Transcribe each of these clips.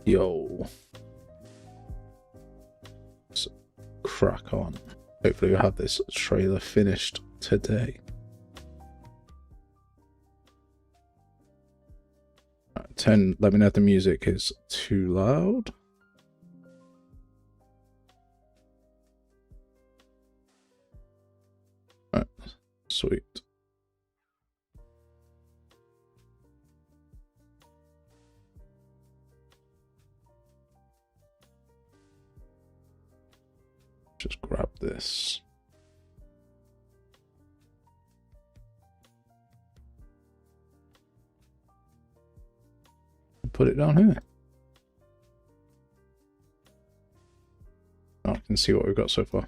Yo, let's crack on. Hopefully we'll have this trailer finished today. Right, 10, let me know if the music is too loud. Right, sweet. Just grab this. And put it down here. Now I can see what we've got so far.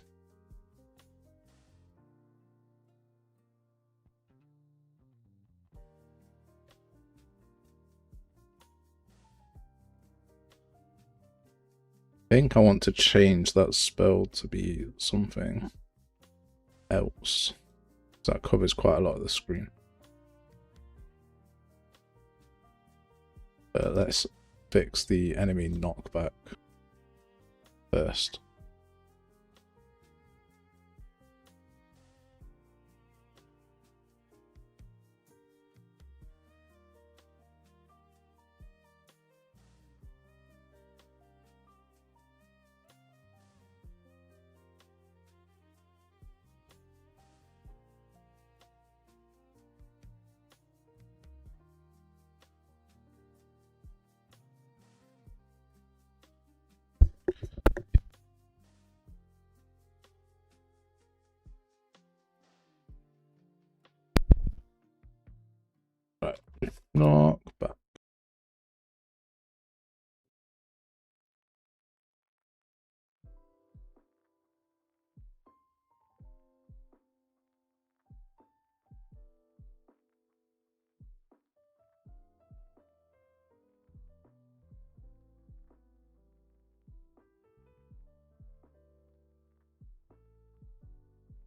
I think I want to change that spell to be something else. So that covers quite a lot of the screen. Let's fix the enemy knockback first. Right, knockback.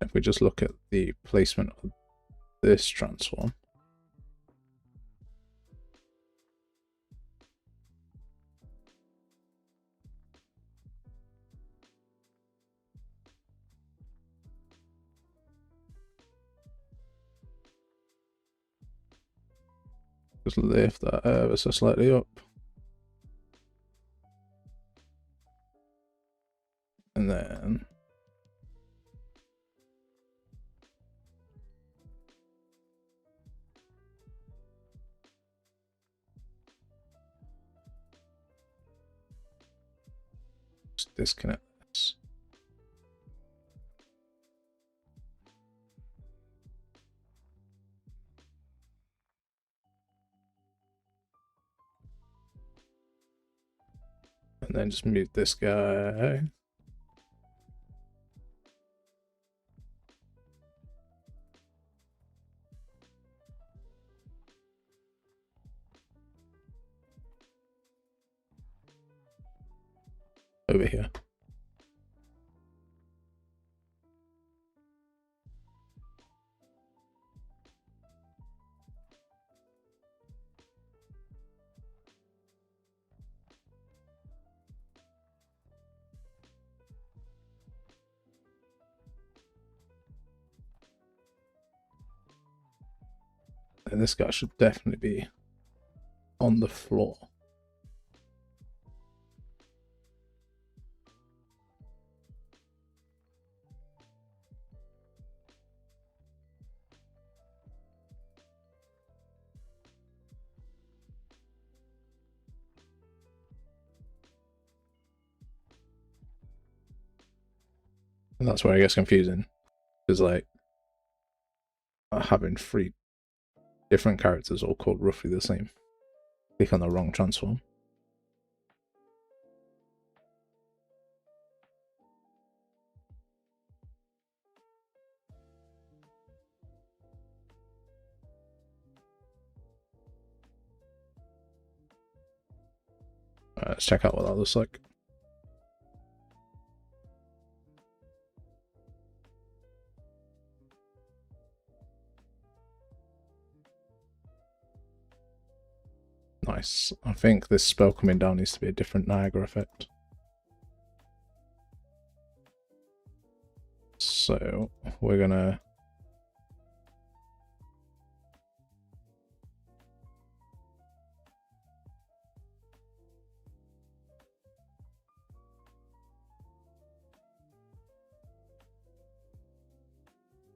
If we just look at the placement of this transform, just lift that ever so slightly up. And then just disconnect this. And then just mute this guy. Over here. And this guy should definitely be on the floor. And that's where it gets confusing. Because like having 3 different characters all called roughly the same. Click on the wrong transform. Let's check out what that looks like. Nice. I think this spell coming down needs to be a different Niagara effect. So we're gonna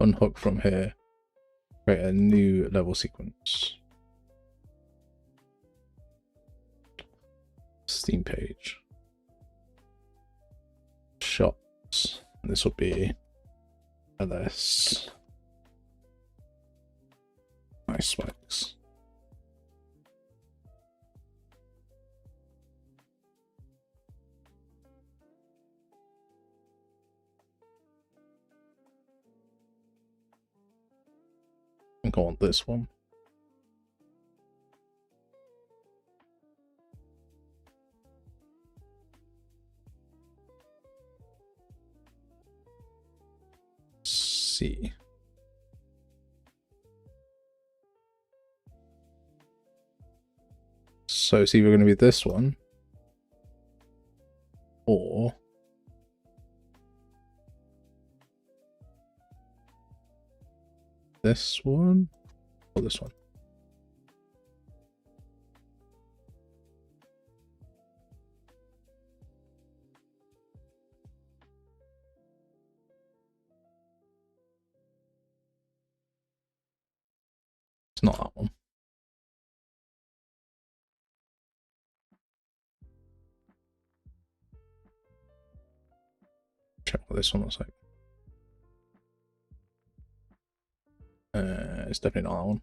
unhook from here, create a new level sequence. Steam page. Shots. And this will be LS. Ice spikes. I think I want this one. See. So it's either going to be this one or this one or this one. It's not that one. Check what this one looks like. It's definitely not that one.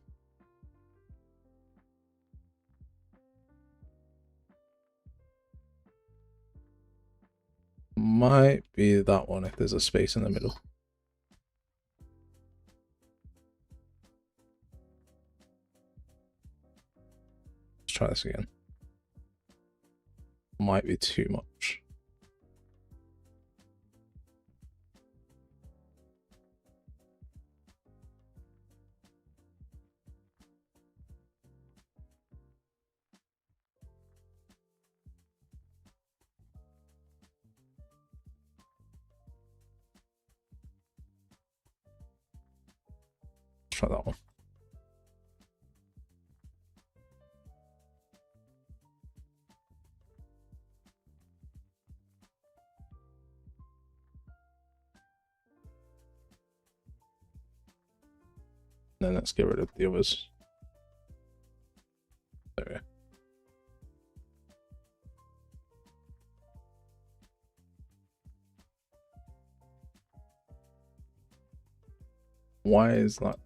Might be that one if there's a space in the middle. Let's try this again. Might be too much. Try that one. Then let's get rid of the others. There we go. Why is that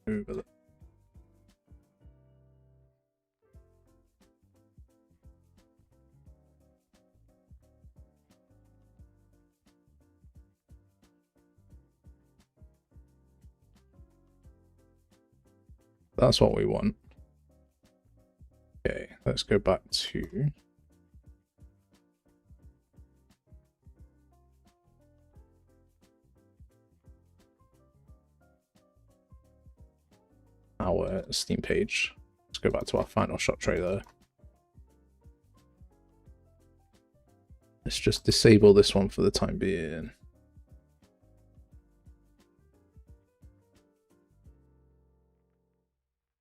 over there? That's what we want. Okay, let's go back to our Steam page. Let's go back to our final shot trailer. Let's just disable this one for the time being.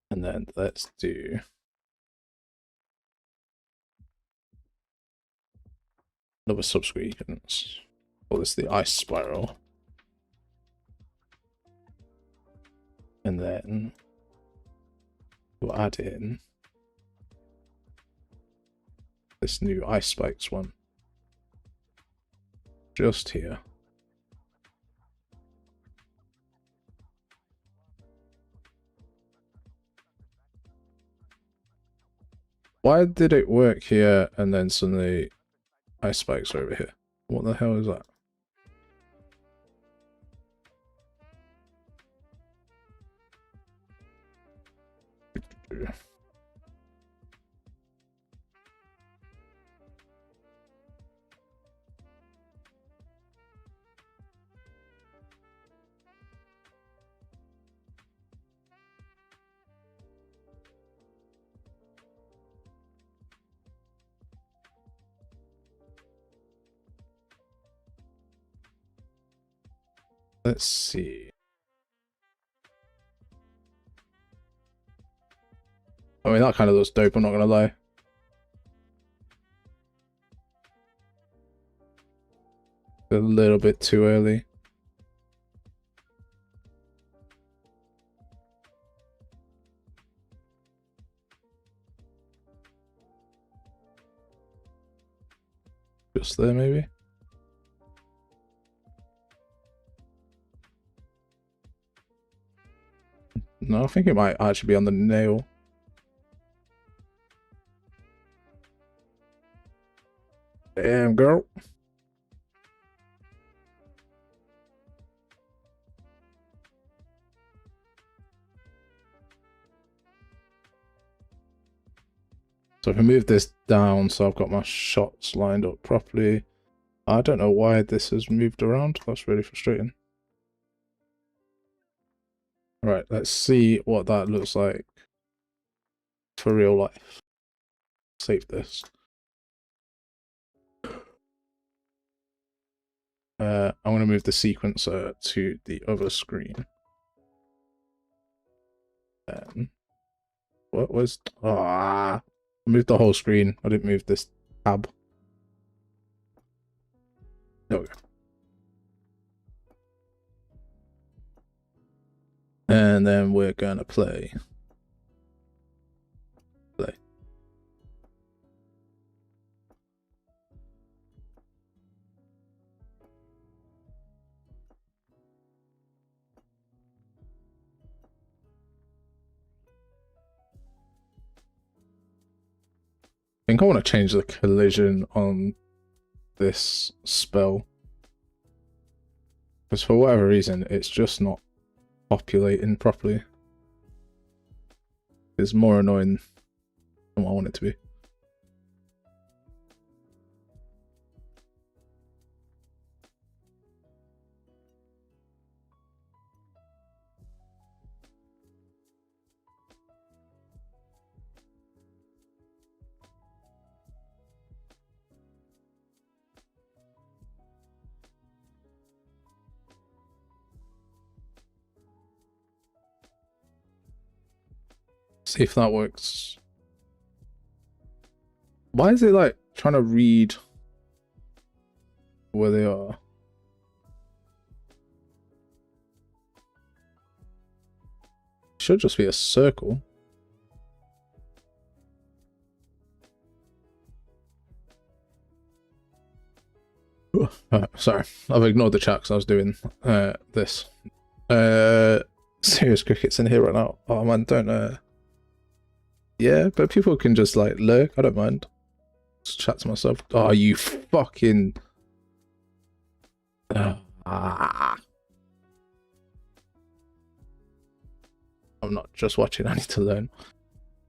And then let's do another subsequence. Call this the ice spiral. And then we'll add in this new ice spikes one. Just here. Why did it work here and then suddenly ice spikes are over here? What the hell is that? Let's see. I mean, that kind of looks dope, I'm not gonna lie. A little bit too early. Just there, maybe. No, I think it might actually be on the nail. Damn, girl. So if I move this down so I've got my shots lined up properly. I don't know why this has moved around. That's really frustrating. Right, let's see what that looks like for real life. Save this. I'm going to move the sequencer to the other screen. What was... I moved the whole screen. I didn't move this tab. There we go. And then we're going to play. I think I want to change the collision on this spell. Because for whatever reason, it's just not populating properly. It's more annoying than what I want it to be. See if that works. Why is it like trying to read where they are? Should just be a circle. Sorry, I've ignored the chat because I was doing this. Serious cricket's in here right now. Oh man, don't yeah, but people can just like lurk. I don't mind. Just chat to myself. Oh, you fucking. I'm not just watching. I need to learn.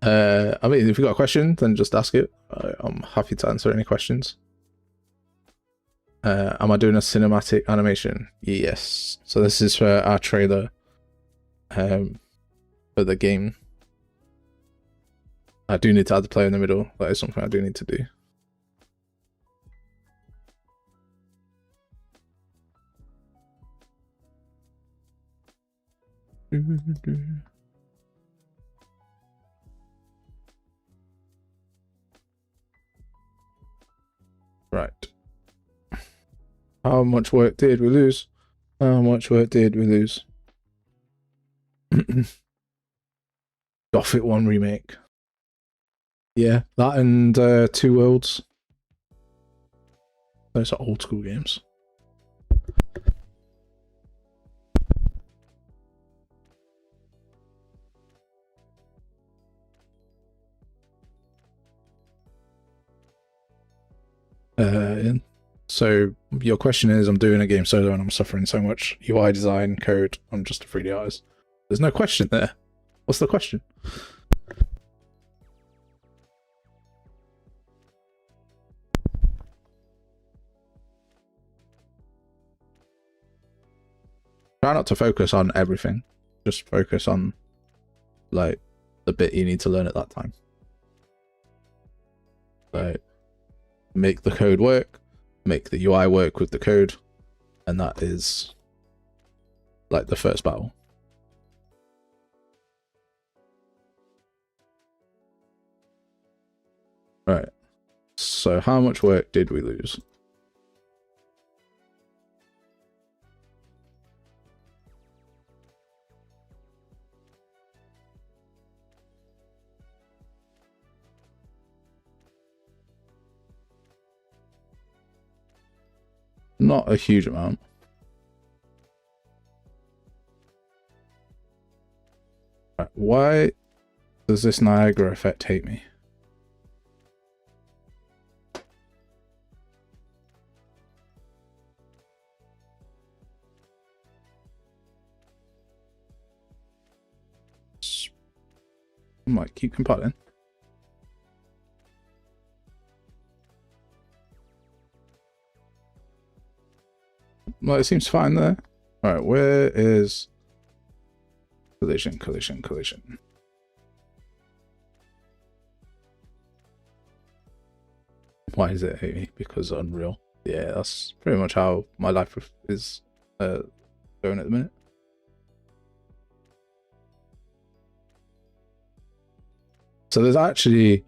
I mean, if you've got a question, then just ask it. I'm happy to answer any questions. Am I doing a cinematic animation? Yes. So this is for our trailer for the game. I do need to add the player in the middle. That is something I do need to do. Right. How much work did we lose? How much work did we lose? Gothic 1 remake. Yeah, that and Two Worlds. Those are old school games. So your question is, I'm doing a game solo and I'm suffering so much UI design code. I'm just a 3D artist. There's no question there. What's the question? Try not to focus on everything. Just focus on like the bit you need to learn at that time. Like make the code work, make the UI work with the code, and that is like the first battle. Right. So how much work did we lose? Not a huge amount. Right. Why does this Niagara effect hate me? I might keep compiling. Well, it seems fine there. All right, where is collision, collision, collision? Why is it hate me? Because Unreal. Yeah, that's pretty much how my life is going at the minute. So there's actually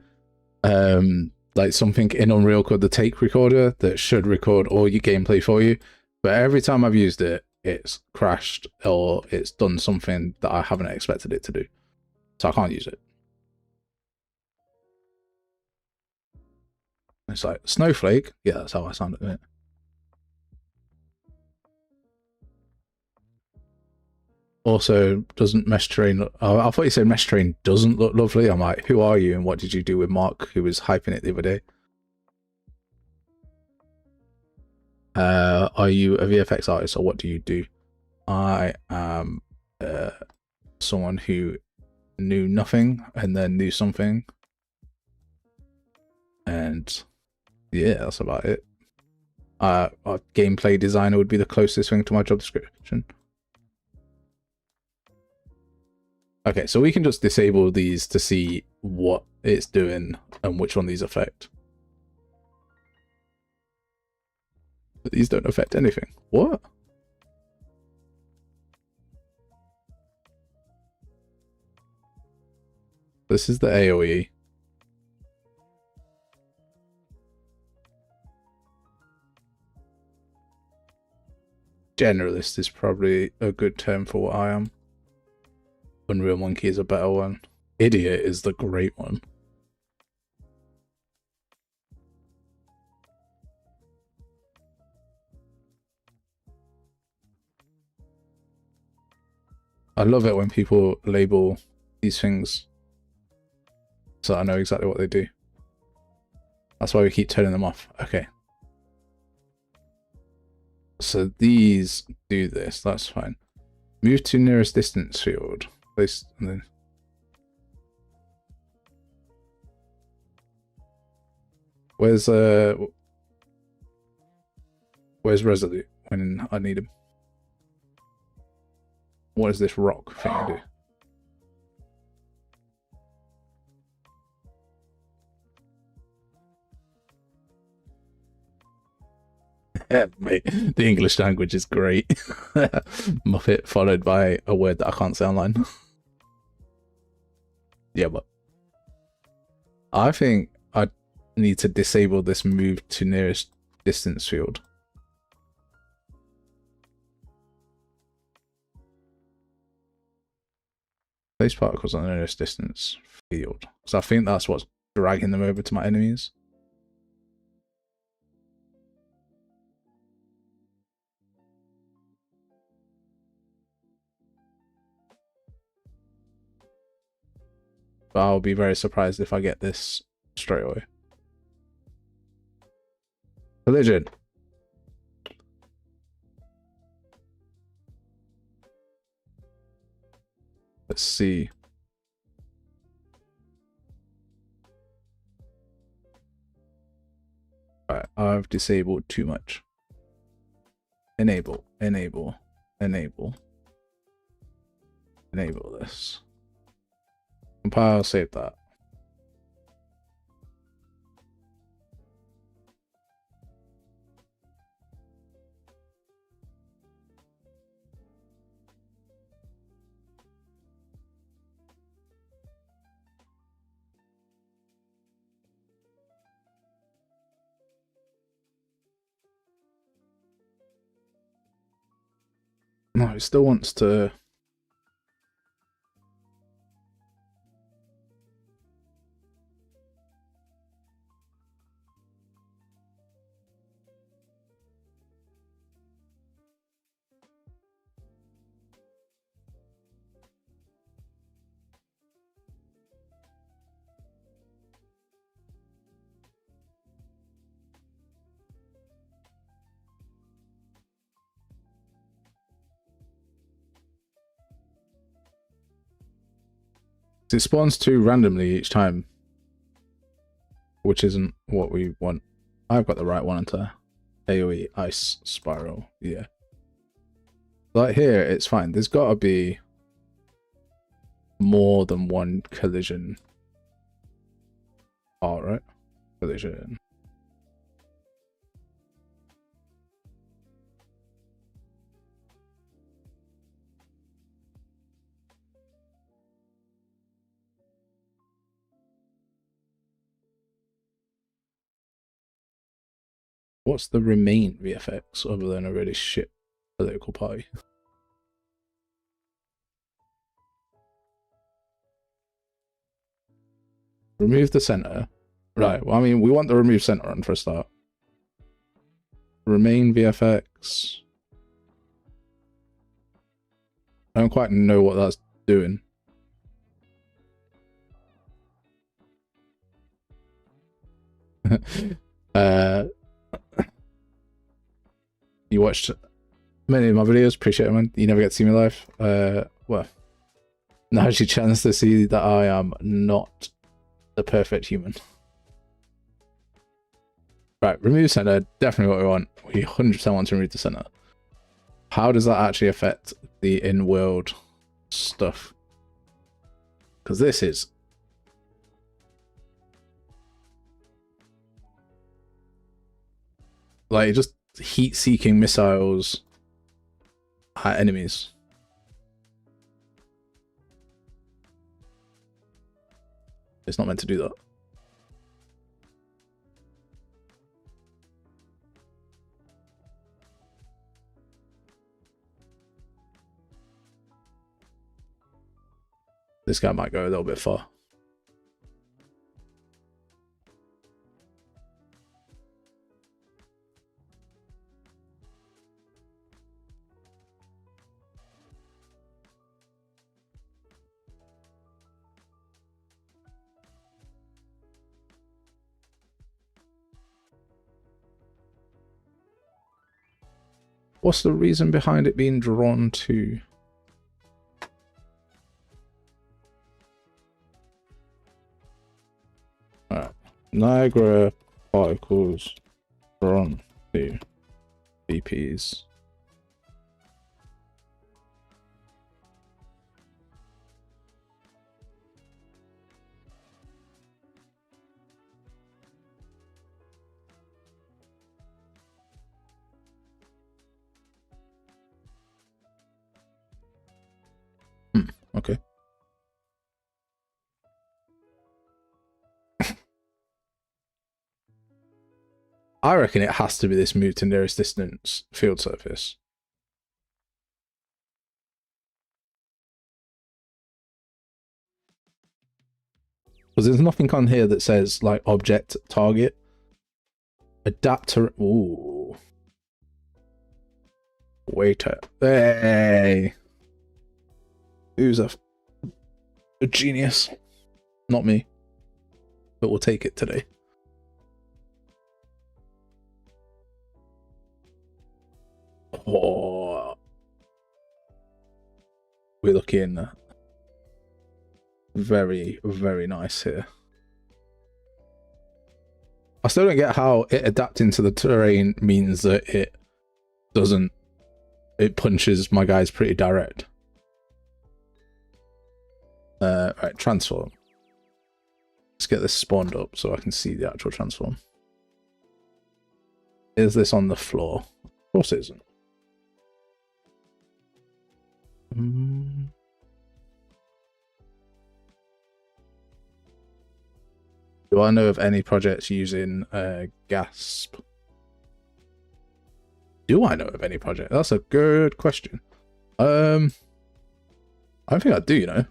like something in Unreal called the Take Recorder that should record all your gameplay for you. But every time I've used it, it's crashed or it's done something that I haven't expected it to do. So I can't use it. It's like Snowflake. Yeah, that's how I sound at the minute. Also, doesn't mesh terrain... Oh, I thought you said mesh terrain doesn't look lovely. I'm like, who are you and what did you do with Mark, who was hyping it the other day? Are you a VFX artist or what do you do? I am someone who knew nothing and then knew something. And yeah, that's about it. A gameplay designer would be the closest thing to my job description. Okay, so we can just disable these to see what it's doing and which one these affect. But these don't affect anything. What? This is the AoE. Generalist is probably a good term for what I am. Unreal Monkey is a better one. Idiot is the great one. I love it when people label these things so I know exactly what they do. That's why we keep turning them off. Okay. So these do this. That's fine. Move to nearest distance field. Place and then. Where's Resolute when I need him? What does this rock thing do? Yeah, mate, the English language is great. Muppet followed by a word that I can't say online. Yeah, but I think I need to disable this move to nearest distance field. Place particles on the nearest distance field. So I think that's what's dragging them over to my enemies. But I'll be very surprised if I get this straight away. Collision. Let's see. Right, I've disabled too much. Enable, enable, enable. Enable this. Compile, save that. No, it still wants to... It spawns 2 randomly each time, which isn't what we want. I've got the right one into AoE Ice Spiral, yeah. Like here, it's fine. There's got to be more than one collision. All right, collision. What's the remain VFX other than a really shit political party? Remove the center. Right, well, I mean, we want the remove center on for a start. Remain VFX. I don't quite know what that's doing. You watched many of my videos, appreciate it, man. You never get to see me live. Well, now's your chance to see that I am not the perfect human. Right, remove center, definitely what we want. We 100% want to remove the center. How does that actually affect the in-world stuff? Because this is... like, just heat-seeking missiles at enemies. It's not meant to do that. This guy might go a little bit far. What's the reason behind it being drawn to? Alright. Niagara particles drawn to VPs. Okay. I reckon it has to be this move to nearest distance field surface. Because there's nothing on here that says like object target. Adapter. Ooh. Waiter. Hey. Who's a genius? Not me. But we'll take it today. Oh. We're looking very, very nice here. I still don't get how it adapting to the terrain means that it doesn't... it punches my guys pretty direct. Right, transform. Let's get this spawned up so I can see the actual transform. Is this on the floor? Of course it isn't. Do I know of any projects using GASP? Do I know of any project? That's a good question. I don't think I do, you know.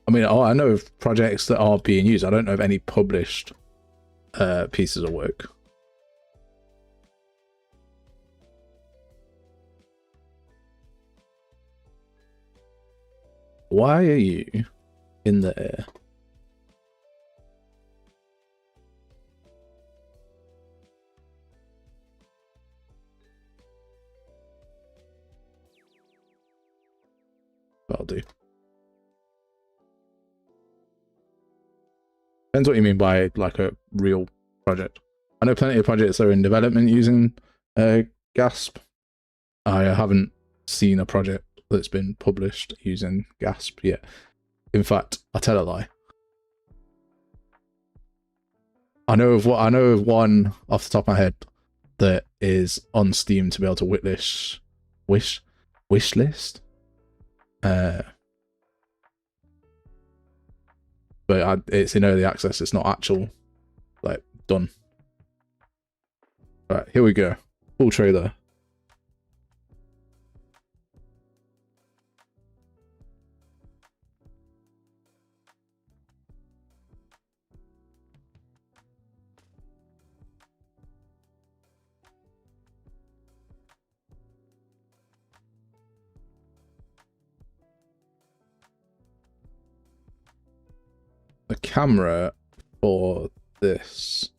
I mean, I know of projects that are being used. I don't know of any published pieces of work. Why are you in the air? That'll do. Depends what you mean by like a real project. I know plenty of projects that are in development using Gasp. I haven't seen a project that's been published using Gasp yet. In fact, I tell a lie. I know of one off the top of my head that is on Steam to be able to wish list. But it's in early access. It's not actual, like, done. Right, here we go. Full trailer. The camera for this.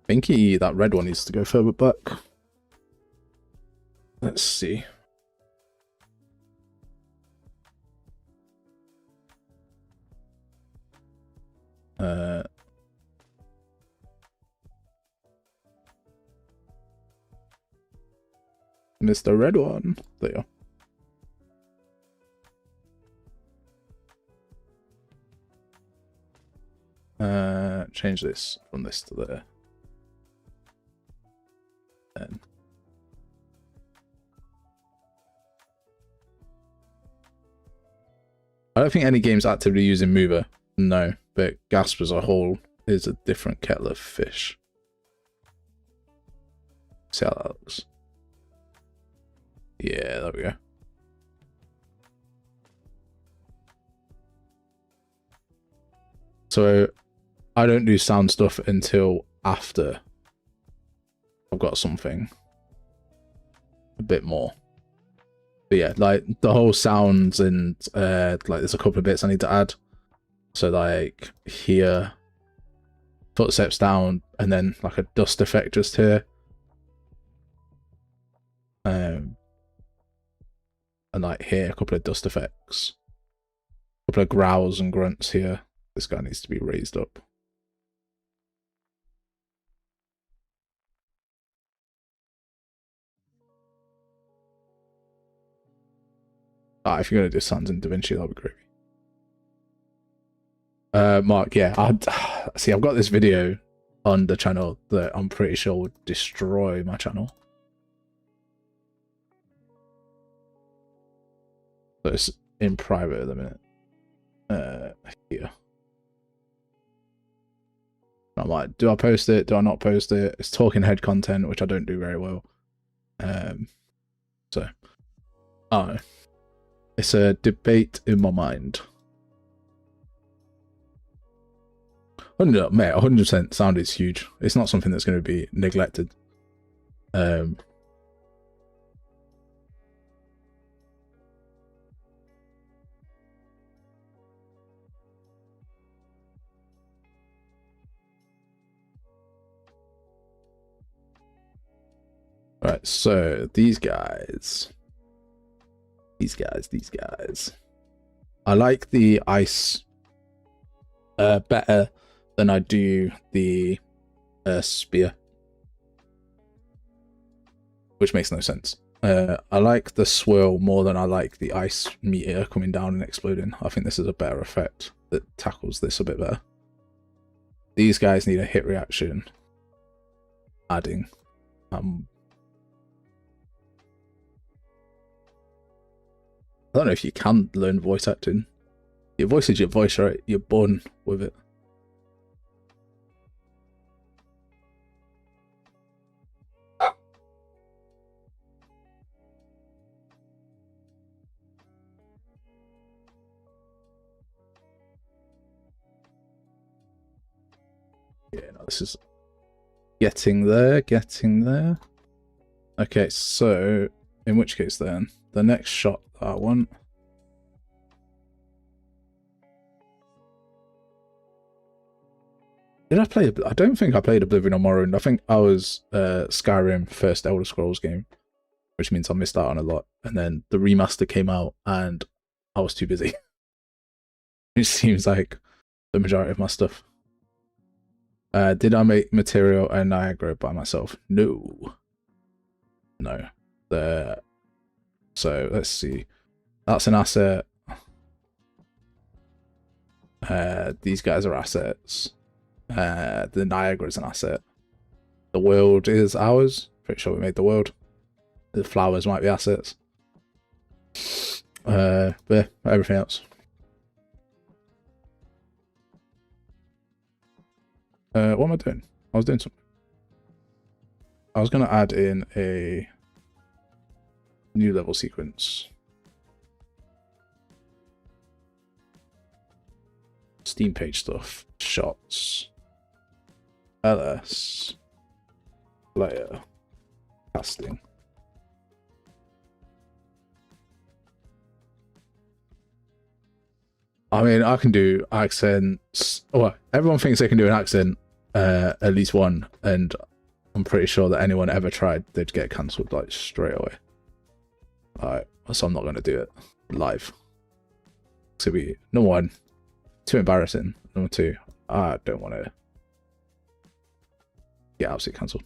I think that red one needs to go further back. Let's see. Mr. Red One. There. Change this from this to there. Then. I don't think any game's actively using Mover. No, but Gasp as a whole is a different kettle of fish. See how that looks. Yeah, there we go. So I don't do sound stuff until after I've got something a bit more. But yeah, like the whole sounds and like there's a couple of bits I need to add. So like here, footsteps down, and then like a dust effect just here. And like here, a couple of dust effects. A couple of growls and grunts here. This guy needs to be raised up. If you're going to do sounds in DaVinci, that'll be great. Mark, yeah. See, I've got this video on the channel that I'm pretty sure would destroy my channel. So it's in private at the minute. Here. I'm like, do I post it? Do I not post it? It's talking head content, which I don't do very well. So, I don't know. It's a debate in my mind. Mate, 100% sound is huge. It's not something that's going to be neglected. Right, so these guys. I like the ice better than I do the spear, which makes no sense. I like the swirl more than I like the ice meteor coming down and exploding. I think this is a better effect that tackles this a bit better. These guys need a hit reaction. Adding. I don't know if you can learn voice acting. Your voice is your voice, right? You're born with it. Yeah, no, this is getting there, getting there. Okay, so in which case then, the next shot that I want. Did I play? I don't think I played Oblivion or Morrowind. I think I was Skyrim first Elder Scrolls game, which means I missed out on a lot. And then the remaster came out, and I was too busy. It seems like the majority of my stuff. Did I make Material and Niagara by myself? No. No. So let's see. That's an asset. These guys are assets. The Niagara is an asset. The world is ours. Pretty sure we made the world. The flowers might be assets. But yeah, everything else. What am I doing? I was doing something. I was going to add in a new level sequence. Steam page stuff. Shots. LS. Player. Casting. I mean, I can do accents. Well, everyone thinks they can do an accent, at least one, and I'm pretty sure that anyone ever tried, they'd get cancelled like straight away. Alright, so I'm not going to do it live. So be number one, too embarrassing. Number two, I don't want to get absolutely cancelled.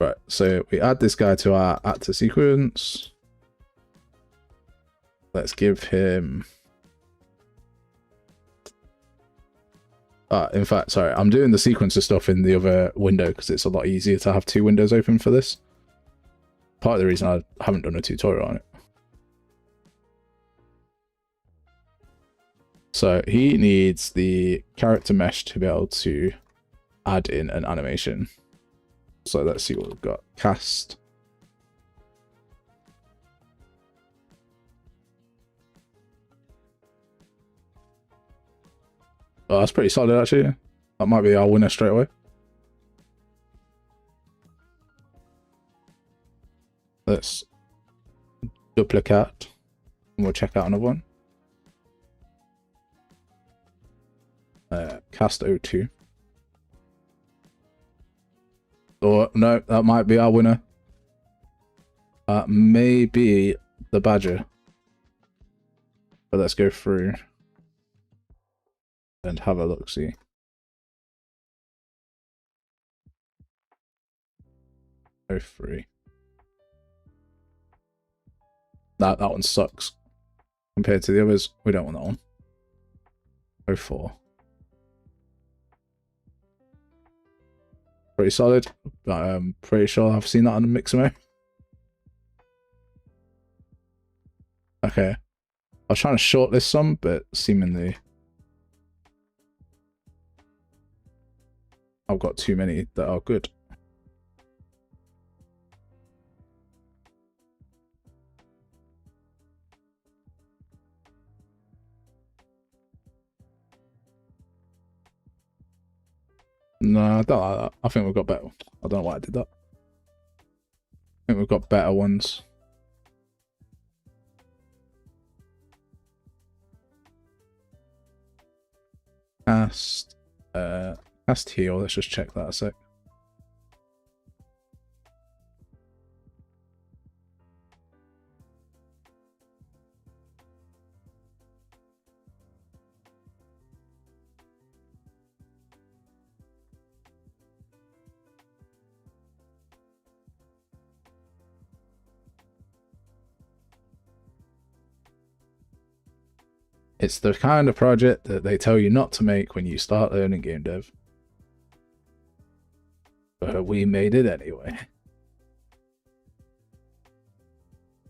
Right, so we add this guy to our actor sequence. Let's give him... in fact, sorry, I'm doing the sequencer stuff in the other window because it's a lot easier to have two windows open for this. Part of the reason I haven't done a tutorial on it. So he needs the character mesh to be able to add in an animation. So let's see what we've got. Cast. Oh, that's pretty solid actually. That might be our winner straight away. Let's duplicate and we'll check out another one. Cast 02. Or no, that might be our winner. Maybe the Badger. But let's go through and have a look, see. Oh, 03. That one sucks. Compared to the others, we don't want that one. 04. Pretty solid, but I'm pretty sure I've seen that on the Mixamo. Okay. I was trying to shortlist some, but seemingly I've got too many that are good. No, I don't like that. I think we've got better. I don't know why I did that. I think we've got better ones. Cast heal. Let's just check that a sec. It's the kind of project that they tell you not to make when you start learning game dev. But we made it anyway.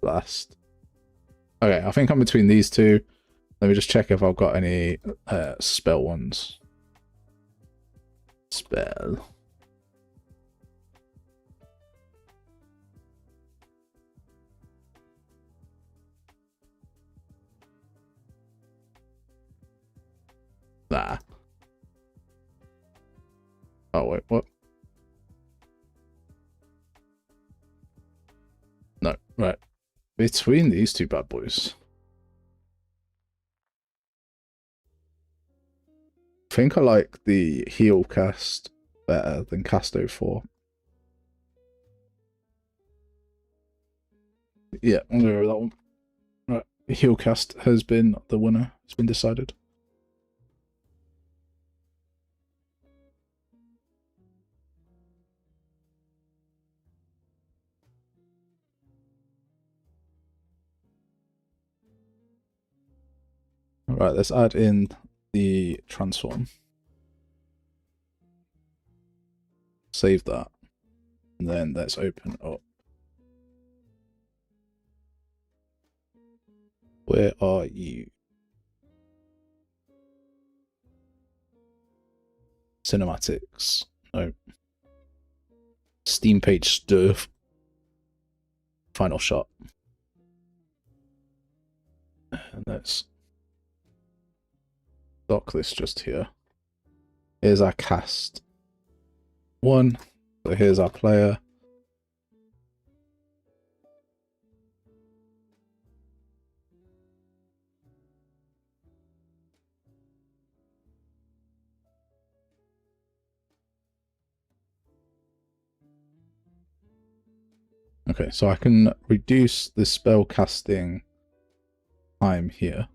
Blast. Okay, I think I'm between these two. Let me just check if I've got any spell ones. Spell. Nah. Oh, wait, what? No, right. Between these two bad boys. I think I like the heal cast better than Casto 4. Yeah, I'm going to go with that one. Right, heal cast has been the winner. It's been decided. Alright, let's add in the transform. Save that. And then let's open up. Where are you? Cinematics. No. Steam page stuff. Final shot. And let's dock this just here. Here's our cast 1. So here's our player. Okay, so I can reduce the spell casting time here.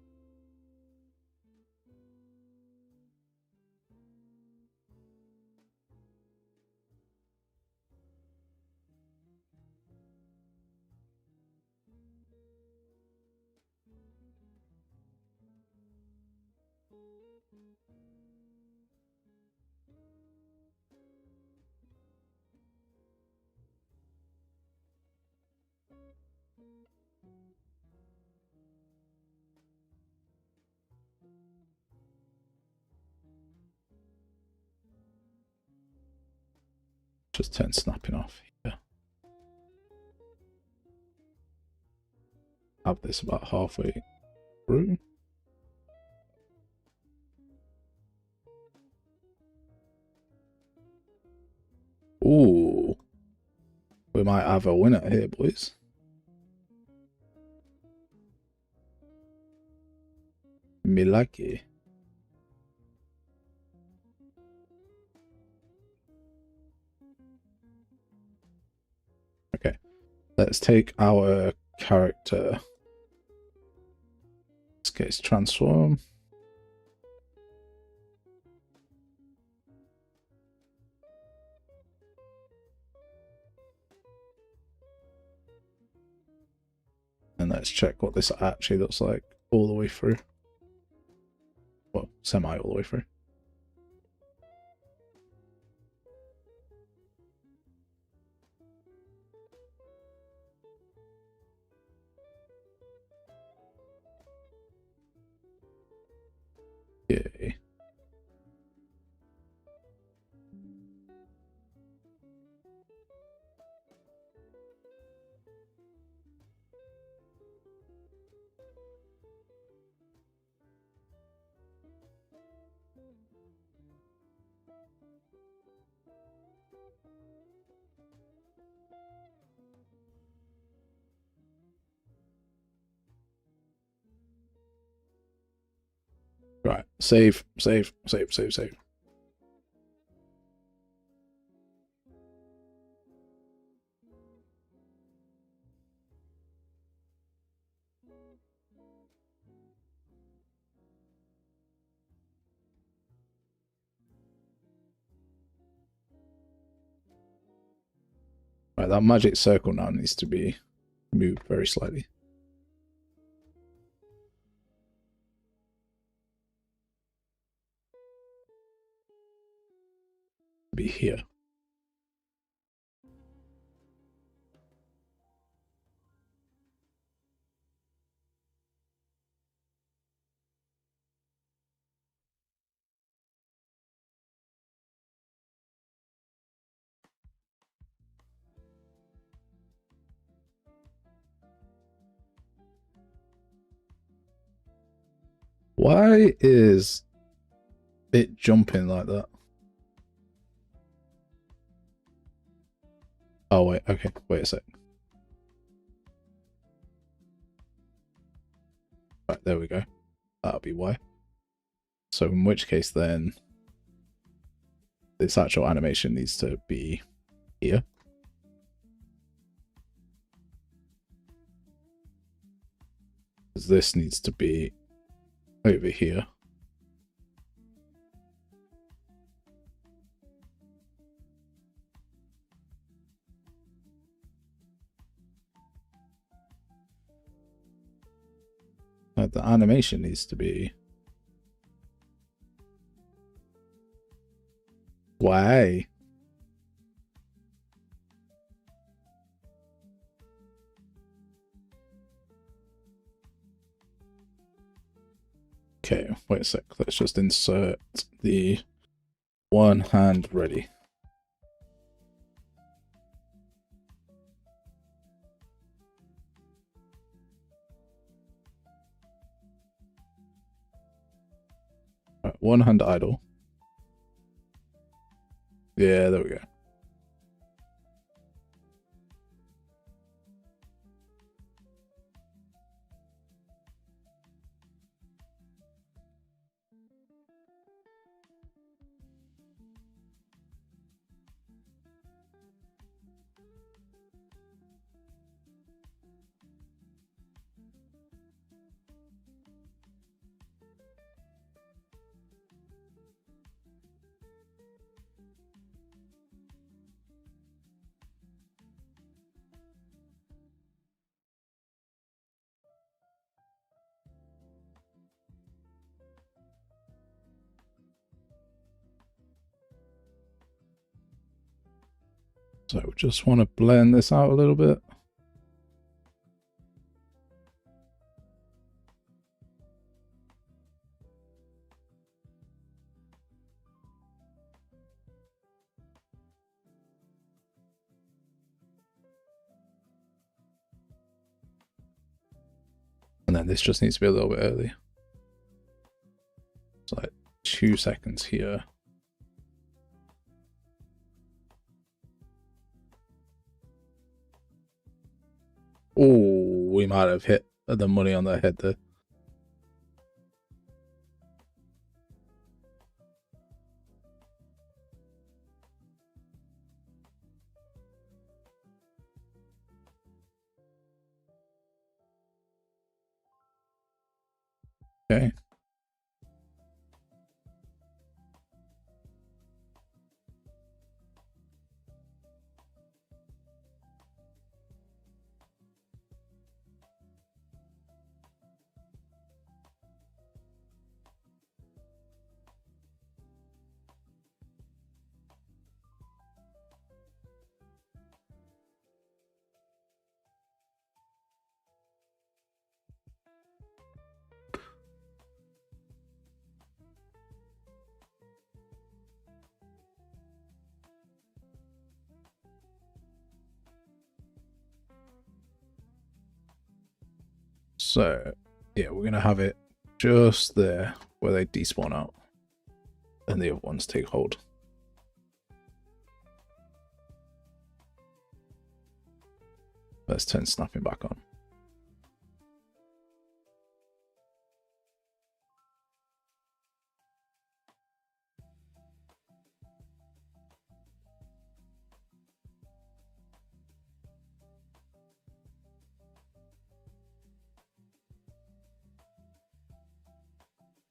Just turn snapping off here. Have this about halfway through. Ooh. We might have a winner here, boys. Me like it. Okay. Let's take our character. In this case, transform. And let's check what this actually looks like all the way through. Well, semi all the way through. Yay. Right, save. Right, that magic circle now needs to be moved very slightly. Be here. Why is it jumping like that? Oh, wait. Okay. Wait a sec. Right. There we go. That'll be why. So in which case then this actual animation needs to be here. Because this needs to be over here. The animation needs to be... Why? Okay, wait a sec. Let's just insert the one hand ready. Right, one hand idle. Yeah, there we go. So we just want to blend this out a little bit. And then this just needs to be a little bit early. It's like 2 seconds here. Oh, we might have hit the money on the head there. Okay. So, yeah, we're going to have it just there where they despawn out. And the other ones take hold. Let's turn snapping back on.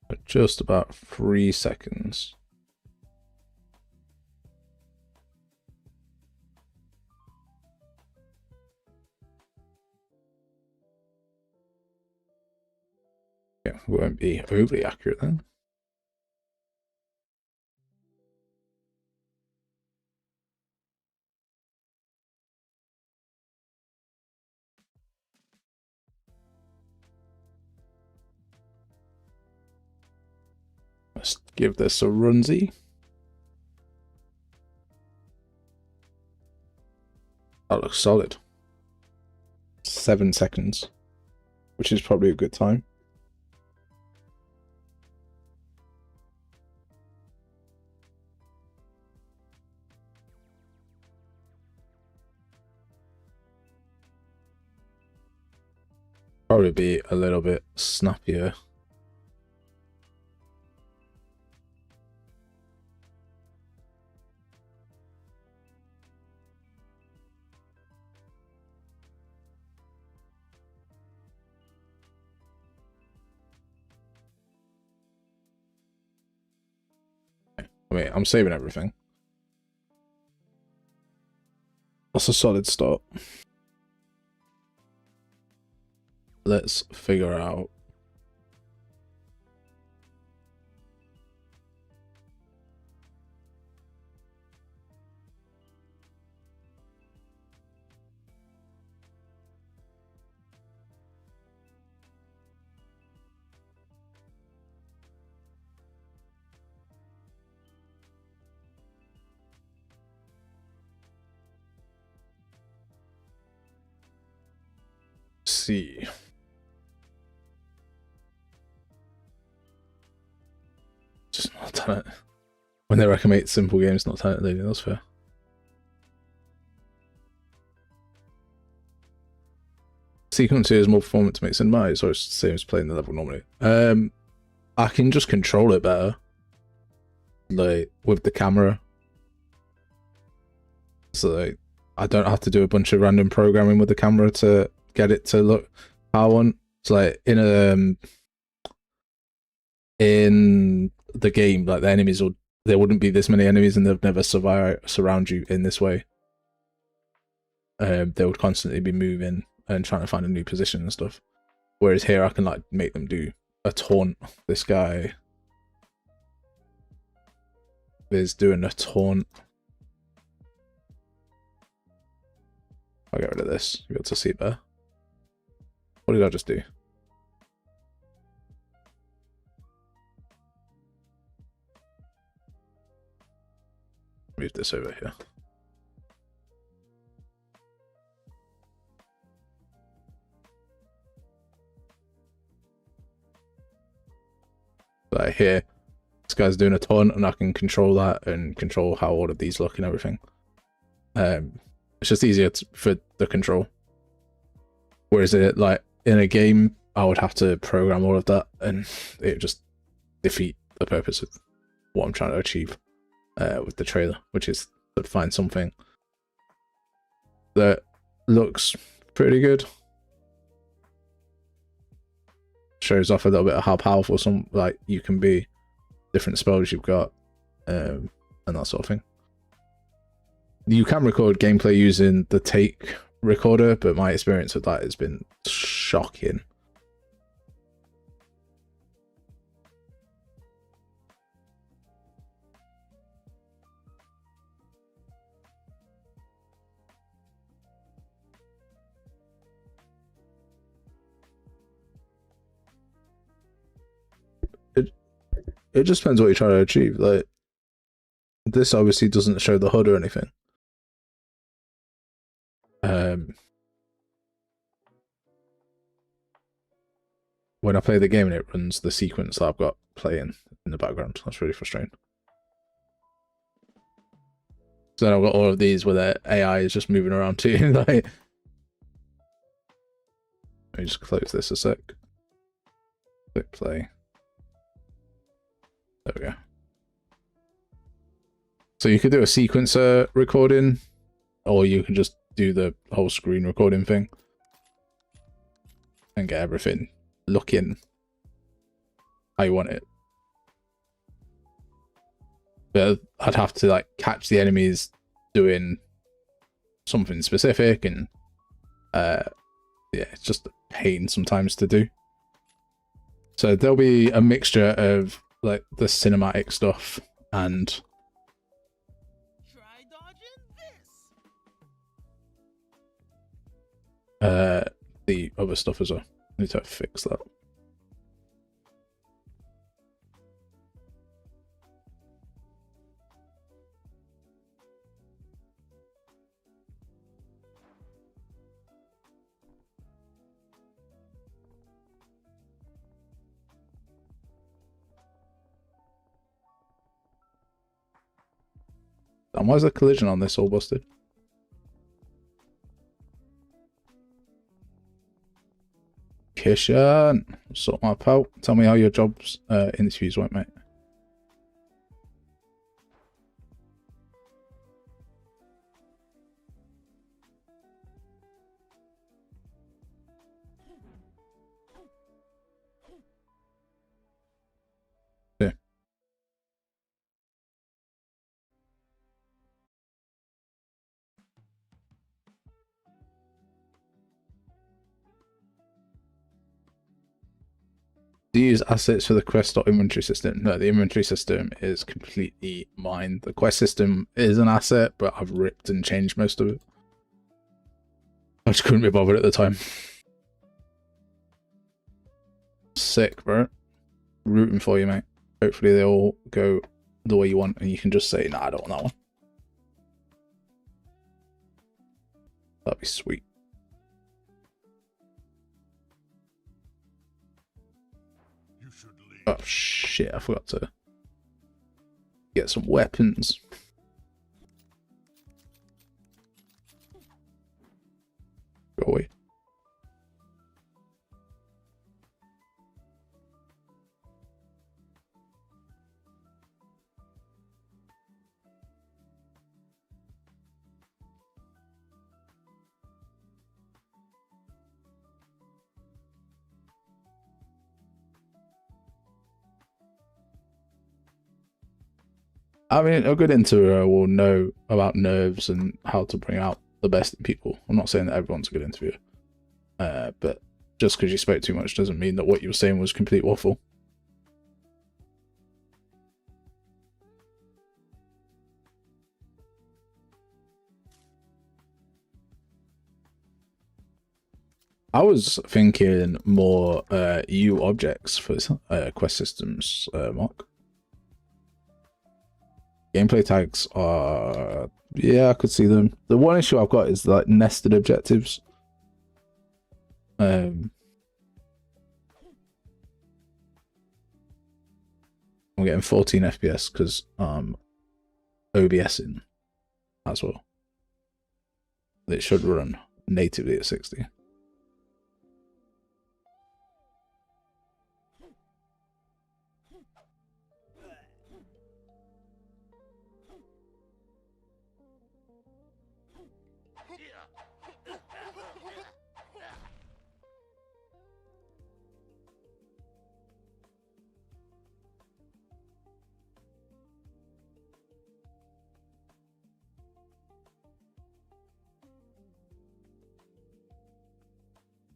For just about 3 seconds. Yeah, we won't be overly accurate then. Let's give this a runsy. That looks solid. 7 seconds, which is probably a good time. probably be a little bit snappier. I mean, I'm saving everything. That's a solid start. Let's figure out. See. Just not done it. When they recommend simple games, not done it, that's fair. Sequence here is more performance to make cinematics, or it's the same as playing the level normally. I can just control it better, like with the camera. So like, I don't have to do a bunch of random programming with the camera to get it to look how I want. So like in the game, like the enemies there wouldn't be this many enemies, and they'd never surround you in this way. They would constantly be moving and trying to find a new position and stuff. Whereas here I can like make them do a taunt. This guy is doing a taunt. I'll get rid of this. You'll be able to see it better. What did I just do? Move this over here. Like here, this guy's doing a taunt, and I can control that and control how all of these look and everything. It's just easier for the control. Whereas like in a game, I would have to program all of that, and it just defeat the purpose of what I'm trying to achieve with the trailer, which is to find something that looks pretty good. Shows off a little bit of how powerful you can be, different spells you've got, and that sort of thing. You can record gameplay using the Take recorder, but my experience with that has been shocking. It just depends what you're trying to achieve. Like, this obviously doesn't show the HUD or anything. When I play the game and it runs the sequence that I've got playing in the background, that's really frustrating. So then I've got all of these where the AI is just moving around too. Like, let me just close this a sec. Click play. There we go. So you could do a sequencer recording, or you could just do the whole screen recording thing and get everything looking how you want it. But I'd have to like catch the enemies doing something specific, and yeah, it's just a pain sometimes to do. So there'll be a mixture of like the cinematic stuff and try dodging this. the other stuff as well. I need to fix that. And why is the collision on this all busted? Kishan, what's up, my pal? Tell me how your jobs interviews went, mate. Yeah. Do you use assets for the quest or inventory system? No, the inventory system is completely mine. The quest system is an asset, but I've ripped and changed most of it. I just couldn't be bothered at the time. Sick, bro. Rooting for you, mate. Hopefully they all go the way you want and you can just say, nah, I don't want that one. That'd be sweet. Oh shit, I forgot to get some weapons. Go away. I mean, a good interviewer will know about nerves and how to bring out the best in people. I'm not saying that everyone's a good interviewer, but just because you spoke too much doesn't mean that what you were saying was complete waffle. I was thinking more U objects for quest systems, Mark. Gameplay tags are, yeah, I could see them. The one issue I've got is like nested objectives. I'm getting 14 FPS because OBSing as well. It should run natively at 60.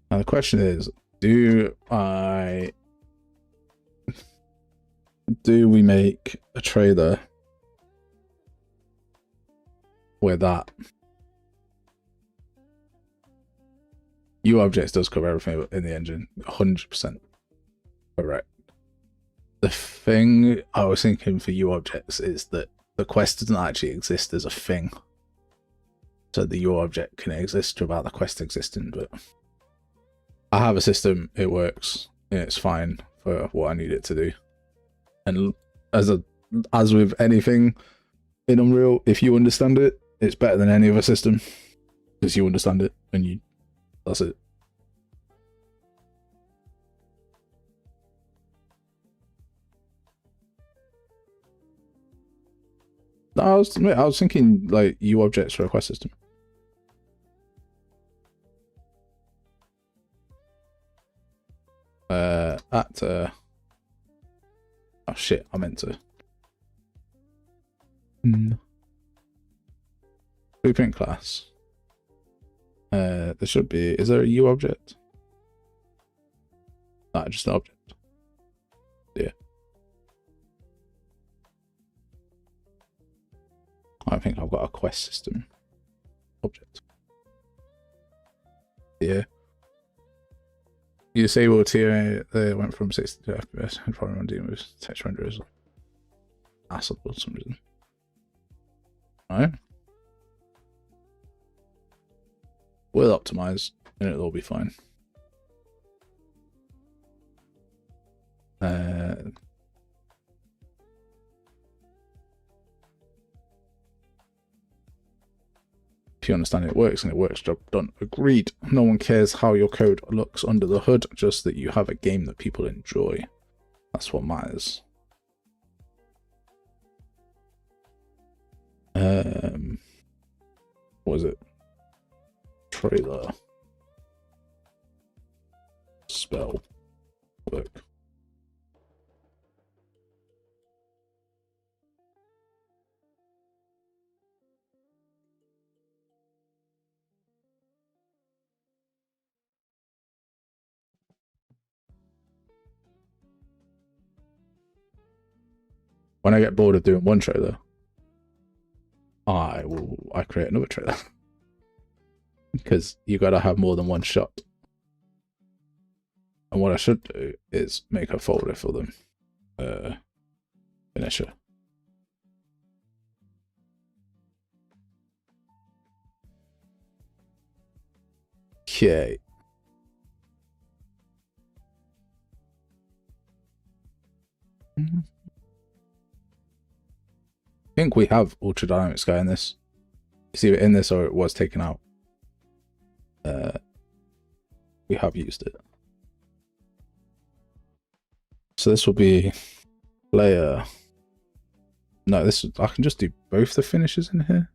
Now the question is, do we make a trailer where that U objects does cover everything in the engine, 100% correct. The thing I was thinking for U objects is that the quest doesn't actually exist as a thing, so the U object can exist without the quest existing. But I have a system, it works, and it's fine for what I need it to do. And as with anything in Unreal, if you understand it, it's better than any other system because you understand it and that's it. I was thinking like U objects for a quest system. Oh shit, I meant to. Blueprint class. There should be. Is there a U object? No, just an object. Yeah. I think I've got a quest system object. Yeah. You disable tier, they went from 60 to FPS and probably on dealing with text renderers. Asshole for some reason. Alright. We'll optimize and it'll all be fine. If you understand it works and it works, job done. Agreed. No one cares how your code looks under the hood, just that you have a game that people enjoy. That's what matters. What was it? Trailer. Spell. Work. When I get bored of doing one trailer, I create another trailer. Because you gotta have more than one shot. And what I should do is make a folder for them. Finisher. Okay. I think we have Ultra Dynamic Sky in this. It's either in this or it was taken out. We have used it. So this will be player. No, this I can just do both the finishes in here.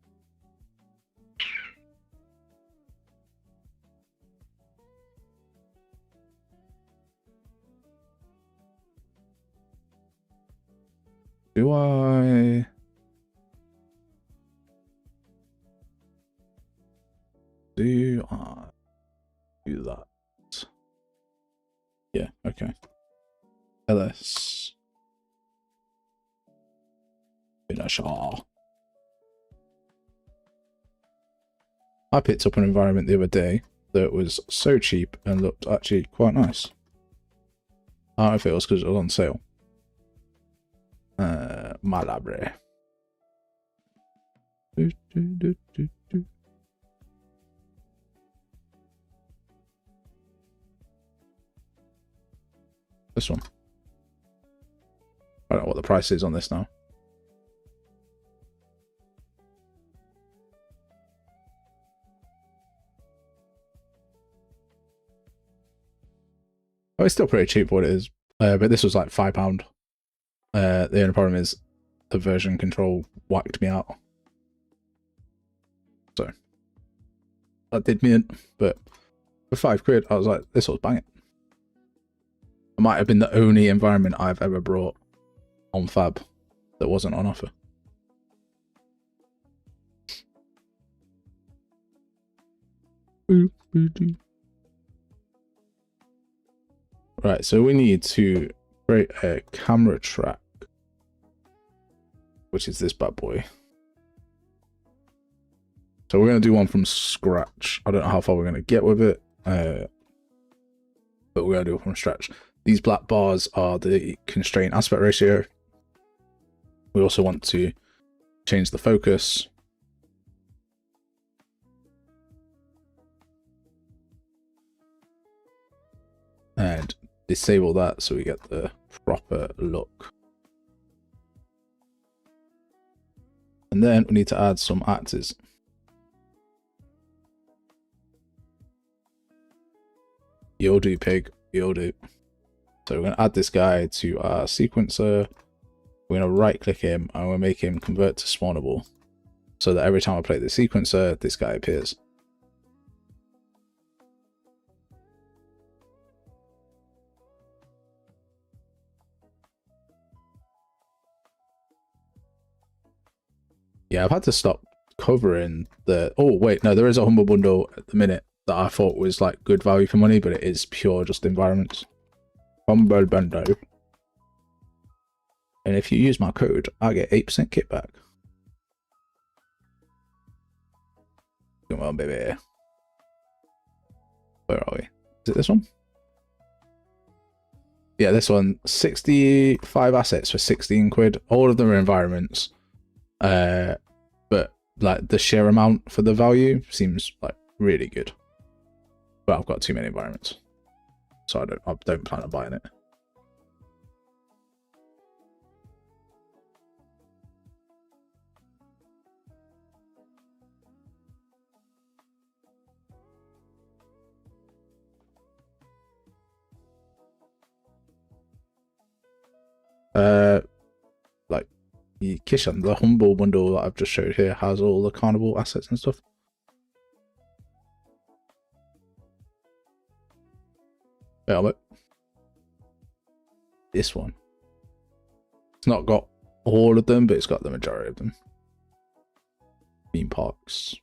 Do I do that? Yeah, okay. LS finisher. I picked up an environment the other day that was so cheap and looked actually quite nice. I don't know if it was because it was on sale. My library. This one. I don't know what the price is on this now. Oh, it's still pretty cheap for what it is. But this was like £5. The only problem is the version control whacked me out. So that did me in, but for £5, I was like, this was banging. It might have been the only environment I've ever brought on Fab that wasn't on offer. Right, so we need to create a camera track, which is this bad boy. So we're going to do one from scratch. I don't know how far we're going to get with it, but we're going to do it from scratch. These black bars are the constraint aspect ratio. We also want to change the focus. And disable that so we get the proper look. And then we need to add some actors. You'll do, pig. You'll do. So we're going to add this guy to our sequencer. We're going to right click him and we'll make him convert to spawnable. So that every time I play the sequencer, this guy appears. Yeah, I've had to stop covering the... Oh, wait, no, there is a Humble Bundle at the minute that I thought was like good value for money, but it is pure just environments. Humble Bundle. And if you use my code, I get 8% kickback. Come on, baby. Where are we? Is it this one? Yeah, this one. 65 assets for 16 quid. All of them are environments. But like the sheer amount for the value seems like really good. But I've got too many environments, so I don't plan on buying it. Like the Kishan, the Humble bundle that I've just showed here has all the Carnival assets and stuff. Yeah, this one, it's not got all of them, but it's got the majority of them. Theme parks.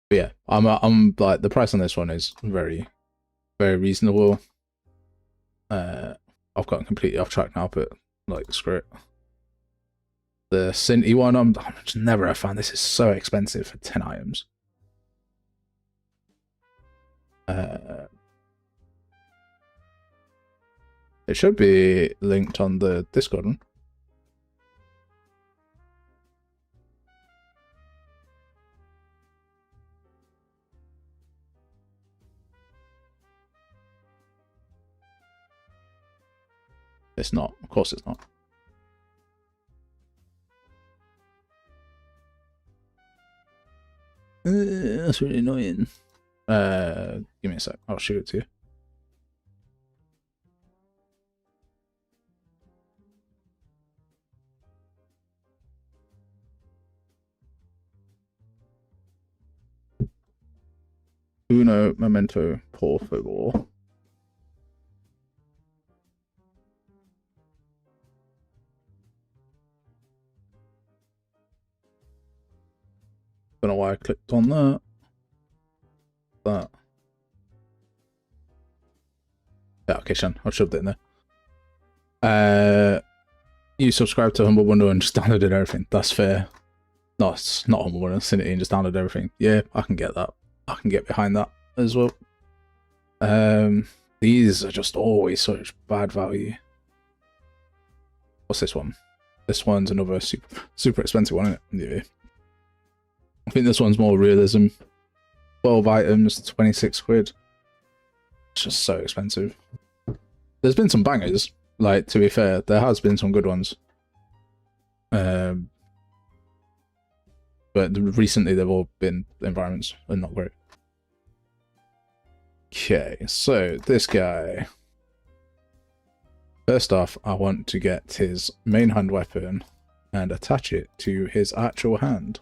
But yeah, I'm like, the price on this one is very, very reasonable. I've gotten completely off track now, but like, screw it. The Cinti one, I'm just never a fan. This is so expensive for 10 items. It should be linked on the Discord one. It's not. Of course it's not. That's really annoying. Give me a sec. I'll shoot it to you. Uno momento por favor. Don't know why I clicked on that. Yeah, okay, Shan. I shoved it in there. You subscribe to Humble Bundle and just downloaded everything. That's fair. No, it's not Humble Bundle, Cinti, and just download everything. Yeah, I can get that. I can get behind that as well. These are just always such bad value. What's this one? This one's another super expensive one, isn't it? Yeah. I think this one's more realism. 12 items, 26 quid. It's just so expensive. There's been some bangers, like, to be fair, there has been some good ones. But recently they've all been environments and not great. Okay, so this guy. First off, I want to get his main hand weapon and attach it to his actual hand.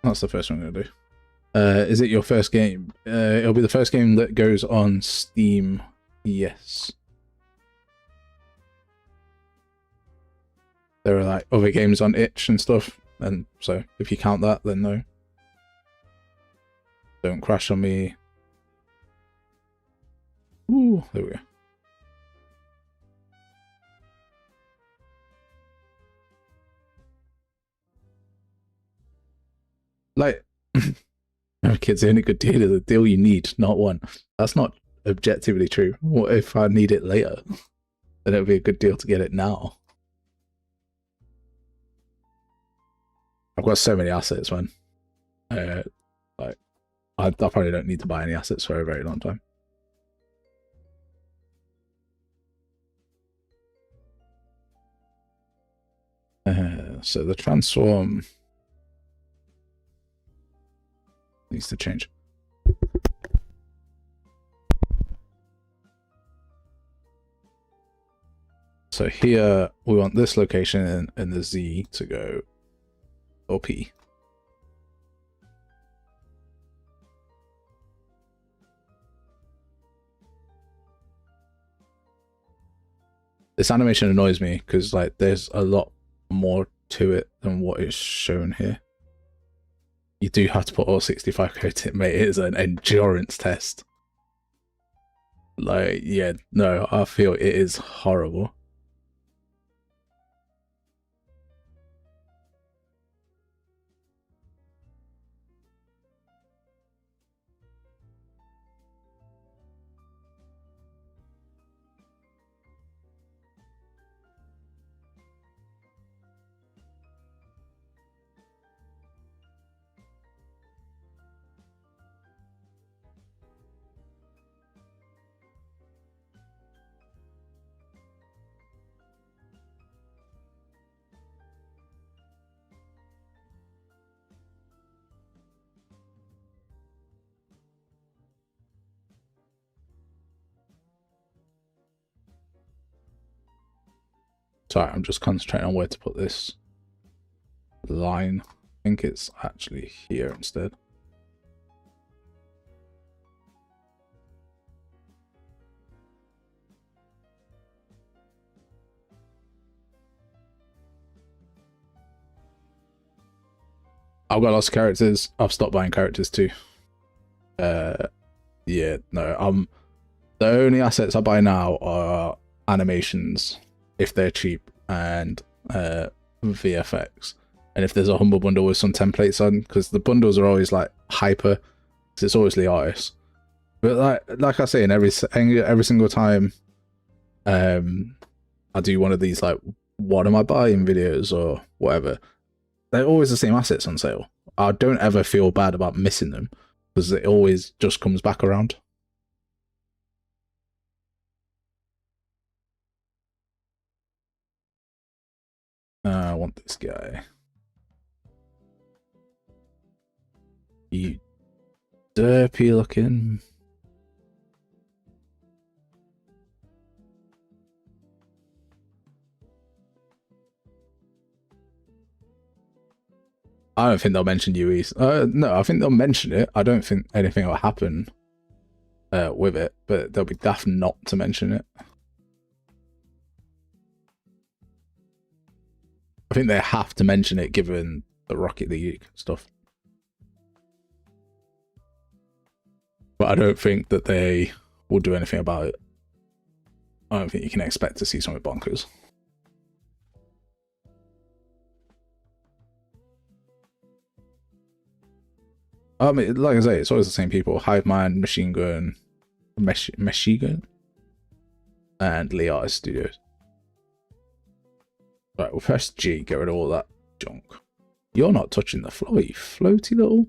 That's the first one I'm going to do. Is it your first game? It'll be the first game that goes on Steam. Yes. There are like other games on itch and stuff, and so if you count that, then no. Don't crash on me. Ooh, there we go. Like, kids, the only good deal is the deal you need, not one. That's not objectively true. What if I need it later? Then it would be a good deal to get it now. I've got so many assets, man. Like, I probably don't need to buy any assets for a very long time. So the transform needs to change. So here we want this location and the Z to go OP. This animation annoys me because like there's a lot more to it than what is shown here. You do have to put all 65 codes in, mate. It is an endurance test. Like, yeah, no, I feel it is horrible. Sorry, I'm just concentrating on where to put this line. I think it's actually here instead. I've got lots of characters. I've stopped buying characters too. Yeah, no, the only assets I buy now are animations if they're cheap, and VFX, and if there's a humble bundle with some templates on, because the bundles are always like hyper, because it's always the artist. But like I say, in every single time I do one of these like what am I buying videos or whatever, they're always the same assets on sale. I don't ever feel bad about missing them because it always just comes back around. I want this guy. You derpy looking. I don't think they'll mention UEs. No, I think they'll mention it. I don't think anything will happen with it, but they'll be daft not to mention it. I think they have to mention it given the Rocket League stuff. But I don't think that they will do anything about it. I don't think you can expect to see something bonkers. I mean, like I say, it's always the same people: Hive Mind, Machine Gun, Machine Gun, and Lee Artist Studios. Right, we'll press G, get rid of all that junk. You're not touching the floor, you floaty little.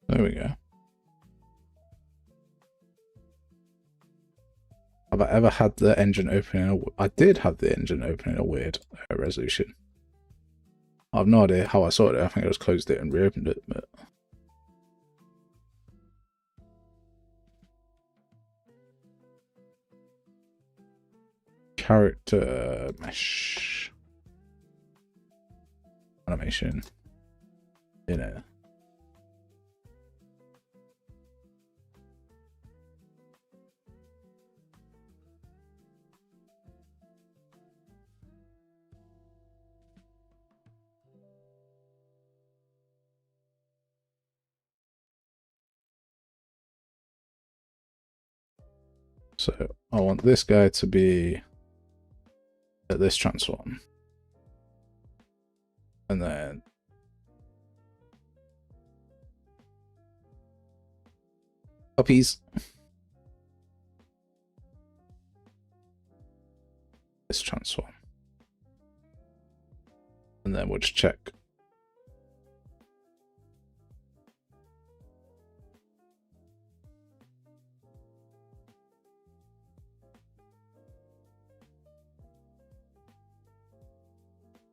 There we go. Have I ever had the engine open? I did have the engine open in a weird resolution. I have no idea how I saw it. I think I just closed it and reopened it. But character mesh animation, you know. So I want this guy to be at this transform. And then puppies. This transform. And then we'll just check.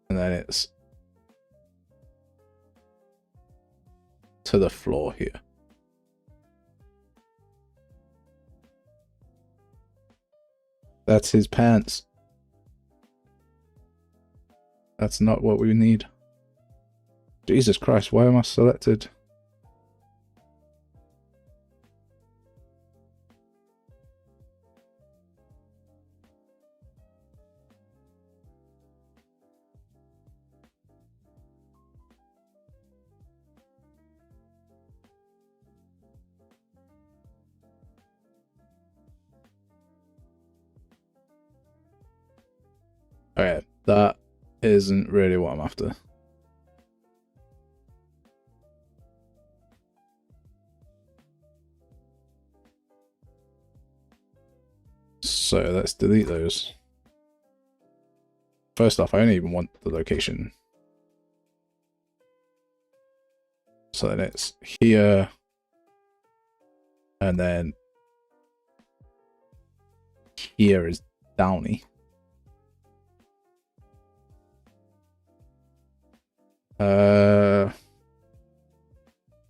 And then it's to the floor here. That's his pants. That's not what we need. Jesus Christ, why am I selected? Okay, that isn't really what I'm after. So let's delete those. First off, I only even want the location. So then it's here. And then here is Downey.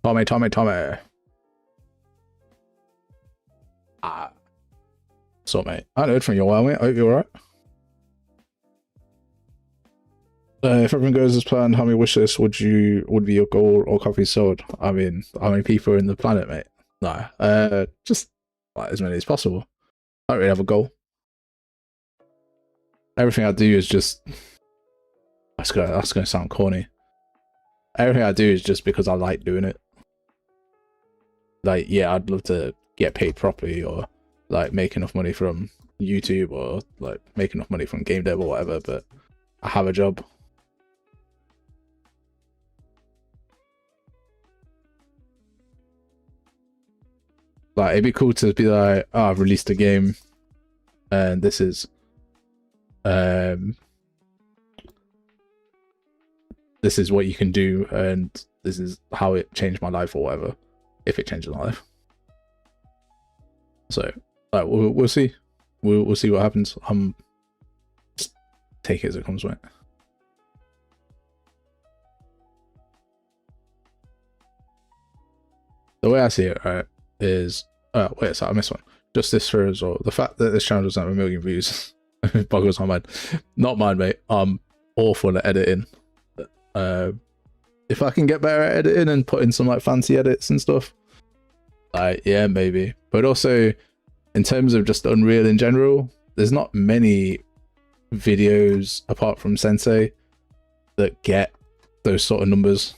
Tommy. So mate, I heard from you a while, mate. I hope you're alright. If everything goes as planned, how many wish lists would be your goal or copies sold? I mean, how many people are in the planet, mate? No, just like as many as possible. I don't really have a goal. Everything I do is just that's gonna sound corny. Everything I do is just because I like doing it. Like, yeah, I'd love to get paid properly, or like make enough money from YouTube, or like make enough money from game dev or whatever, but I have a job. Like, it'd be cool to be like, oh, I've released a game and this is what you can do, and this is how it changed my life, or whatever, if it changes my life. So like, we'll see. We'll see what happens. Just take it as it comes, right? The way I see it, right, is wait, so I missed one. Just this for as well. The fact that this channel doesn't have 1 million views boggles my mind. Not mine, mate. I'm awful at editing. If I can get better at editing and put in some like fancy edits and stuff, yeah, maybe. But also, in terms of just Unreal in general, there's not many videos apart from Sensei that get those sort of numbers.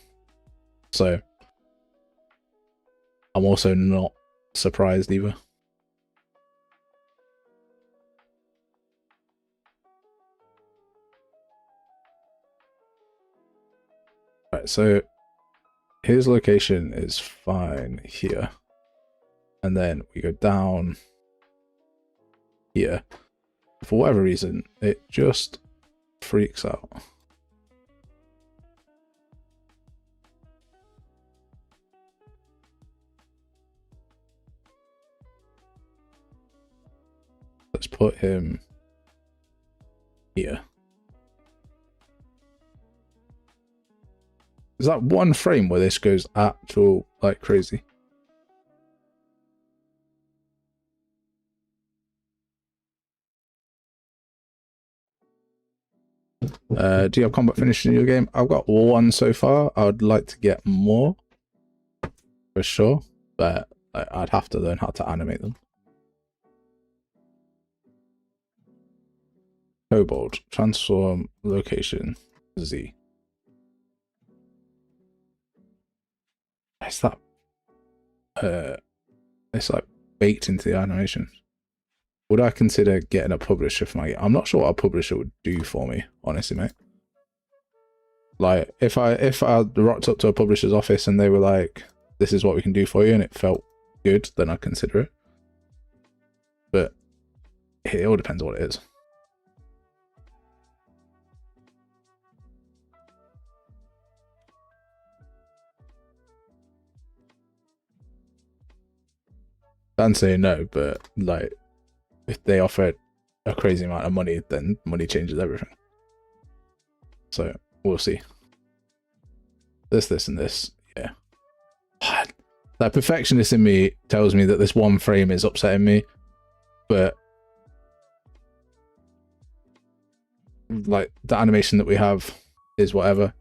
So I'm also not surprised either. Right, so his location is fine here, and then we go down here. For whatever reason, it just freaks out. Let's put him here. Is that one frame where this goes actual like crazy? Do you have combat finished in your game? I've got one so far. I would like to get more, for sure, but I'd have to learn how to animate them. Kobold, transform, location, Z. Is that it's like baked into the animation. Would I consider getting a publisher for my game? I'm not sure what a publisher would do for me, honestly, mate. Like, if I rocked up to a publisher's office and they were like, this is what we can do for you, and it felt good, then I'd consider it. But it all depends on what it is. I'm saying no, but like, if they offer a crazy amount of money, then money changes everything. So we'll see. This, and this, yeah. That perfectionist in me tells me that this one frame is upsetting me, but like the animation that we have is whatever.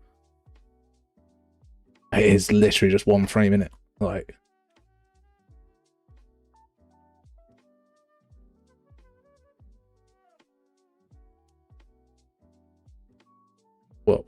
It is literally just one frame in it, like. What?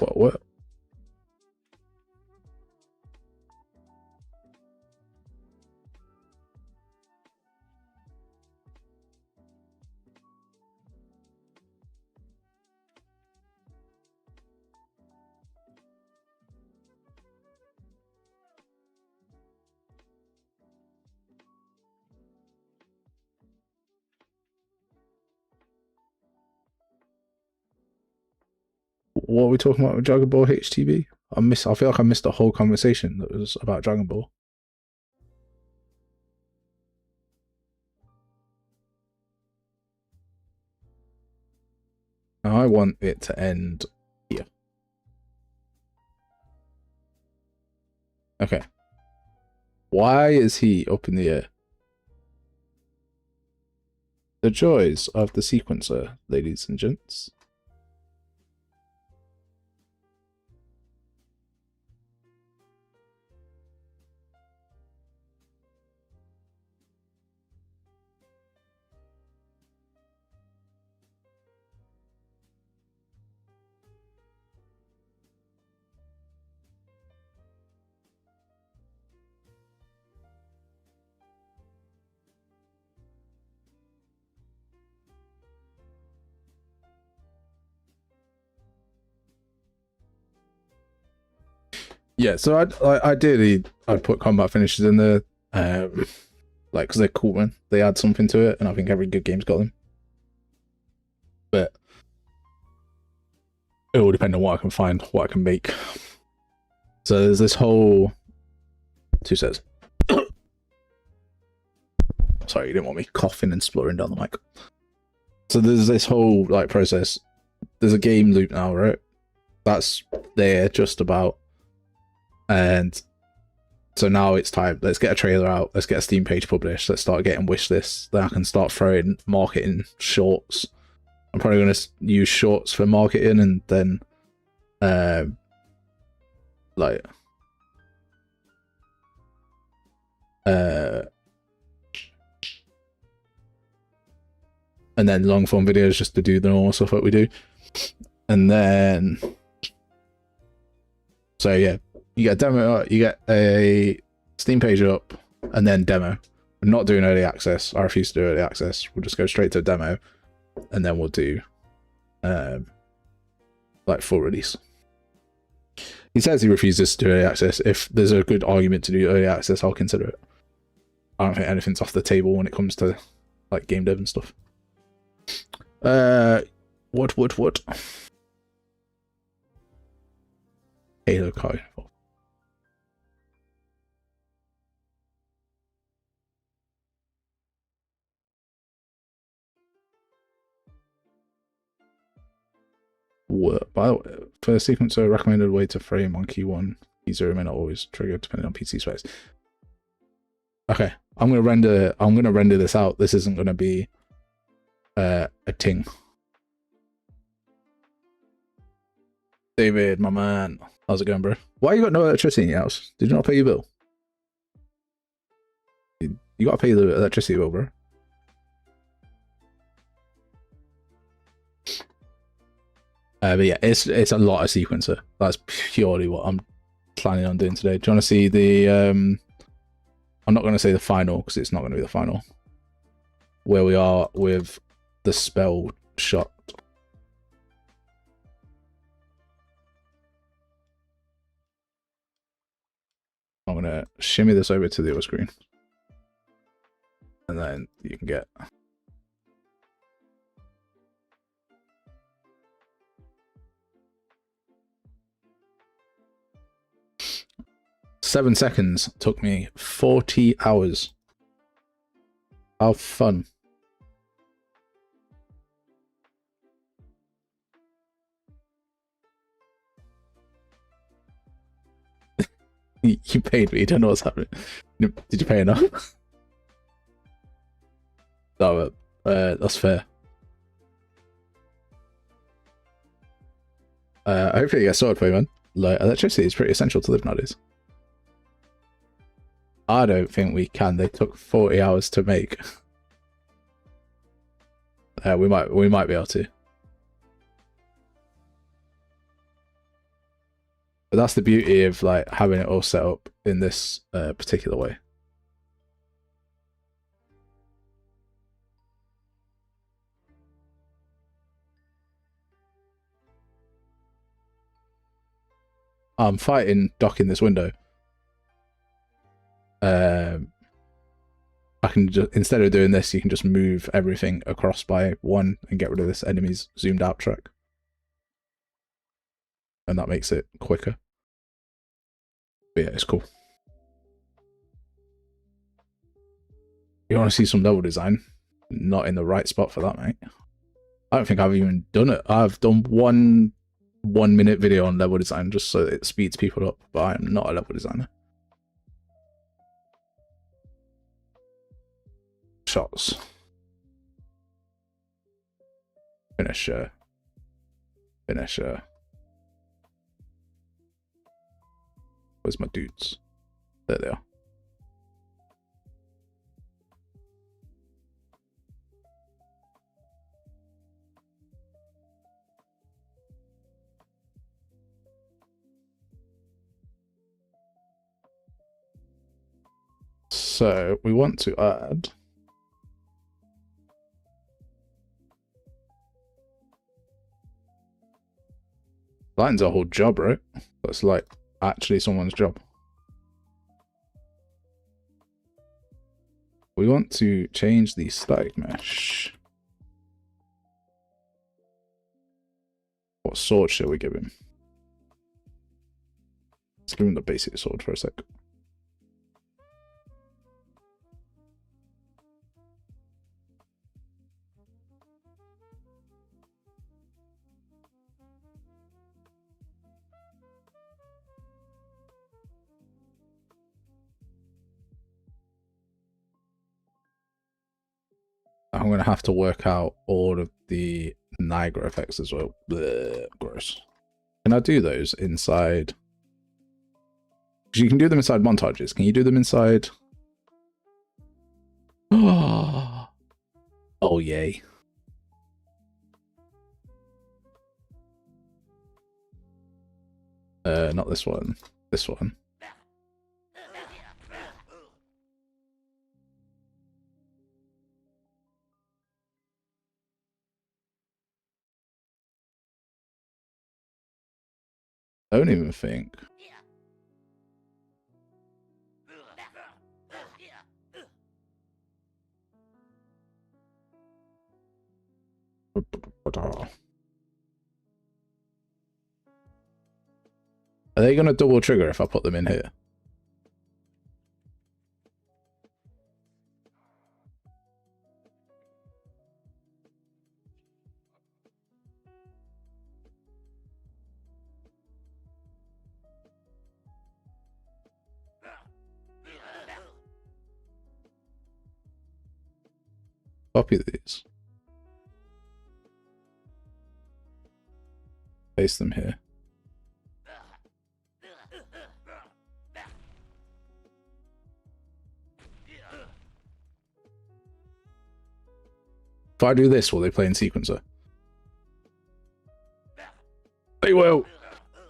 What are we talking about with Dragon Ball HTB? I feel like I missed a whole conversation that was about Dragon Ball. I want it to end here. Okay. Why is he up in the air? The joys of the sequencer, ladies and gents. Yeah, so ideally I'd put combat finishes in there, like because they're cool, man. They add something to it, and I think every good game's got them. But it will depend on what I can find, what I can make. So there's this whole 2 sets. Sorry, you didn't want me coughing and spluttering down the mic. So there's this whole like process. There's a game loop now, right? That's there just about. And so now it's time. Let's get a trailer out. Let's get a Steam page published. Let's start getting wish lists. Then I can start throwing marketing shorts. I'm probably going to use shorts for marketing, and then like and then long form videos just to do the normal stuff that we do. And then so yeah, you get a demo, you get a Steam page up, and then demo. We're not doing early access. I refuse to do early access. We'll just go straight to a demo, and then we'll do like full release. He says he refuses to do early access. If there's a good argument to do early access, I'll consider it. I don't think anything's off the table when it comes to like game dev and stuff. What? Halo card. By the way, for sequencer, recommended way to frame on key 1, key 0 may not always trigger depending on PC specs. Okay, I'm gonna render this out. This isn't gonna be a ting. David, my man, how's it going, bro? Why you got no electricity in your house? Did you not pay your bill? You gotta pay the electricity bill, bro. But yeah, it's a lot of sequencer. That's purely what I'm planning on doing today. Do you want to see the I'm not going to say the final because it's not going to be the final. Where we are with the spell shot. I'm going to shimmy this over to the other screen. And then you can get... "7 seconds took me 40 hours. How fun." You paid me, you don't know what's happening. Did you pay enough? No, that's fair. Hopefully you get sorted for you, man. Like, electricity is pretty essential to live nowadays. I don't think we can. They took 40 hours to make. We might be able to. But that's the beauty of like having it all set up in this particular way. I'm fighting docking this window. I can just, instead of doing this, you can just move everything across by 1 and get rid of this enemy's zoomed out track. And that makes it quicker. But yeah, it's cool. You want to see some level design? Not in the right spot for that, mate. I don't think I've even done it. I've done one 1 minute video on level design just so it speeds people up, but I am not a level designer. Shots. Finisher. Finisher. Where's my dudes? There they are. So we want to add lighting's a whole job, right? That's like actually someone's job. We want to change the static mesh. What sword should we give him? Let's give him the basic sword for a sec. I'm going to have to work out all of the Niagara effects as well. Blech, gross. Can I do those inside? Because you can do them inside montages. Can you do them inside? Oh, yay. Not this one. This one. I don't even think. Are they going to double trigger if I put them in here? Copy these. Paste them here. If I do this, will they play in sequencer? They will.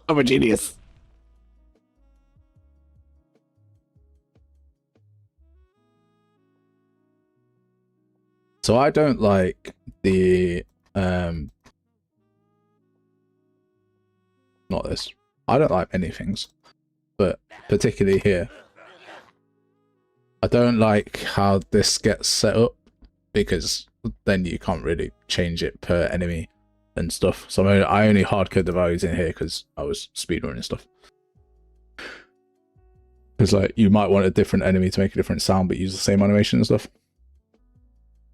I'm a genius. So I don't like the not this. I don't like many things, but particularly here. I don't like how this gets set up because then you can't really change it per enemy and stuff. So I only hardcode the values in here because I was speedrunning stuff. Because like you might want a different enemy to make a different sound but use the same animation and stuff.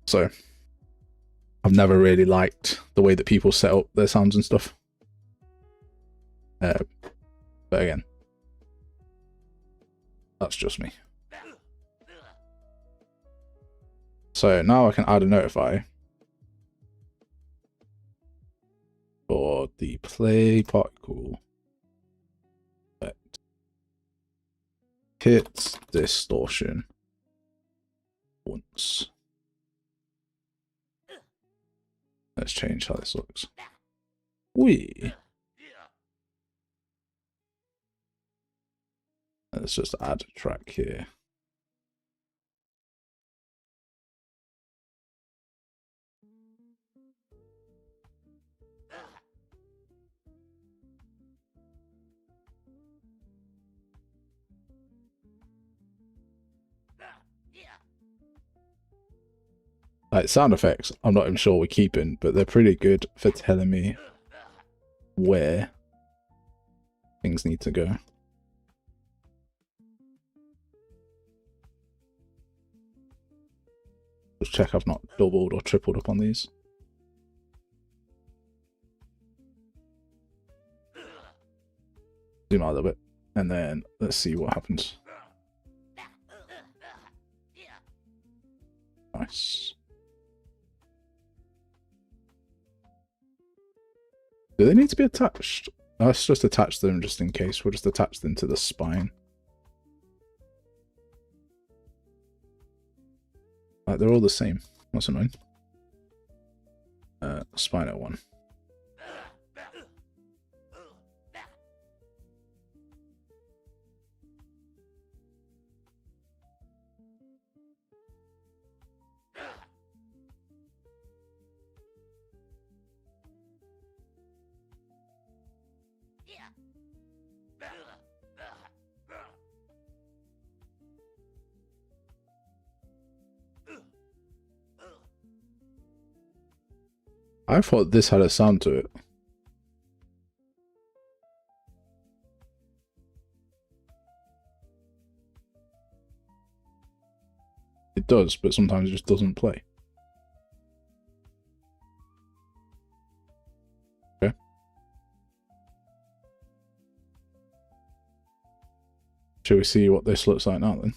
So I've never really liked the way that people set up their sounds and stuff. But again, that's just me. So now I can add a notify for the play particle effect. Hit distortion once. Let's change how this looks. Let's just add a track here. Like sound effects, I'm not even sure we're keeping, but they're pretty good for telling me where things need to go. Just check I've not doubled or tripled up on these. Zoom out a little bit, and then let's see what happens. Nice. Do they need to be attached? Let's just attach them just in case. We'll just attach them to the spine. Like, they're all the same. That's annoying. Spine at 1. I thought this had a sound to it. It does, but sometimes it just doesn't play. Okay. Shall we see what this looks like now then?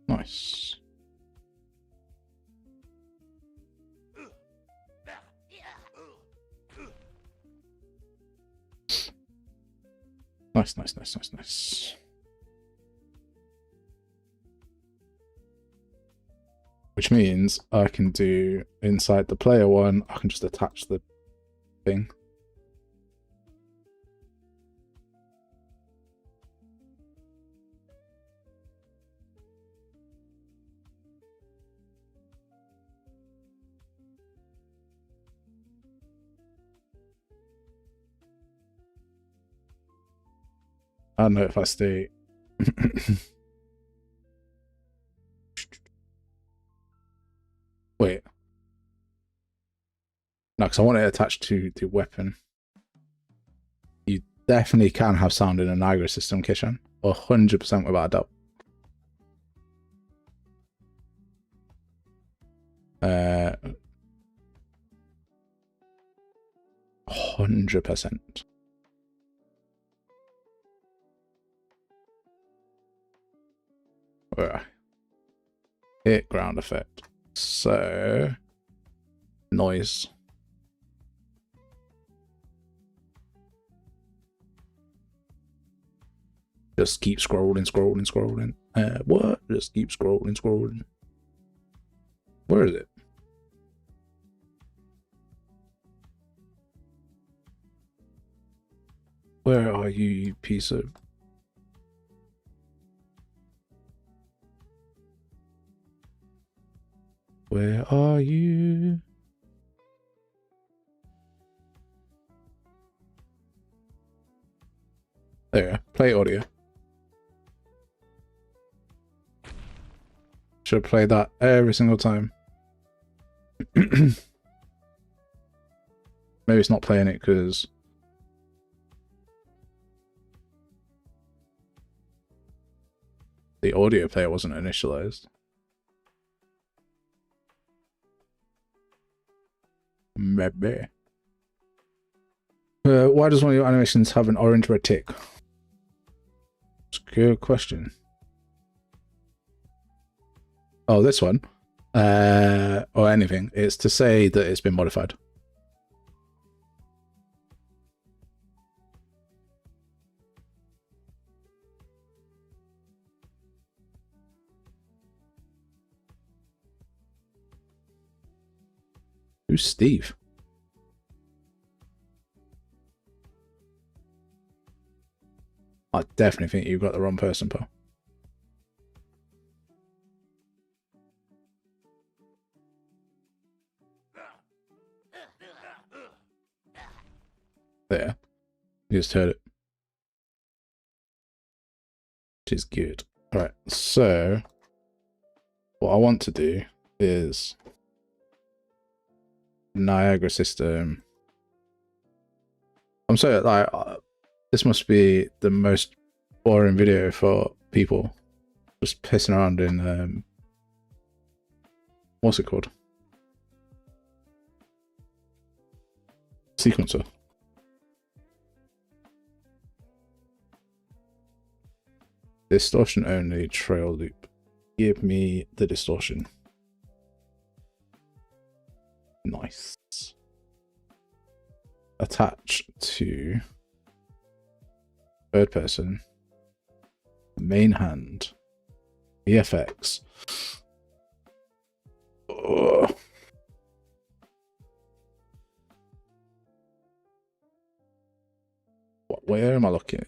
Nice. Nice. Which means I can do inside the player one, I can just attach the thing. I don't know if I stay. Wait. No, because I want it attached to the weapon. You definitely can have sound in a Niagara system, Kishan. 100% without a doubt. 100%. Alright. Hit ground effect. So noise. Just keep scrolling. What? Just keep scrolling. Where is it? Where are you, you piece of... Where are you? There, play audio. Should play that every single time. Maybe it's not playing it because the audio player wasn't initialized. Maybe. Why does one of your animations have an orange red tick? It's a good question. Oh, this one? Or anything. It's to say that it's been modified. Who's Steve? I definitely think you've got the wrong person, Paul. There. You just heard it. Which is good. Alright, so what I want to do is Niagara system. I'm sorry, like this must be the most boring video for people. Just pissing around in what's it called? Sequencer. Distortion only trail loop. Give me the distortion. Nice. Attach to third person. Main hand. VFX. Ugh. Where am I looking?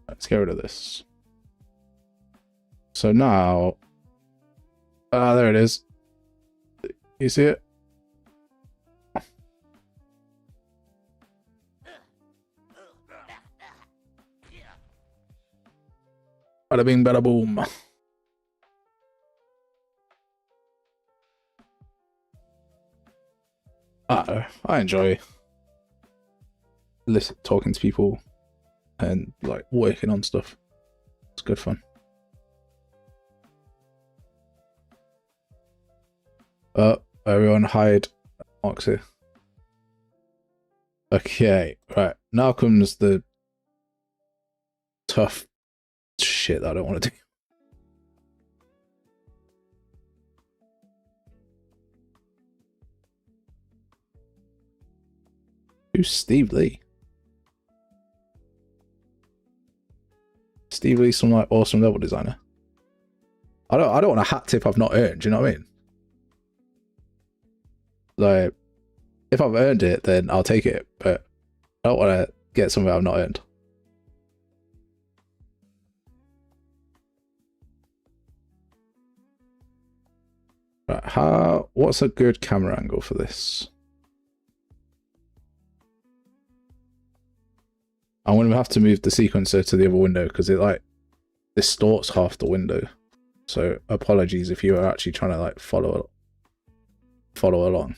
Let's get rid of this. So now, there it is. You see it? Bada bing, bada boom. I enjoy talking to people and like working on stuff. It's good fun. Everyone hide Moxie. Okay, right. Now comes the tough shit that I don't want to do. Who's Steve Lee? Steve Lee's some like awesome level designer. I don't want a hat tip I've not earned, do you know what I mean? Like, if I've earned it, then I'll take it, but I don't want to get something I've not earned. Right, what's a good camera angle for this? I'm going to have to move the sequencer to the other window because it like distorts half the window. So apologies if you are actually trying to like follow along.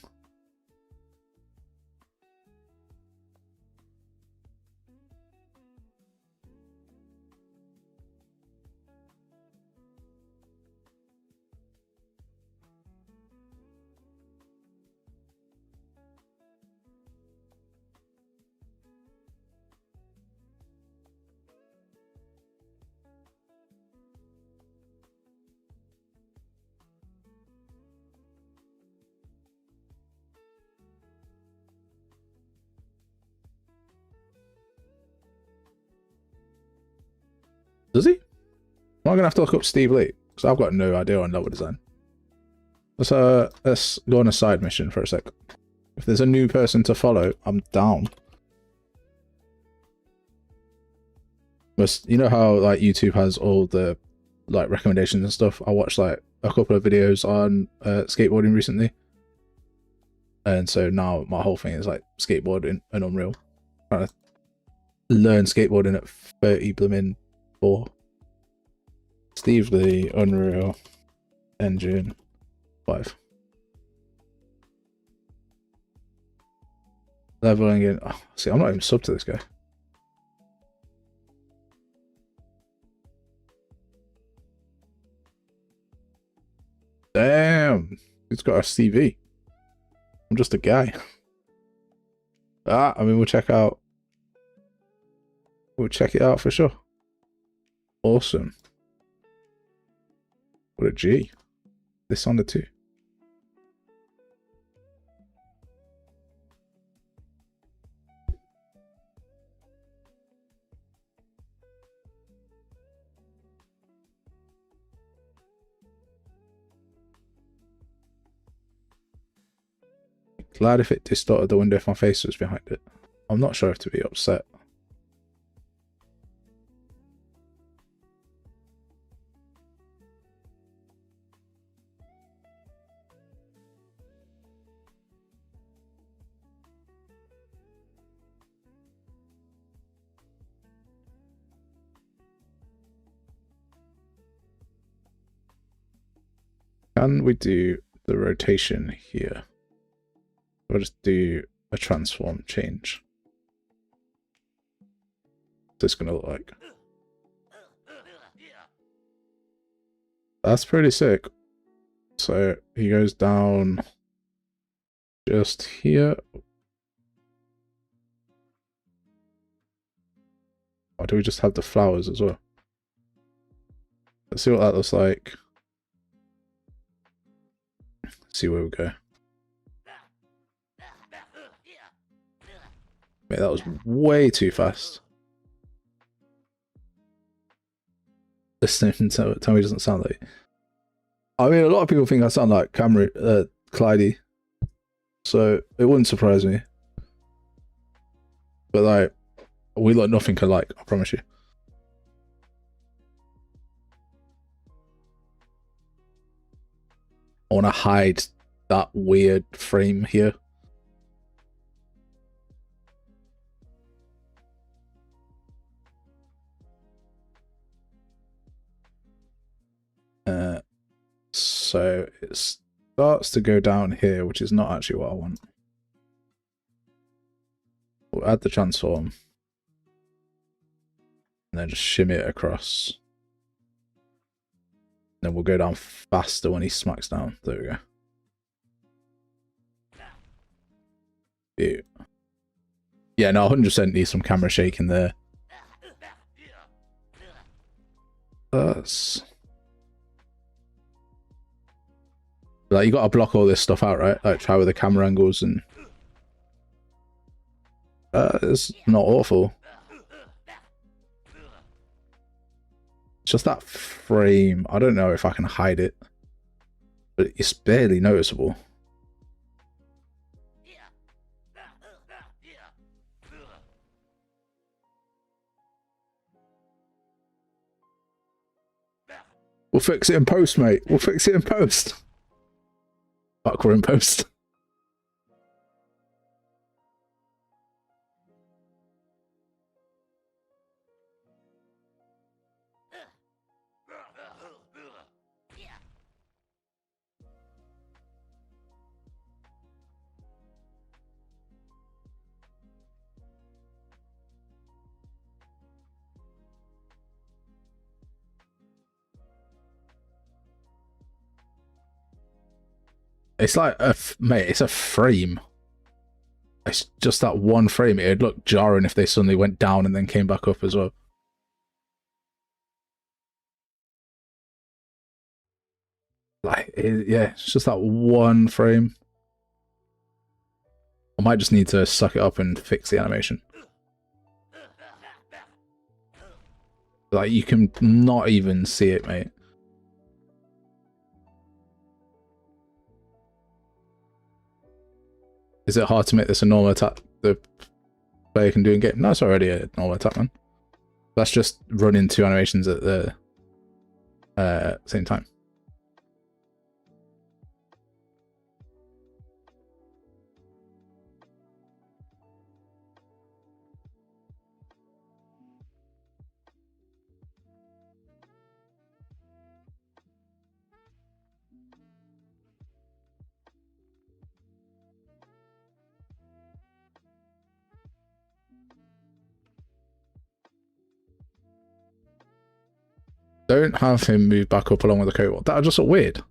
Does he? Am I going to have to look up Steve Lee? Because I've got no idea on level design. Let's go on a side mission for a sec. If there's a new person to follow, I'm down. But you know how like YouTube has all the like recommendations and stuff? I watched like a couple of videos on skateboarding recently. And so now my whole thing is like skateboarding and Unreal. Trying to learn skateboarding at 30 blooming 4. Steve Lee, Unreal Engine 5. Leveling in. Oh, see, I'm not even sub to this guy. Damn, he's got a CV. I'm just a guy. I mean, we'll check it out for sure. Awesome. What a G. This on the 2. Glad if it distorted the window if my face was behind it. I'm not sure if to be upset. Can we do the rotation here? I'll just do a transform change. What's this gonna look like? That's pretty sick. So he goes down just here. Or do we just have the flowers as well? Let's see what that looks like. See where we go. Mate, that was way too fast. Listening to tell me it doesn't sound like. I mean, a lot of people think I sound like Clyde, so it wouldn't surprise me. But like, we look nothing alike, I promise you. I want to hide that weird frame here. So it starts to go down here, which is not actually what I want. We'll add the transform. And then just shimmy it across. Then we'll go down faster when he smacks down. There we go. Ew. Yeah, no, 100% need some camera shaking there. That's... Like, you gotta block all this stuff out, right? Like, try with the camera angles and... it's not awful. It's just that frame. I don't know if I can hide it. But it's barely noticeable. We'll fix it in post, mate. We'll fix it in post. Fuck, we're in post. It's like mate, it's a frame. It's just that one frame. It'd look jarring if they suddenly went down and then came back up as well. Like, yeah, it's just that one frame. I might just need to suck it up and fix the animation. Like, you can not even see it, mate. Is it hard to make this a normal attack the player can do in game? No, it's already a normal attack, man. That's just running two animations at the same time. Don't have him move back up along with the cobalt. That would just look weird.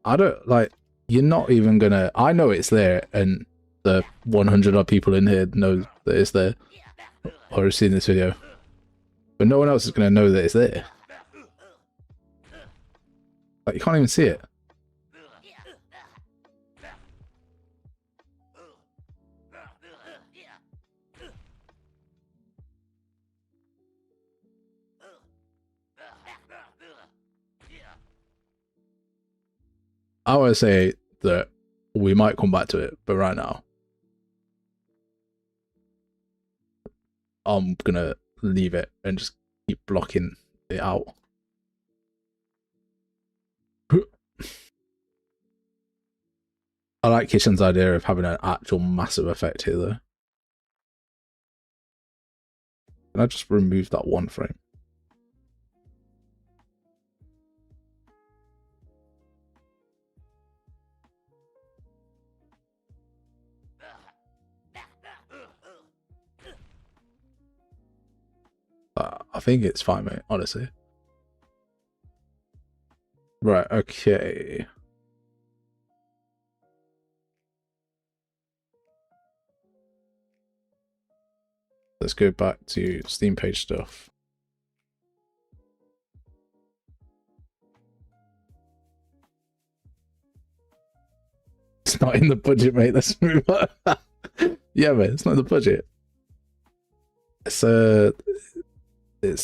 I don't, like, you're not even gonna... I know it's there, and the 100 odd people in here know that it's there, or have seen this video. But no one else is gonna know that it's there. Like, you can't even see it. I would say that we might come back to it, but right now, I'm gonna leave it and just keep blocking it out. I like Kitchen's idea of having an actual massive effect here, though. Can I just remove that one frame? I think it's fine, mate, honestly. Right, okay. Let's go back to Steam page stuff. It's not in the budget, mate. Let's move on. Yeah, mate, it's not in the budget. It's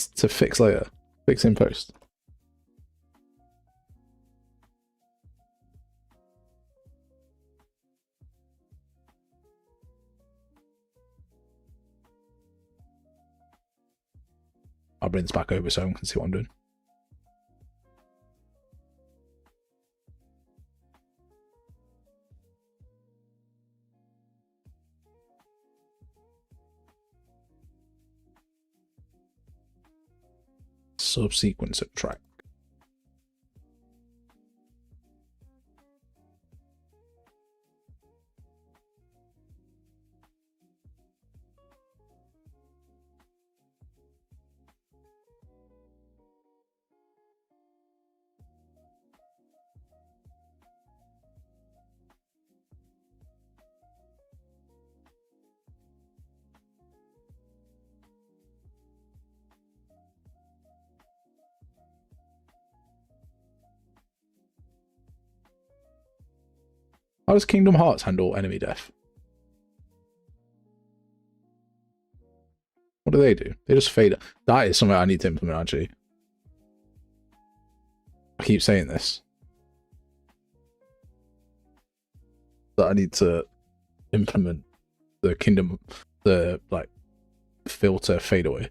to fix later. Fix in post. I'll bring this back over so I can see what I'm doing. Subsequence of track. How does Kingdom Hearts handle enemy death? What do? They just fade. That is something I need to implement, actually. I keep saying this. That I need to implement the like filter fade away.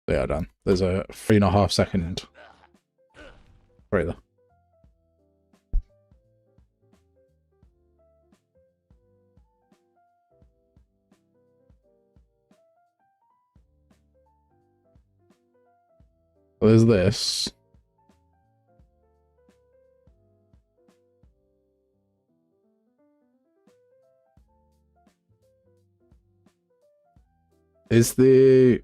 Yeah, done. There's a 3.5 second trailer. So there's this. Is the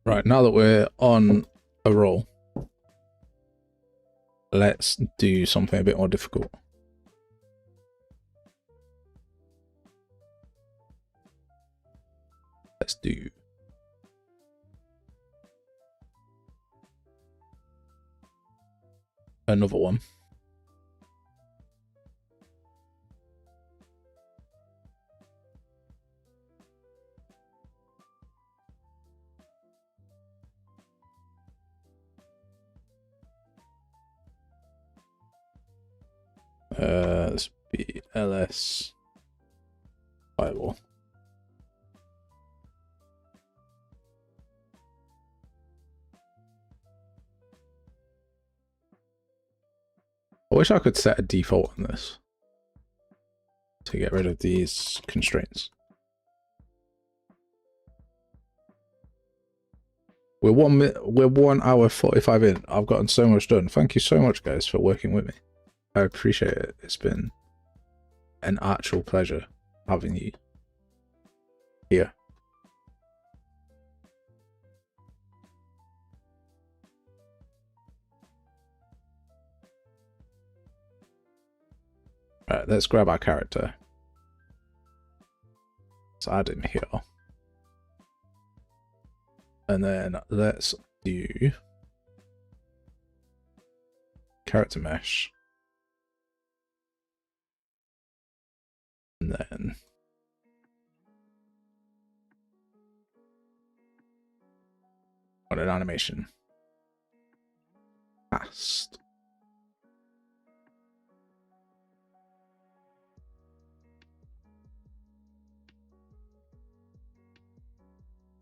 Right, now that we're on a roll, let's do something a bit more difficult. Let's do another one. Let's be LS Bible. I wish I could set a default on this to get rid of these constraints. We're 1 hour 45 in. I've gotten so much done. Thank you so much, guys, for working with me. I appreciate it. It's been an actual pleasure having you here. Right, let's grab our character. Let's add him here. And then let's do character mesh. And then on an animation. fast.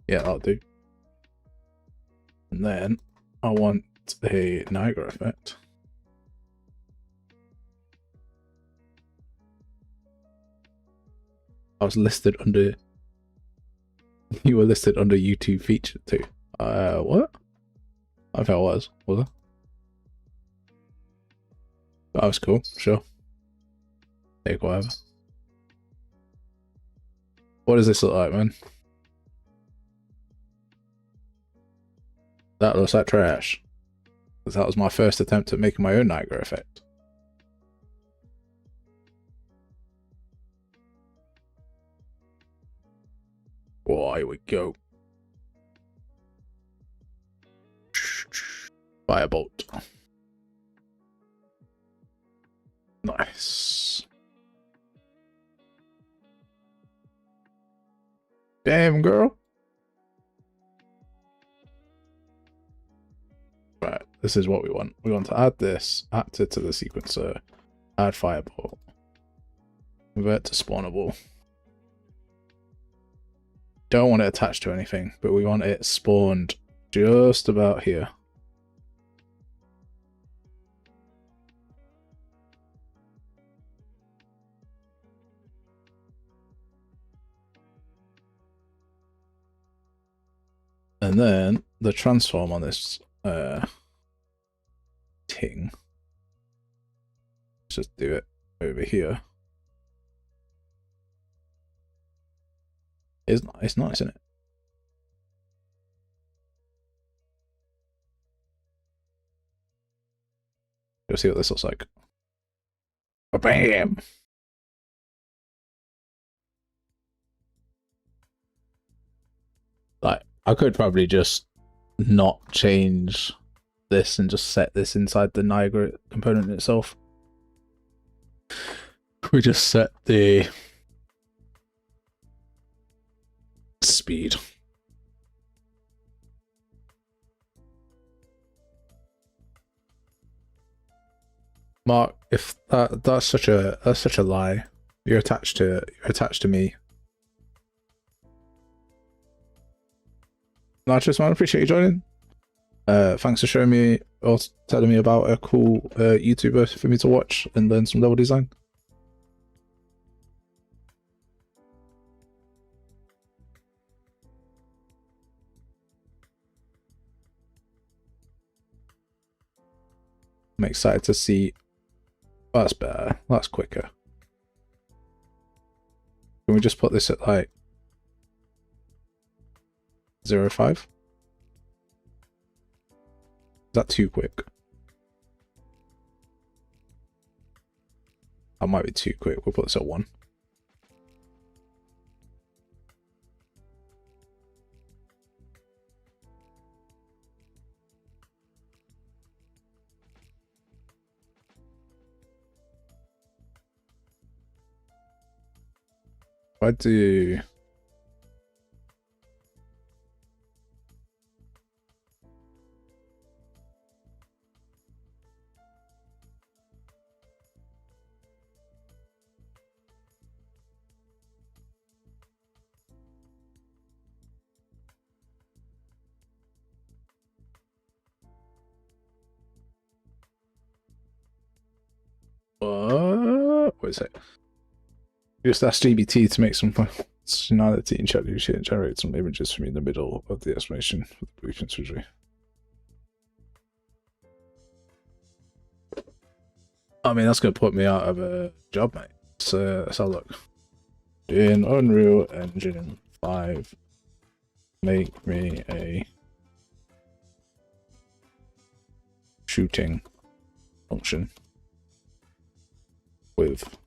Yeah, that'll do. And then I want a Niagara effect. I was listed under. You were listed under YouTube featured too. What? I think I was I? That was cool. Sure. Take whatever. What does this look like, man? That looks like trash. That was my first attempt at making my own Niagara effect. Oh, here we go. Firebolt. Nice. Damn, girl. Right, this is what we want. We want to add this, add it to the sequencer, add firebolt, convert to spawnable. Don't want it attached to anything, but we want it spawned just about here. And then the transform on this ting. Let's just do it over here. It's nice, isn't it? You'll see what this looks like. Bam! Like, I could probably just not change this and just set this inside the Niagara component itself. We just set the speed. Mark, if that's such a lie. You're attached to me. Nitrous man, appreciate you joining. Thanks for showing me or telling me about a cool YouTuber for me to watch and learn some level design. I'm excited to see. That's better. That's quicker. Can we just put this at like 0.5? Is that too quick? That might be too quick. We'll put this at 1. If I do what is it? Just ask GBT to make some functionality in ChatGPT and generate some images for me in the middle of the explanation for the briefing surgery. I mean, that's going to put me out of a job, mate. So let's have a look. In Unreal Engine 5, make me a shooting function with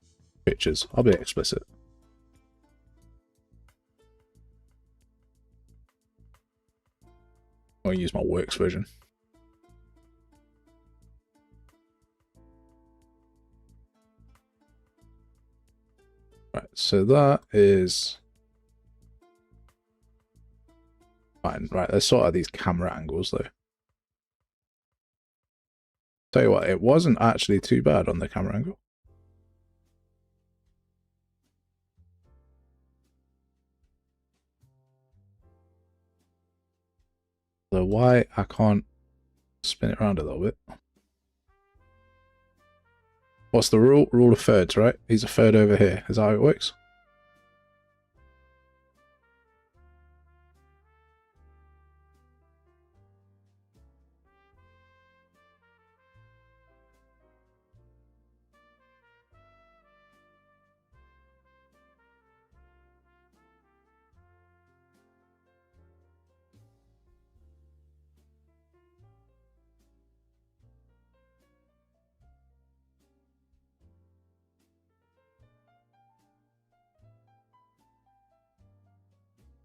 pictures. I'll be explicit. I'll use my works version. Right, so that is fine. Right, let's sort out these camera angles though. Tell you what, it wasn't actually too bad on the camera angle. So why I can't spin it around a little bit. What's the rule? Rule of thirds, right? He's a third over here. Is that how it works?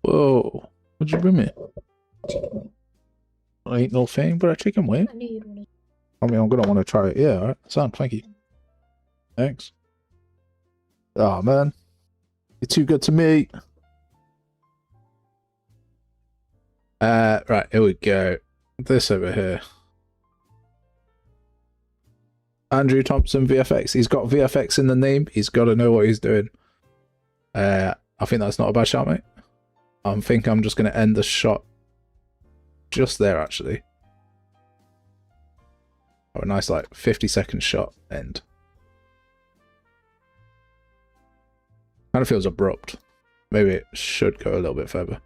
Whoa. What'd you bring me? I ain't no thing but a chicken wing. I mean, I'm gonna want to try it. Yeah, alright. Sound, thank you. Thanks. Oh, man. You're too good to me. Right, here we go. This over here. Andrew Thompson VFX. He's got VFX in the name. He's got to know what he's doing. I think that's not a bad shot, mate. I think I'm just going to end the shot just there, actually. Oh, a nice, like, 50-second shot end. Kind of feels abrupt. Maybe it should go a little bit further.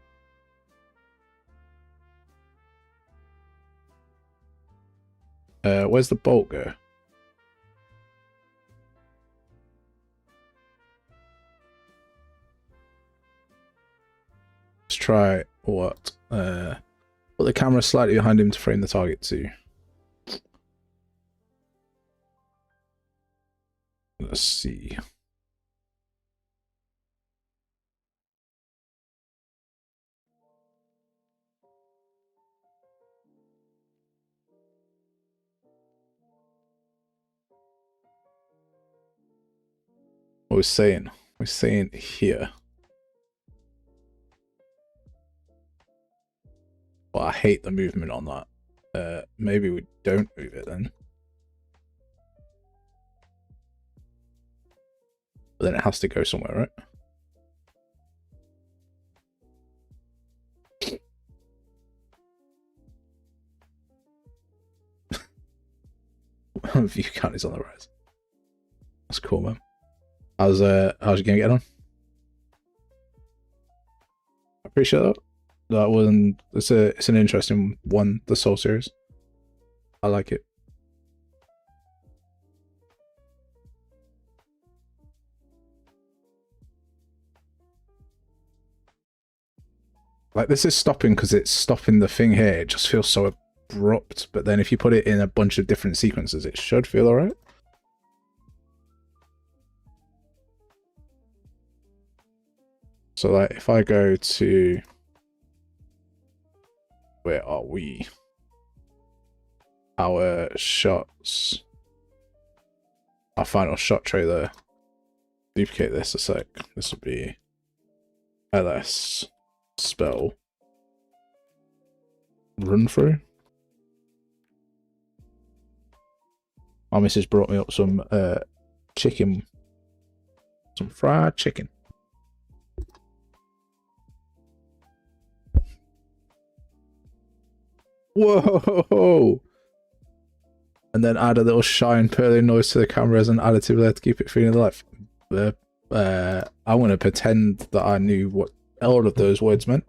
Where's the bolt go? Let's try what? Put the camera slightly behind him to frame the target too. Let's see. What we're saying? We're saying here. Well, I hate the movement on that. Maybe we don't move it then. But then it has to go somewhere, right? View count is on the rise. That's cool, man. How's you gonna get on? I appreciate that. That wasn't. It's an interesting one. The Soul series. I like it. Like, this is stopping because it's stopping the thing here. It just feels so abrupt. But then if you put it in a bunch of different sequences, it should feel alright. So, like, if I go to... Where are we? Our shots. Our final shot trailer. Duplicate this a sec. This will be LS spell run through. My missus brought me up some chicken. Some fried chicken. Whoa! And then add a little shine purling noise to the camera as an additive layer to keep it feeling alive. I'm going to pretend that I knew what all of those words meant.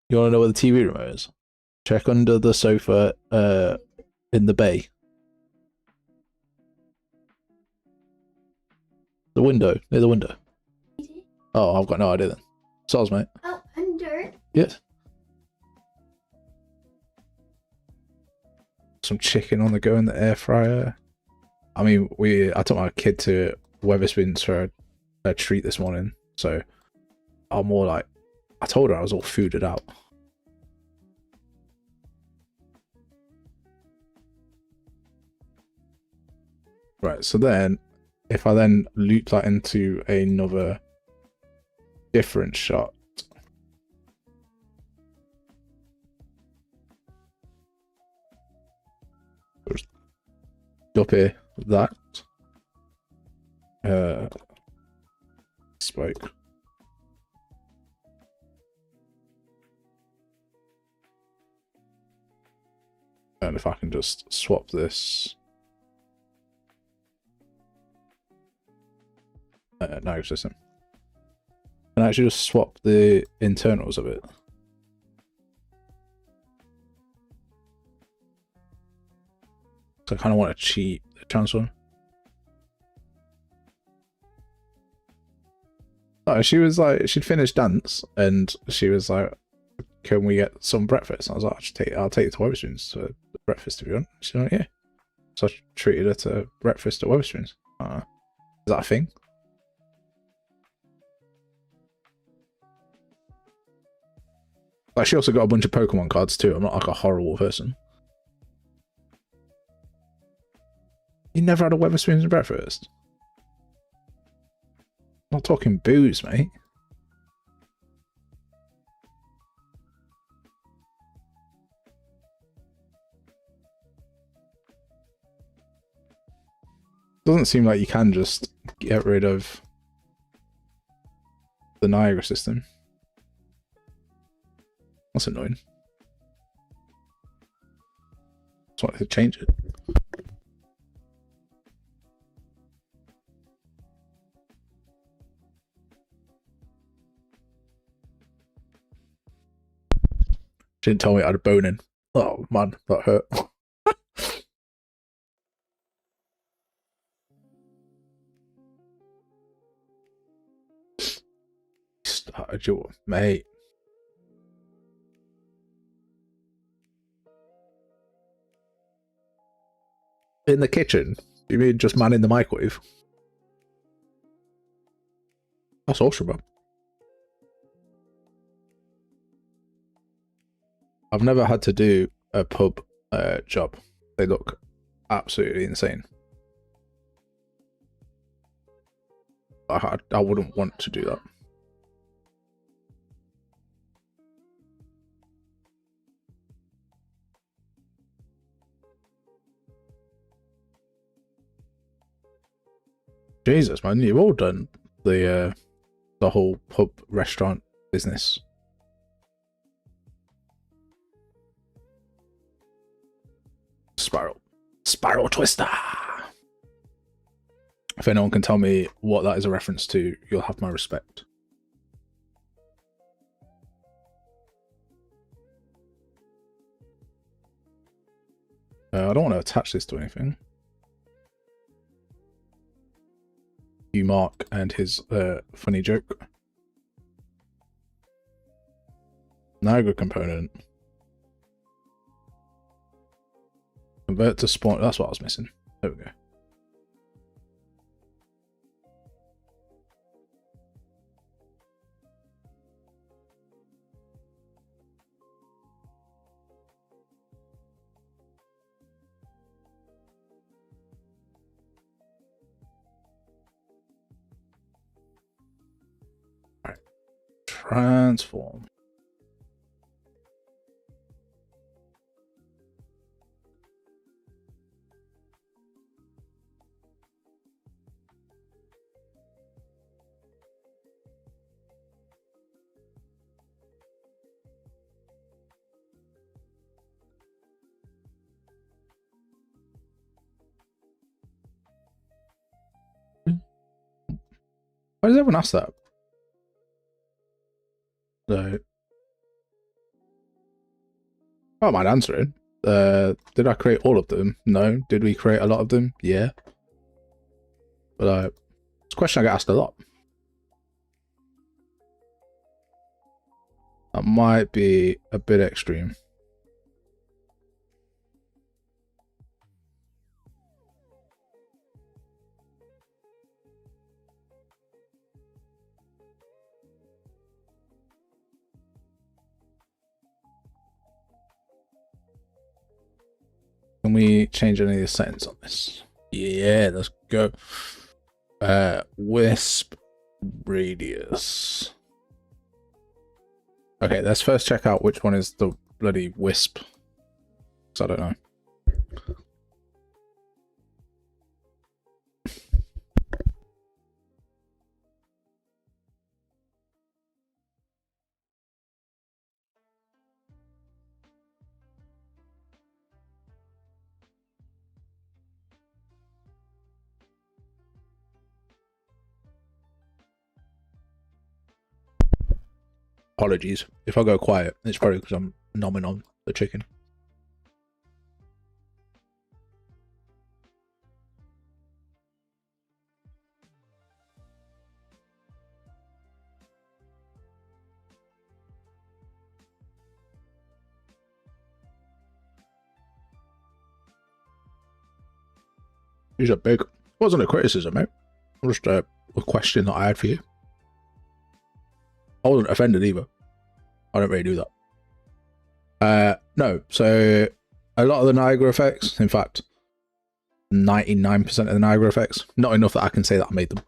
You want to know where the TV remote is? Check under the sofa in the bay. The window, near the window. Oh, I've got no idea then. Soz, mate. Oh, under? Yes. Some chicken on the go in the air fryer. I mean, I took my kid to Weatherspoons for a treat this morning, so I'm more like, I told her I was all fooded out. Right, so then, if I then loop that into another different shot, up here. That. Spoke. And if I can just swap this. No system. And actually just swap the internals of it. So I kind of want to cheat the transform. Oh, she was like, she'd finished dance and she was like, can we get some breakfast? And I was like, I'll take you to Wetherspoons for breakfast if you want. She's like, yeah. So I treated her to breakfast at Wetherspoons. Is that a thing? Like, she also got a bunch of Pokemon cards too. I'm not like a horrible person. You never had a Wetherspoons and breakfast? I'm not talking booze, mate. Doesn't seem like you can just get rid of the Niagara system. That's annoying. Just wanted to change it. She didn't tell me I had a bone in. Oh man, that hurt. Started your mate. In the kitchen? You mean just man in the microwave? That's awesome, bro. I've never had to do a pub job. They look absolutely insane. I wouldn't want to do that. Jesus, man, you've all done the whole pub restaurant business. Spiral Twister. If anyone can tell me what that is a reference to, you'll have my respect. I don't want to attach this to anything. You Mark and his funny joke. Niagara component. Convert to spawn. That's what I was missing. There we go. All right. Transform. Why does everyone ask that? So, I don't mind answering. Did I create all of them? No. Did we create a lot of them? Yeah. But it's a question I get asked a lot. That might be a bit extreme. Can we change any of the settings on this? Yeah, let's go. Wisp radius. Okay, let's first check out which one is the bloody wisp. Because I don't know. Apologies. If I go quiet, it's probably because I'm nomming on the chicken. These are big. It wasn't a criticism, mate. It was just a question that I had for you. I wasn't offended either. I don't really do that. No, so a lot of the Niagara effects, in fact, 99% of the Niagara effects, not enough that I can say that I made them,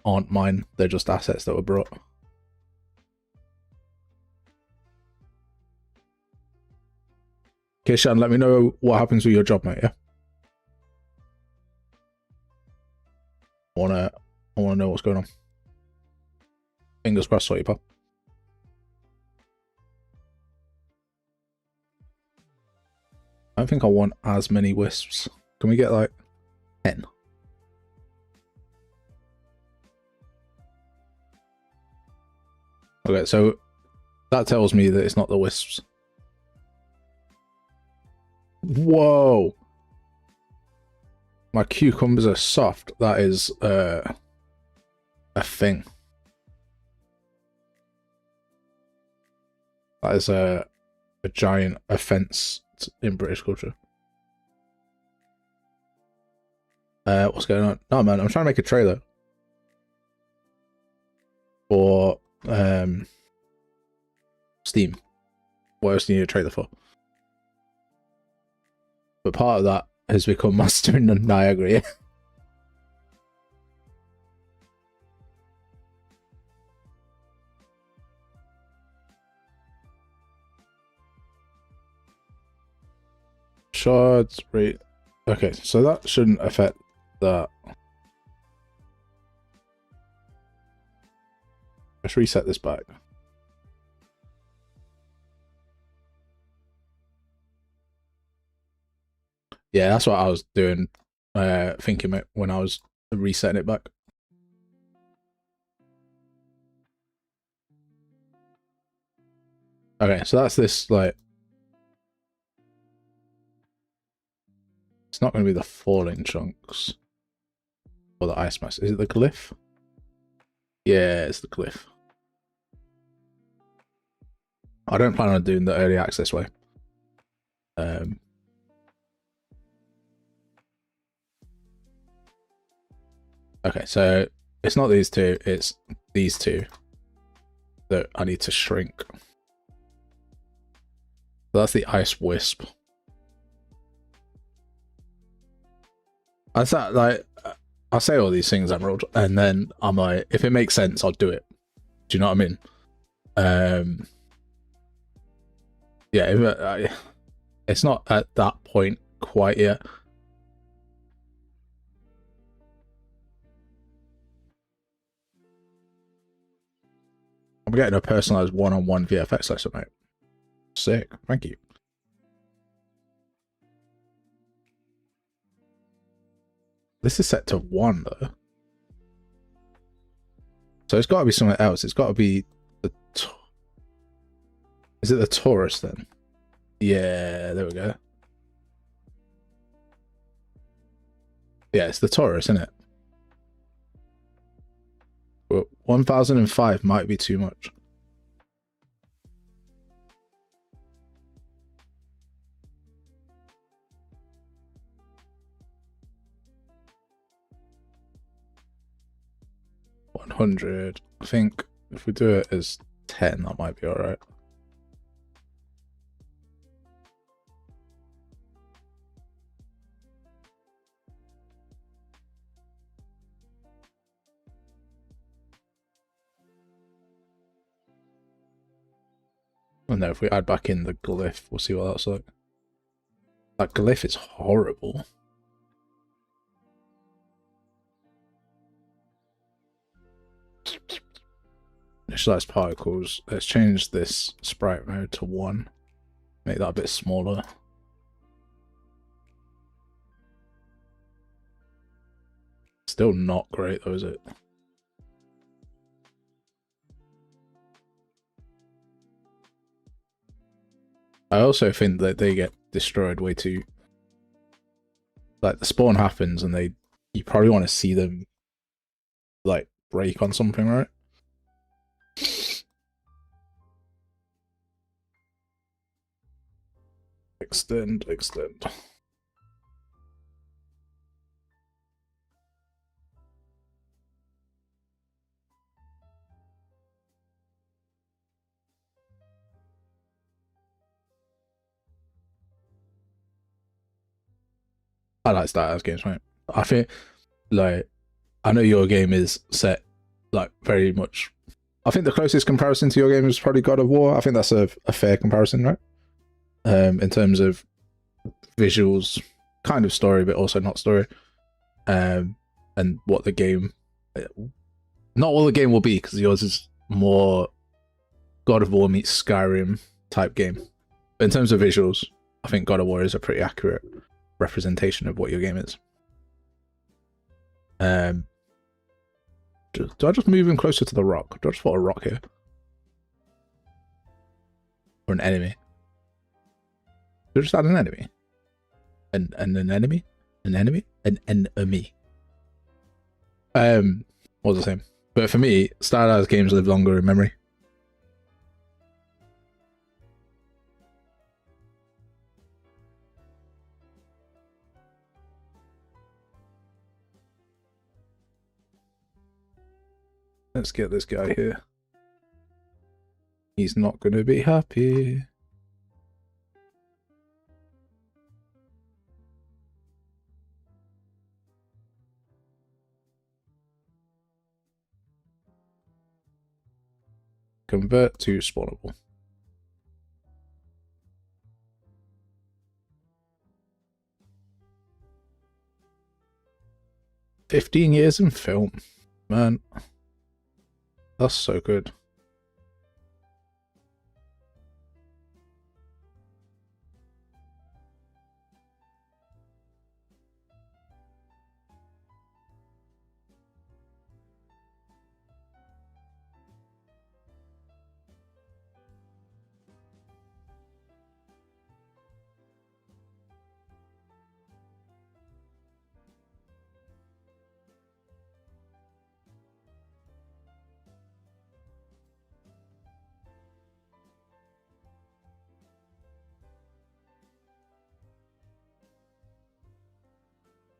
aren't mine. They're just assets that were brought. Okay, Shan, let me know what happens with your job, mate, yeah? I wanna know what's going on. Fingers crossed for you, pal. I don't think I want as many wisps. Can we get like 10? Okay, so that tells me that it's not the wisps. Whoa! My cucumbers are soft. That is a thing. That is a giant offense in British culture. What's going on? No, man, I'm trying to make a trailer for Steam. What else do you need a trailer for? But part of that has become mastering the Niagara. Yeah? Shards rate. Okay, so that shouldn't affect that. Let's reset this back. Yeah, that's what I was doing, thinking it when I was resetting it back. Okay, so that's this, like, it's not going to be the falling chunks or the ice mass. Is it the glyph? Yeah, it's the glyph. I don't plan on doing the early access way. Okay, so it's not these two, it's these two that I need to shrink. So that's the ice wisp. I thought, like, I say all these things, Emerald, and then I'm like, if it makes sense, I'll do it. Do you know what I mean? Yeah, it's not at that point quite yet. I'm getting a personalized one-on-one VFX lesson, mate. Sick. Thank you. This is set to 1, though. So it's got to be something else. It's got to be the... Is it the Taurus, then? Yeah, there we go. Yeah, it's the Taurus, isn't it? Well, 1005 might be too much. I think if we do it as 10, that might be all right. And then if we add back in the glyph, we'll see what that's like. That glyph is horrible. Initialize particles. Let's change this sprite mode to 1. Make that a bit smaller. Still not great though, is it? I also think that they get destroyed way too. Like the spawn happens, and you probably want to see them like break on something, right? Extend. I like Star Wars games, right? I think like I know your game is set like very much. I think the closest comparison to your game is probably God of War. I think that's a fair comparison, right? In terms of visuals, kind of story, but also not story. And what the game, not what the game will be, because yours is more God of War meets Skyrim type game. But in terms of visuals, I think God of War is a pretty accurate representation of what your game is. Do I just move in closer to the rock? Do I just put a rock here? Or an enemy? Do I just add an enemy? An enemy? An enemy? An enemy. What was I saying? But for me, Star games live longer in memory. Let's get this guy here. He's not going to be happy. Convert to spawnable. "15 years in film." Man, that's so good.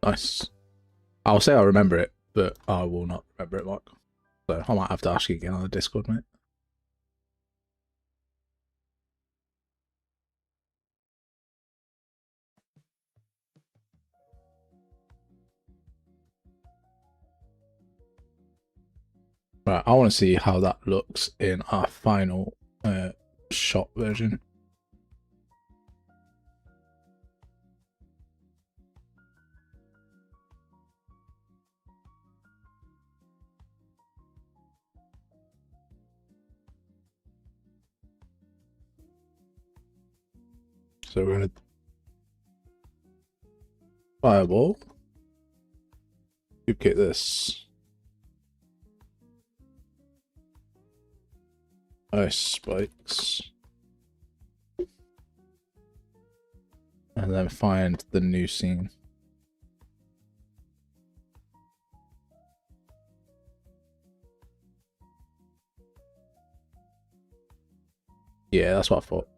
Nice. I'll say I remember it, but I will not remember it, Mark. So I might have to ask you again on the Discord, mate. Right, I want to see how that looks in our final shot version. So we're gonna fireball. Duplicate this. Ice spikes. And then find the new scene. Yeah, that's what I thought.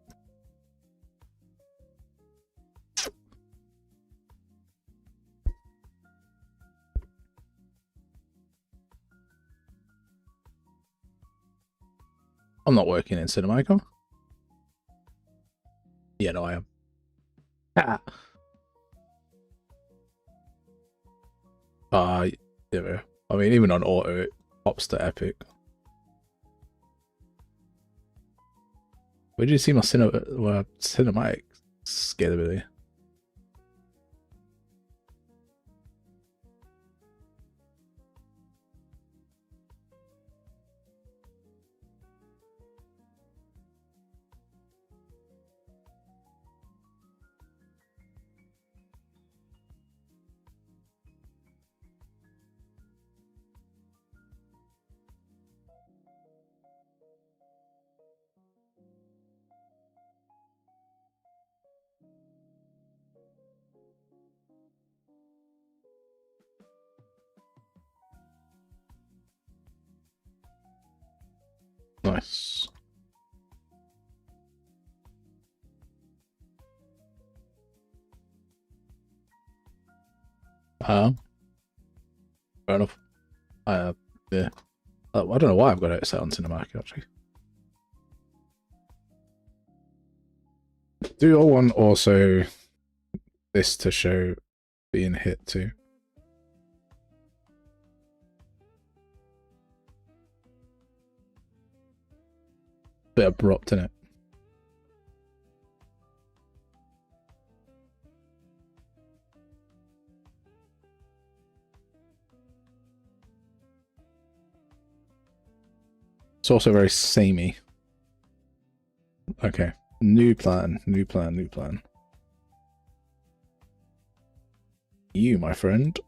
I'm not working in Cinematicon. Yeah, no, I am. Ah. Yeah, I mean, even on auto, it pops to epic. Where did you see my cinematic scalability? Nice. Fair enough. Yeah. I don't know why I've got it set on Cinematic actually. Do I want also this to show being hit too? Bit abrupt in it. It's also very samey. Okay. New plan. You, my friend,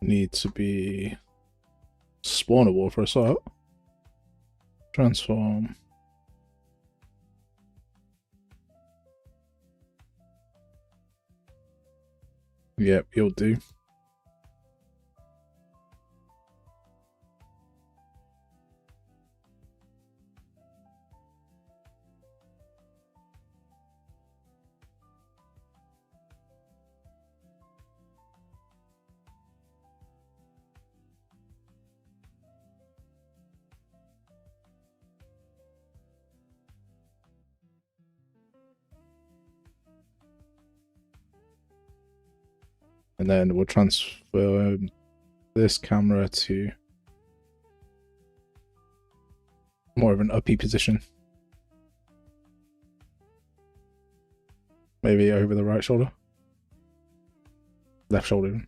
need to be spawnable for a start. Transform. Yep, you'll do. And then we'll transfer this camera to more of an uppy position. Maybe over the right shoulder. Left shoulder even.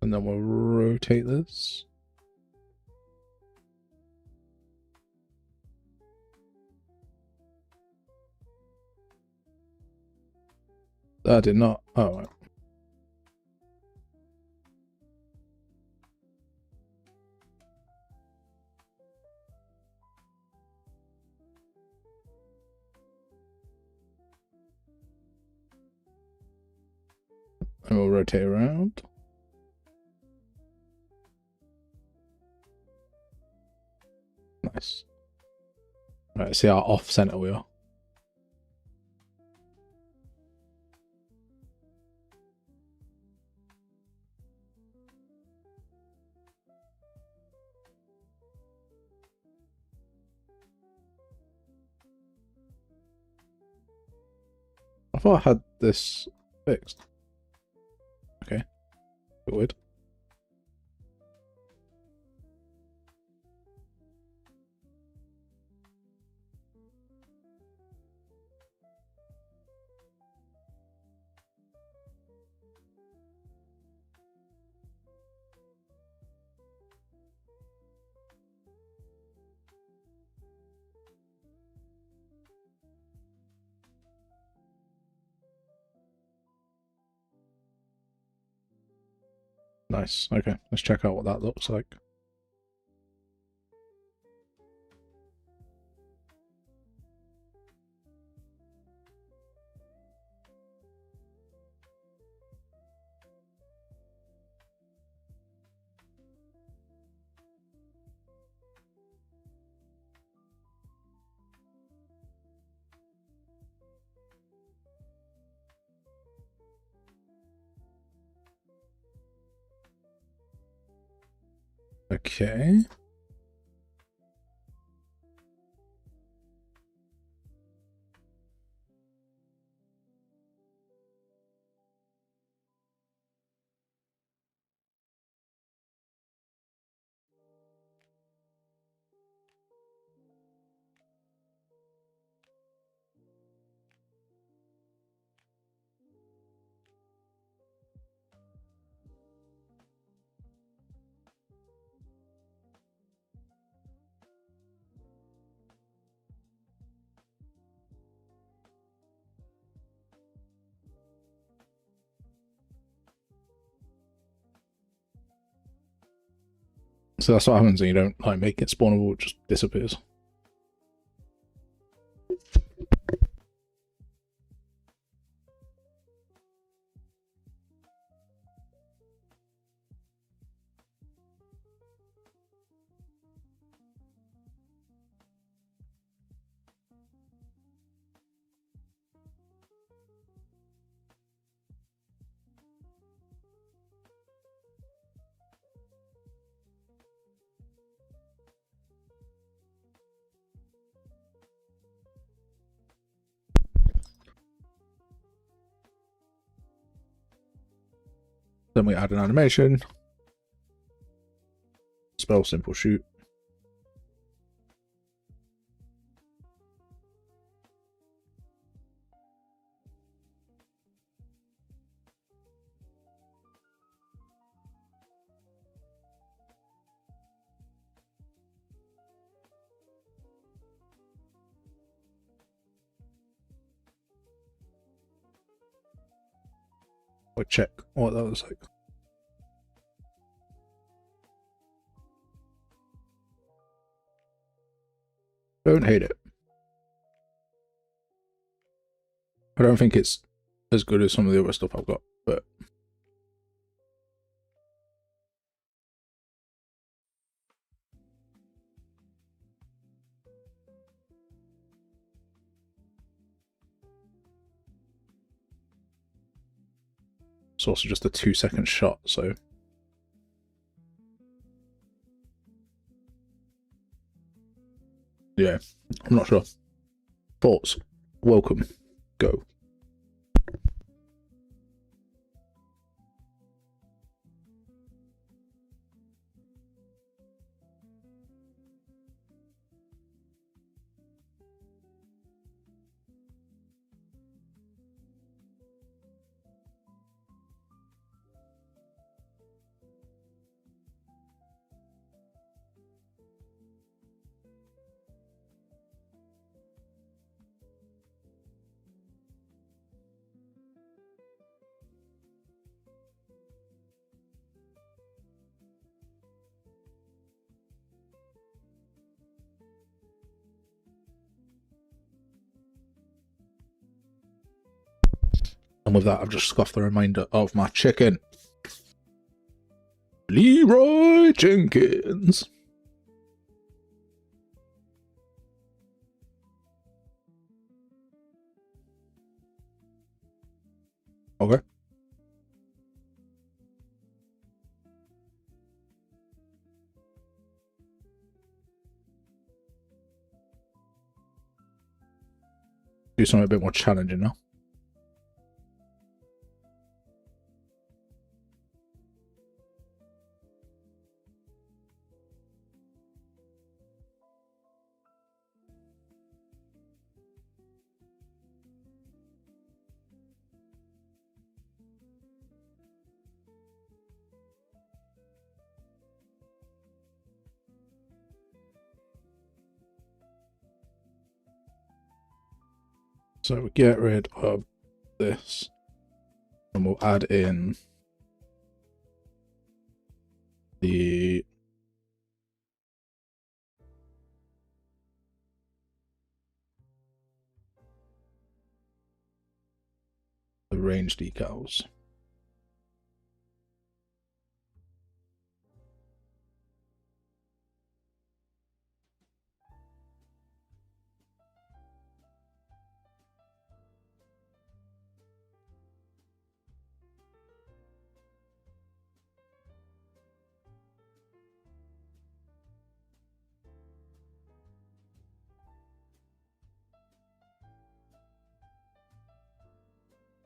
And then we'll rotate this. That did not. Oh, right. And we'll rotate around. Nice. Right, see how off center we are. I thought I had this fixed. Okay. Bit weird. Nice. Okay, let's check out what that looks like. Okay. So that's what happens when you don't like make it spawnable, it just disappears. Then we add an animation. Spell simple shoot. We'll check what that was like. Don't hate it. I don't think it's as good as some of the other stuff I've got, but it's also just a 2-second shot, so yeah, I'm not sure. Thoughts? Welcome. Go. And with that, I've just scoffed the reminder of my chicken. Leroy Jenkins. Okay. Do something a bit more challenging now. So we get rid of this and we'll add in the range decals.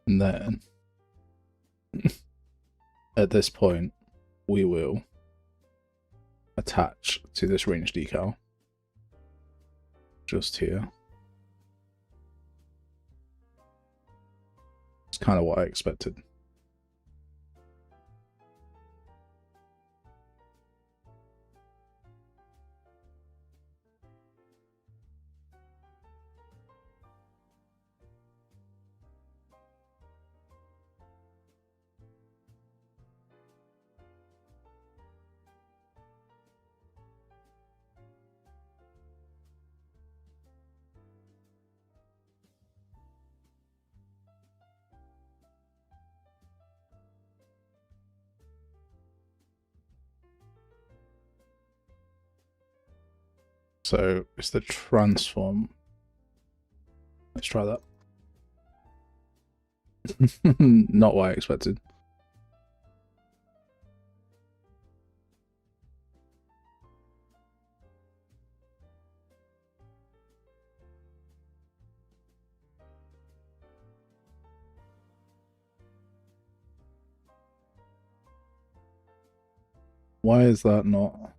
And then at this point, we will attach to this range decal just here. It's kind of what I expected. So it's the transform. Let's try that. Not what I expected. Why is that not?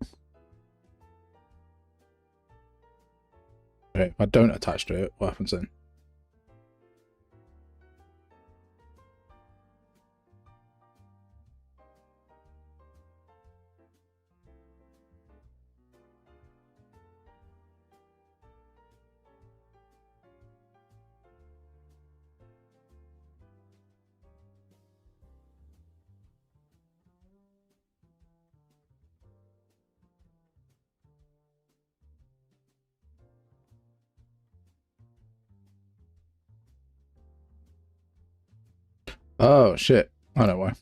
Okay, if I don't attach to it, what happens then? Oh shit, I know why.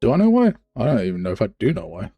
Do I know why? I don't even know if I do know why.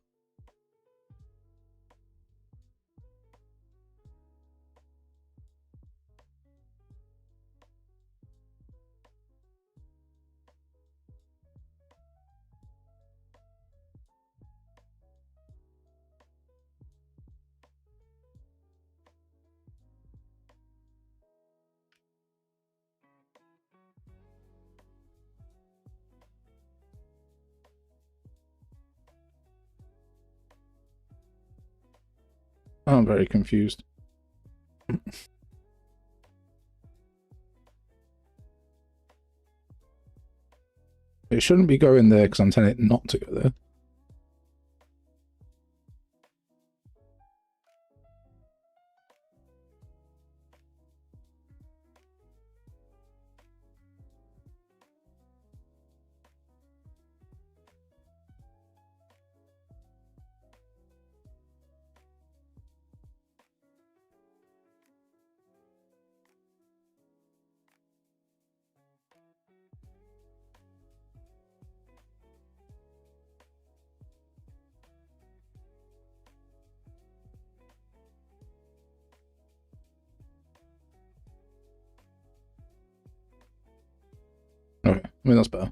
I'm very confused. It shouldn't be going there because I'm telling it not to go there. Okay, I mean that's better.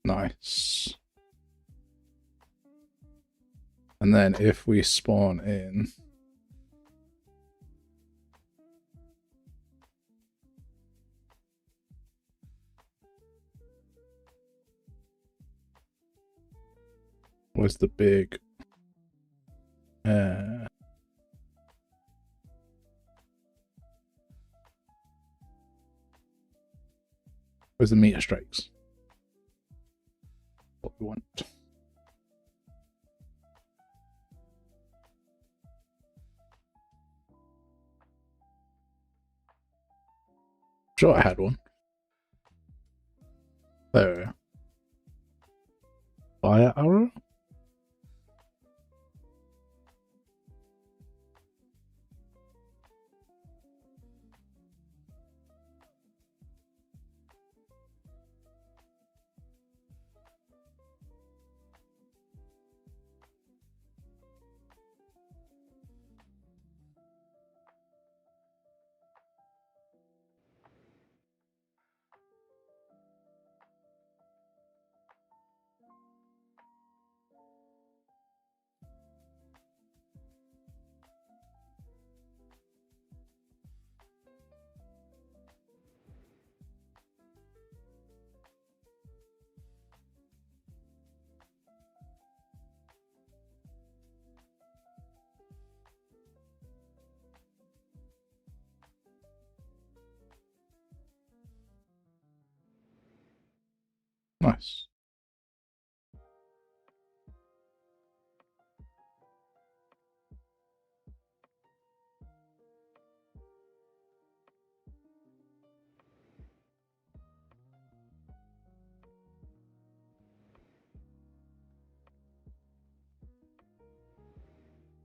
Nice. And then if we spawn in, where's the big where's the meter strikes? What we want. Sure, I had one. There. Fire arrow? Nice.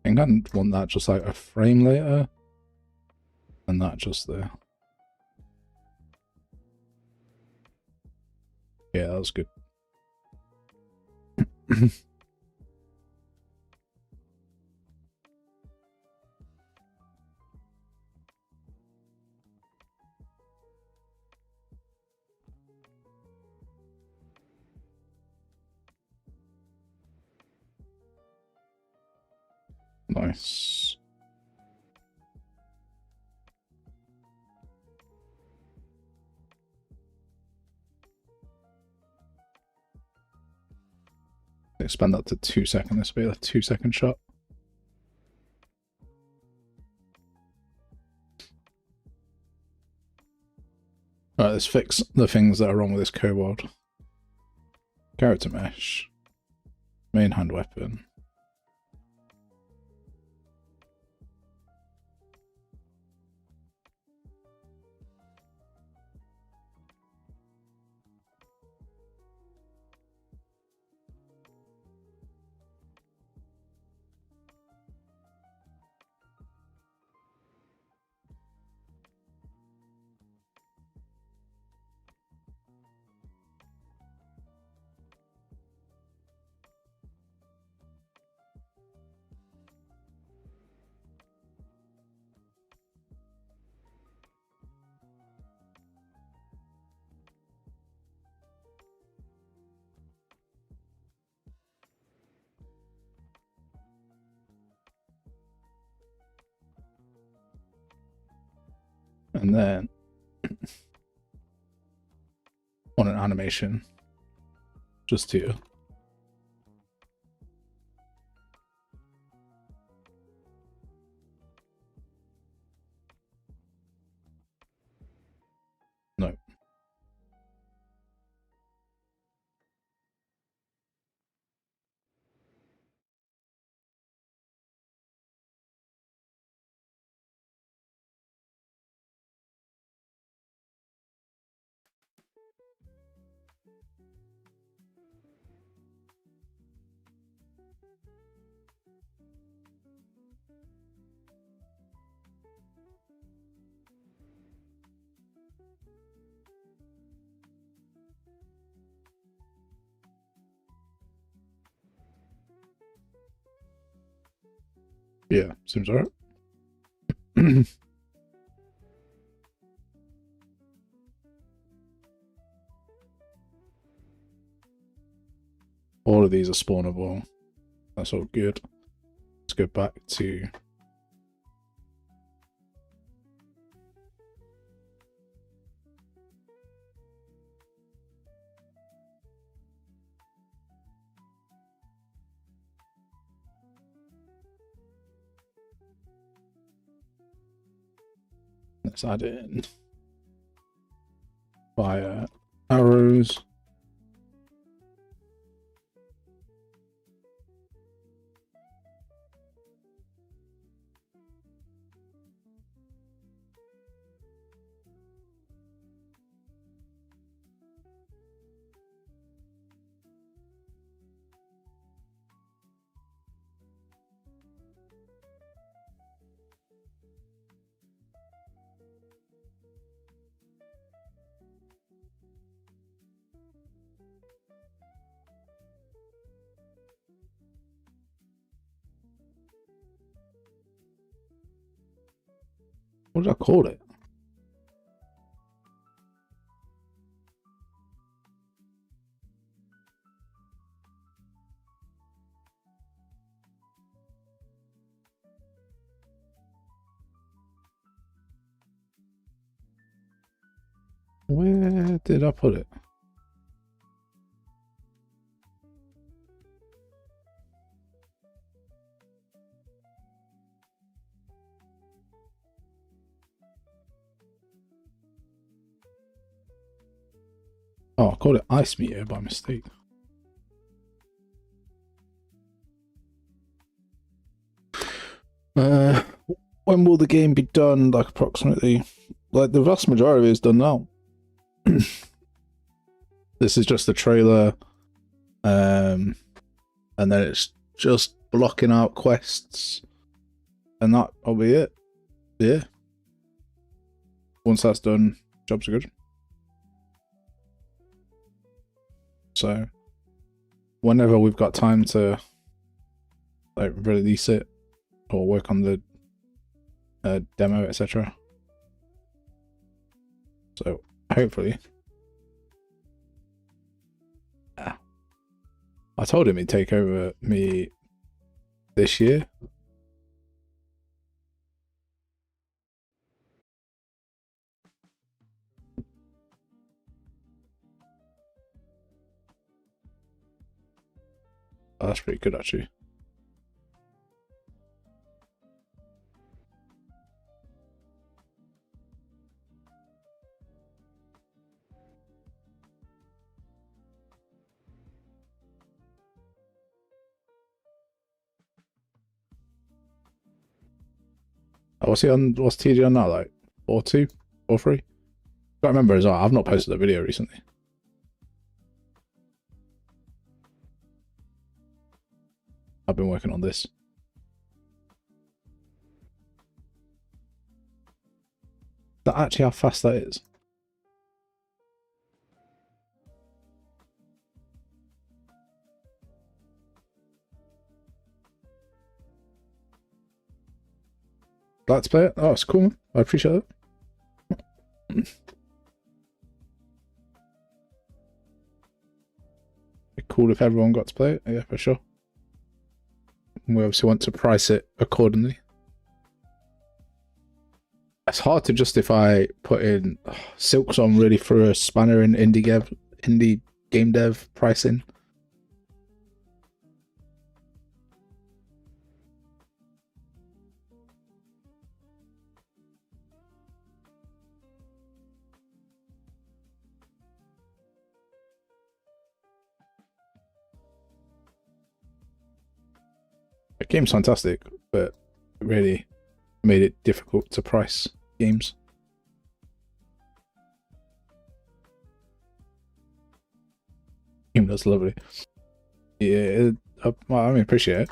I think I want that just like a frame later, and that just there. Yeah, that was good. Nice. Expand that to 2 seconds. This will be a 2-second shot. Alright, let's fix the things that are wrong with this kobold. Character mesh. Main hand weapon. And then on an animation, just here. No. Yeah, seems alright. All of these are spawnable. That's all good. Let's go back to let's add in fire arrows. What did I call it? Where did I put it? Oh, I called it Ice Meteor by mistake. When will the game be done? Like approximately, like the vast majority of it is done now. This is just the trailer, and then it's just blocking out quests, and that'll be it. Yeah. Once that's done, jobs are good. So, whenever we've got time to like release it or work on the demo, etc. So hopefully, I told him he'd take over me this year. Oh, that's pretty good actually. Oh, what's he on? What's TG on now? Like 4-2, 4-3? Can't remember as well. I've not posted a video recently. I've been working on this. That actually how fast that is. Let's play it. Oh, it's cool, man. I appreciate it. Be cool if everyone got to play it. Yeah, for sure. We obviously want to price it accordingly. It's hard to justify putting Silksong really through a spanner in indie game dev pricing. The game's fantastic, but it really made it difficult to price games. Game looks lovely. Yeah, I appreciate it.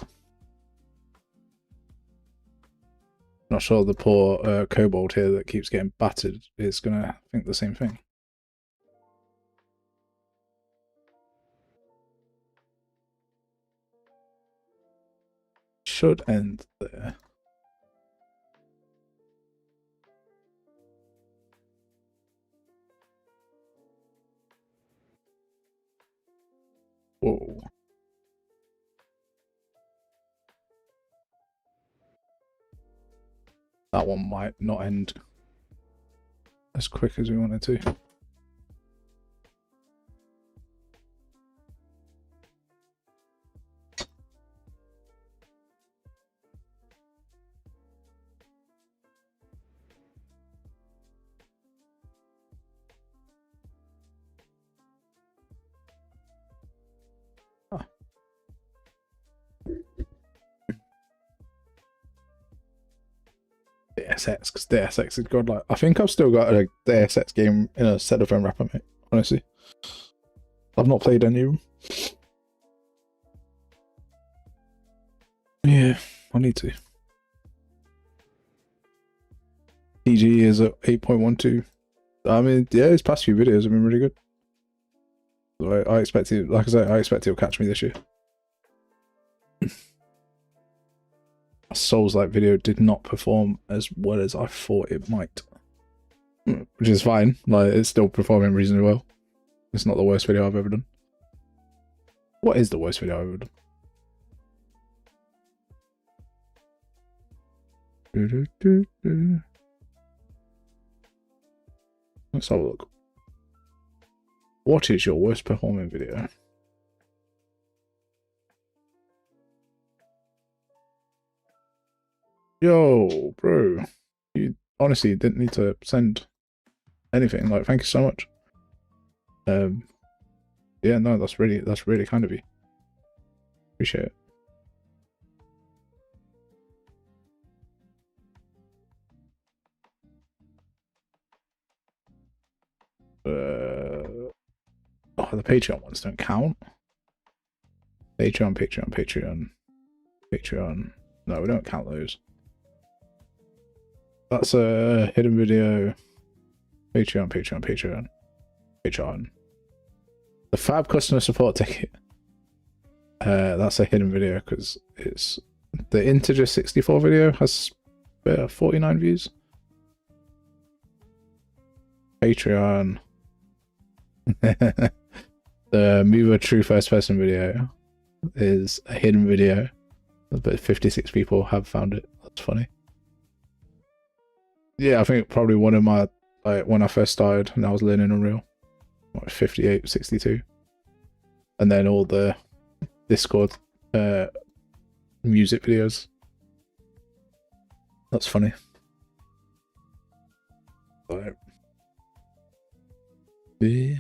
Not sure the poor kobold here that keeps getting battered is gonna think the same thing. Should end there. Whoa. That one might not end as quick as we wanted to. DSX, because DSX is godlike. I think I've still got a DSX game in a set of phone wrapper, mate. Honestly, I've not played any of them. Yeah, I need to. PG is at 8.12. I mean, yeah, his past few videos have been really good. So I expect it, like I said, I expect he'll catch me this year. A Souls-like video did not perform as well as I thought it might. Which is fine. Like, it's still performing reasonably well. It's not the worst video I've ever done. What is the worst video I've ever done? Let's have a look. What is your worst performing video? Yo, bro. You honestly didn't need to send anything. Like, thank you so much. Yeah, no, that's really kind of you. Appreciate it. Oh, the Patreon ones don't count. Patreon. No, we don't count those. That's a hidden video. Patreon. The Fab customer support ticket. That's a hidden video because it's the integer 64 video has 49 views. Patreon. The Mover True First Person video is a hidden video, but 56 people have found it. That's funny. Yeah, I think probably one of my, like, when I first started and I was learning Unreal, like 58, 62. And then all the Discord music videos. That's funny. Like, yeah.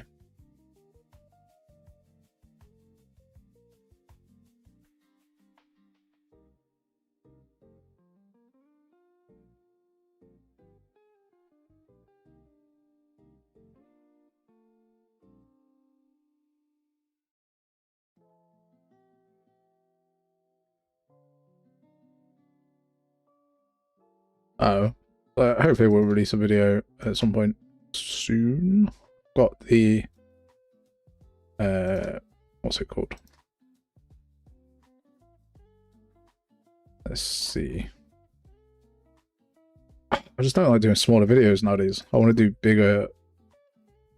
Oh, hopefully we'll release a video at some point soon. Got the what's it called? Let's see. I just don't like doing smaller videos nowadays. I want to do bigger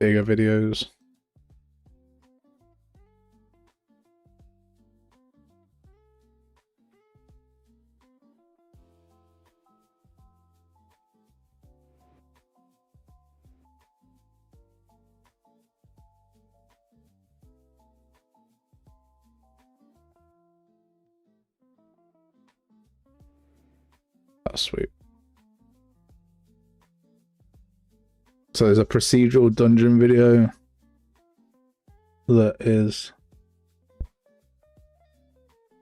videos. That's sweet. So there's a procedural dungeon video that is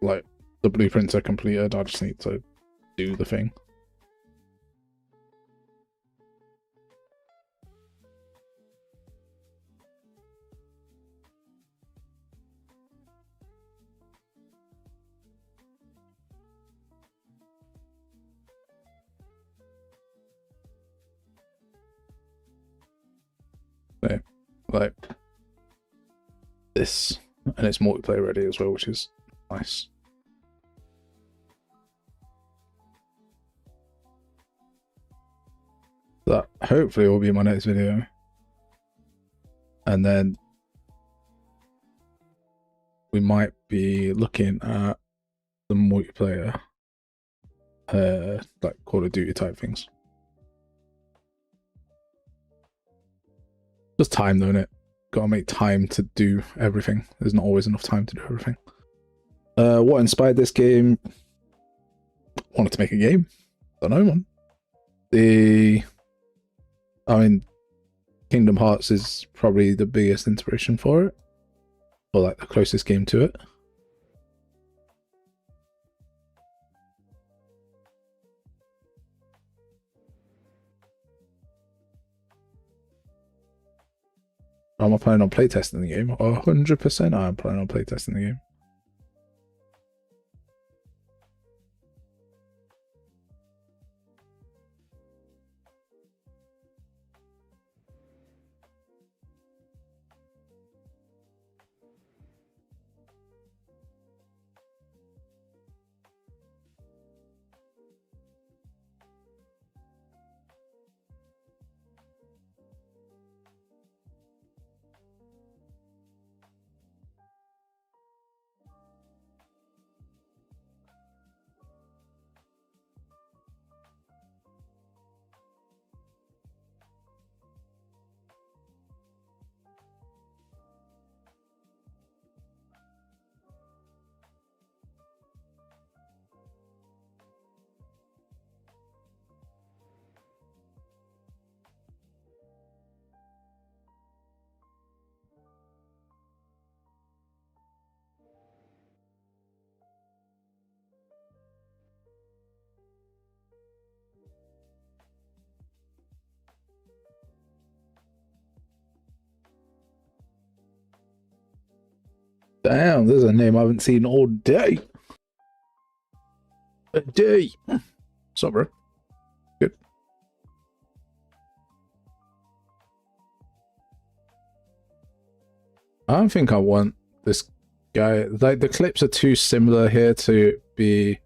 like the blueprints are completed. I just need to do the thing. So, like this, and it's multiplayer ready as well, which is nice. That hopefully will be my next video, and then we might be looking at the multiplayer, like Call of Duty type things. Just time, though, innit? Gotta make time to do everything. There's not always enough time to do everything. What inspired this game? Wanted to make a game. Don't know, man. I mean, Kingdom Hearts is probably the biggest inspiration for it, or like the closest game to it. Am I planning on playtesting the game? 100% I am planning on playtesting the game. Damn, there's a name I haven't seen all day. A day. What's up, bro? Good. I don't think I want this guy. Like, the clips are too similar here to be...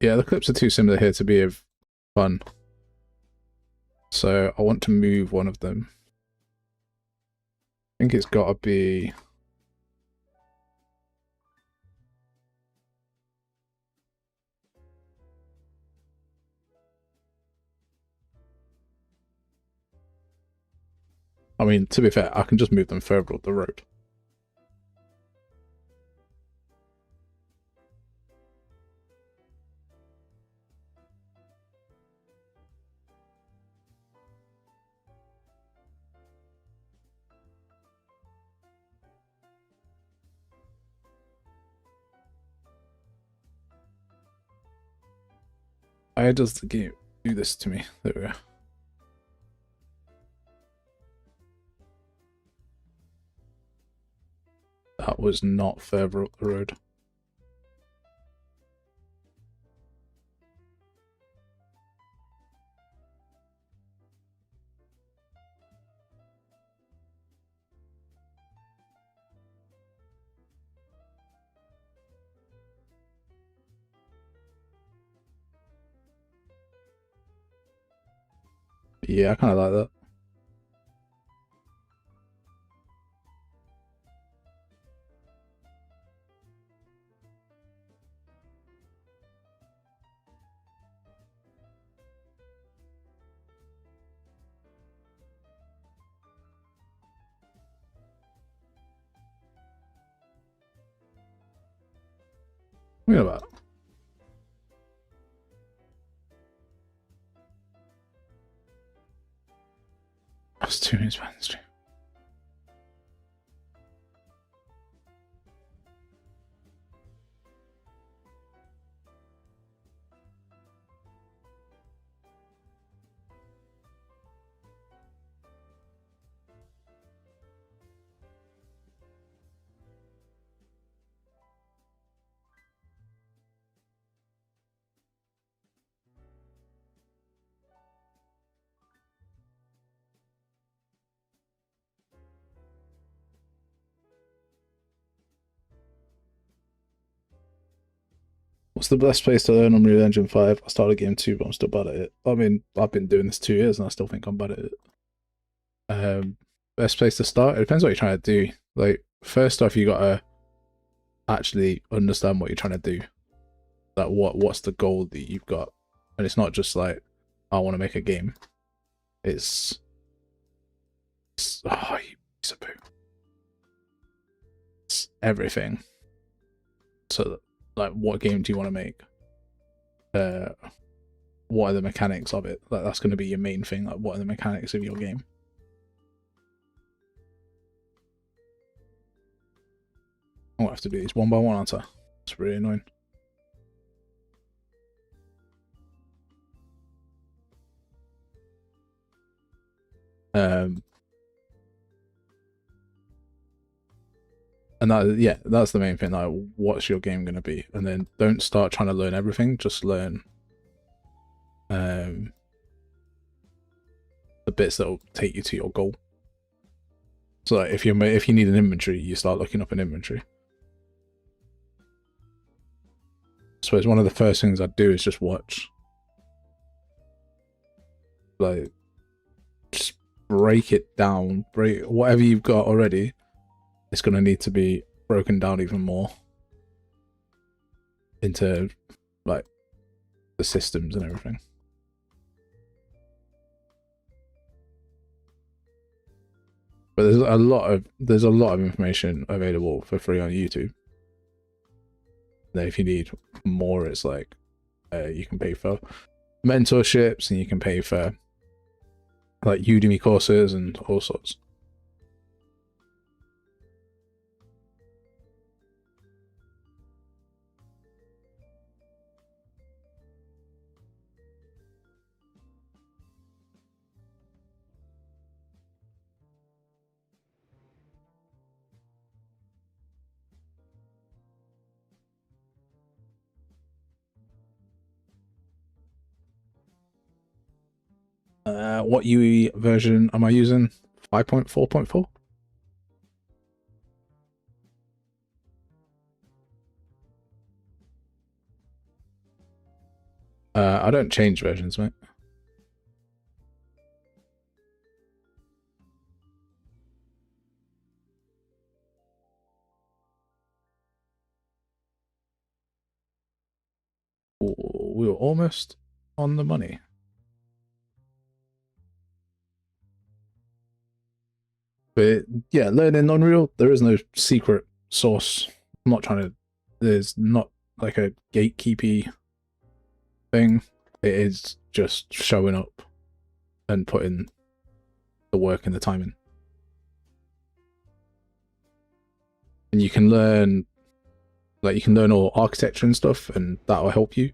Yeah, the clips are too similar here to be of fun. So I want to move one of them. I think it's got to be... I mean, to be fair, I can just move them further up the road. Why does the game do this to me? There we go. That was not further up the road. Yeah, I kind of like that. What about it? That's 2 minutes behind the stream. What's the best place to learn on Unreal Engine 5? I started game 2, but I'm still bad at it. I mean, I've been doing this 2 years and I still think I'm bad at it. Best place to start? It depends what you're trying to do. Like, first off, you gotta actually understand what you're trying to do. Like, what's the goal that you've got? And it's not just like, I want to make a game. It's oh, you piece of poo. It's everything. So, like, what game do you want to make? What are the mechanics of it? Like, that's going to be your main thing. Like, what are the mechanics of your game? I won't have to do these one by one, aren't I? It's really annoying. And that, yeah, that's the main thing. Like, what's your game going to be? And then don't start trying to learn everything. Just learn the bits that will take you to your goal. So, like, if you need an inventory, you start looking up an inventory. I suppose one of the first things I'd do is just watch. Like, just break it down. Break whatever you've got already. It's going to need to be broken down even more into, like, the systems and everything. But there's a lot of information available for free on YouTube. Then if you need more, it's like you can pay for mentorships and you can pay for like Udemy courses and all sorts. What UE version am I using? 5.4.4? I don't change versions, mate. Ooh, we were almost on the money. But yeah, learning Unreal, there is no secret source. I'm not trying to. There's not like a gatekeepy thing. It is just showing up and putting the work and the time in. And you can learn, like, you can learn all architecture and stuff, and that will help you.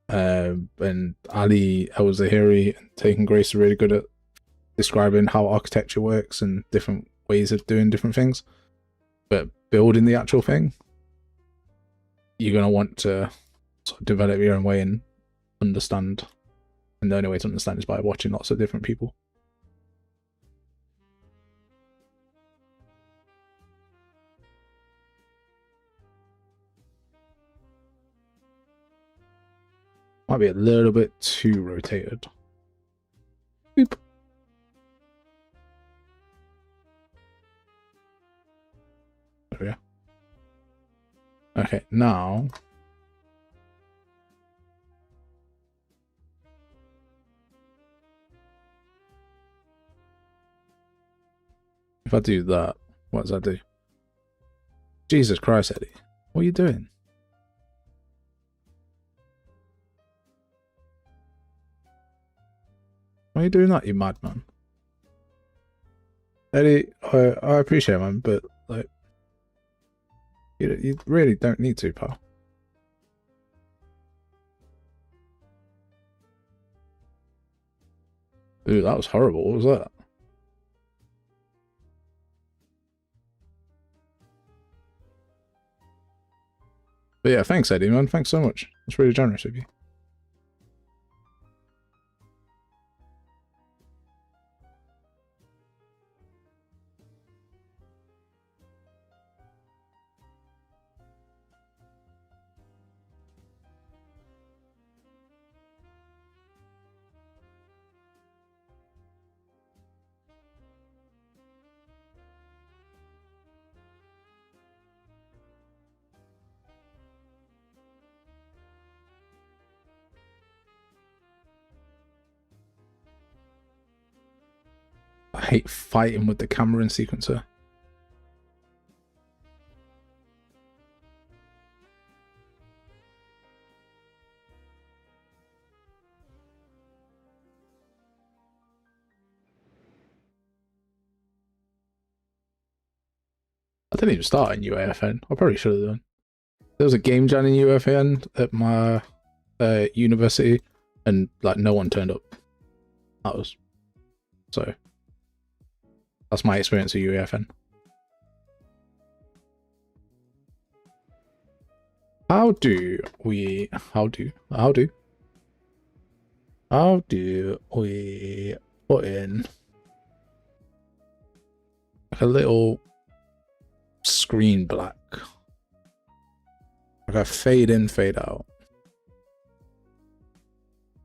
And Ali El-Zahiri and Taken Grace are really good at describing how architecture works and different ways of doing different things. But building the actual thing, you're going to want to sort of develop your own way and understand. And the only way to understand is by watching lots of different people. Might be a little bit too rotated. Boop. There we go. Okay, now if I do that, what does that do? Jesus Christ, Eddie. What are you doing? Why are you doing that, you madman? Eddie, I appreciate it, man, but like, you really don't need to, pal. Ooh, that was horrible. What was that? But yeah, thanks, Eddie, man. Thanks so much. That's really generous of you. I hate fighting with the camera in sequencer. I didn't even start in UAFN. I probably should have done. There was a game jam in UAFN at my university, and like no one turned up. That was so. That's my experience of UAFN. How do we put in like a little screen black, like a fade in, fade out?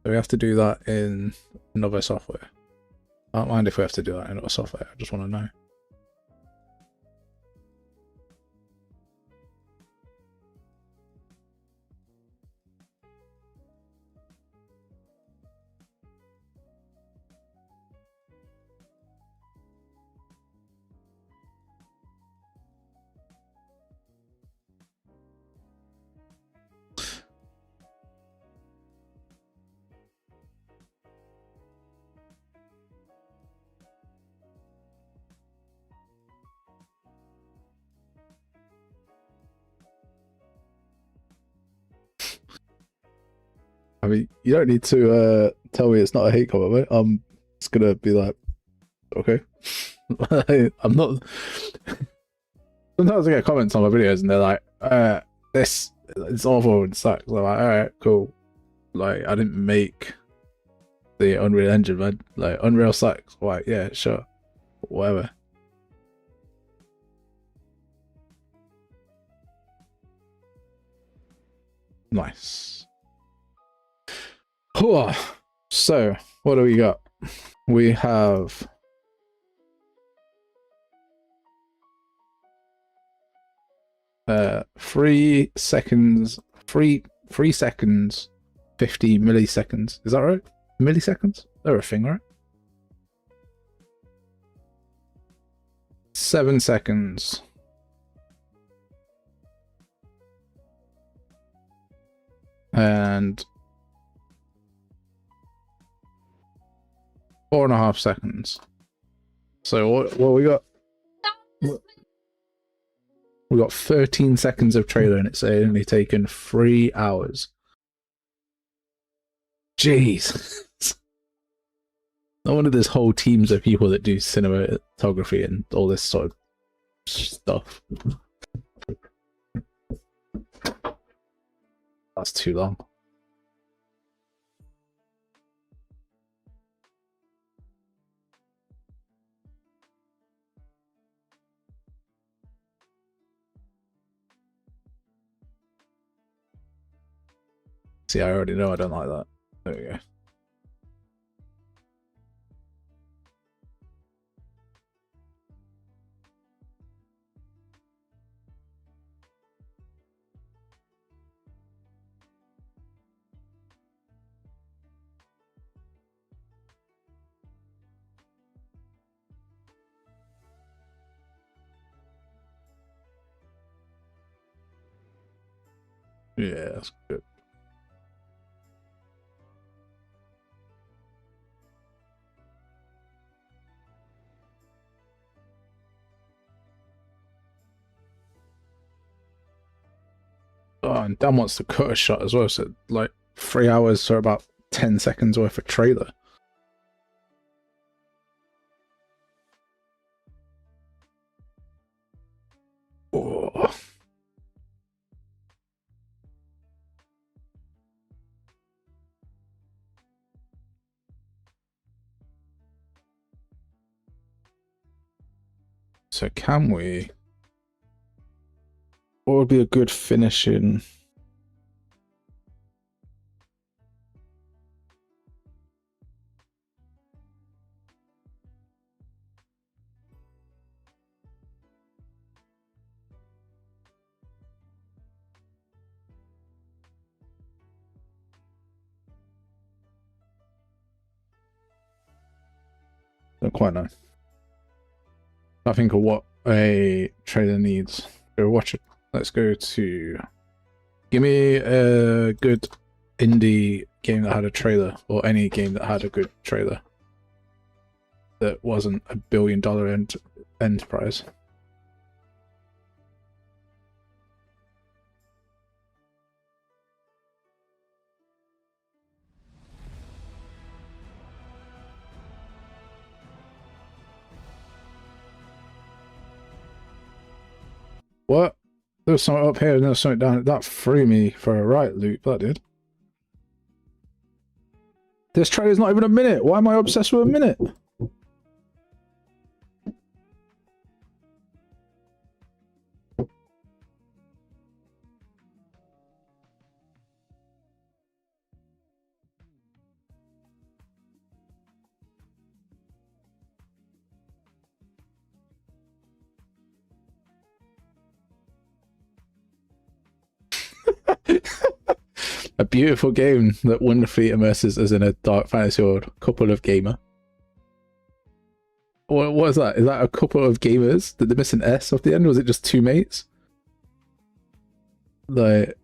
Do we have to do that in another software? I don't mind if we have to do that in another software. I just want to know. I mean, you don't need to tell me it's not a hate comment, mate. I'm just gonna be like, okay. I'm not. Sometimes I get comments on my videos and they're like, this it's awful and sucks. I'm like, alright, cool. Like, I didn't make the Unreal Engine, man. Like Unreal sucks. Why? Yeah, sure, whatever. Nice. So, what do we got? We have 3 seconds, 3 seconds, 50 milliseconds. Is that right? Milliseconds? They're a thing, right? 7 seconds. And 4.5 seconds. So what we got? We got 13 seconds of trailer, and it's only taken 3 hours. Jeez. No wonder there's whole teams of people that do cinematography and all this sort of stuff. That's too long. See, I already know I don't like that. There we go. Yeah, that's good. Oh, and Dan wants to cut a shot as well, so like 3 hours for about 10 seconds worth of trailer. Oh. So can we? What would be a good finishing? Don't quite know. I think of what a trailer needs. Go watch it. Let's go to. Give me a good indie game that had a trailer, or any game that had a good trailer that wasn't a $1 billion enterprise. What? There was something up here and there was something down. That threw me for a right loop. That did. This trailer's not even a minute. Why am I obsessed with a minute? A beautiful game that wonderfully immerses us in a dark fantasy world. Couple of gamer. What is that? Is that a couple of gamers? Did they miss an S off the end? Or was it just 2 mates? Like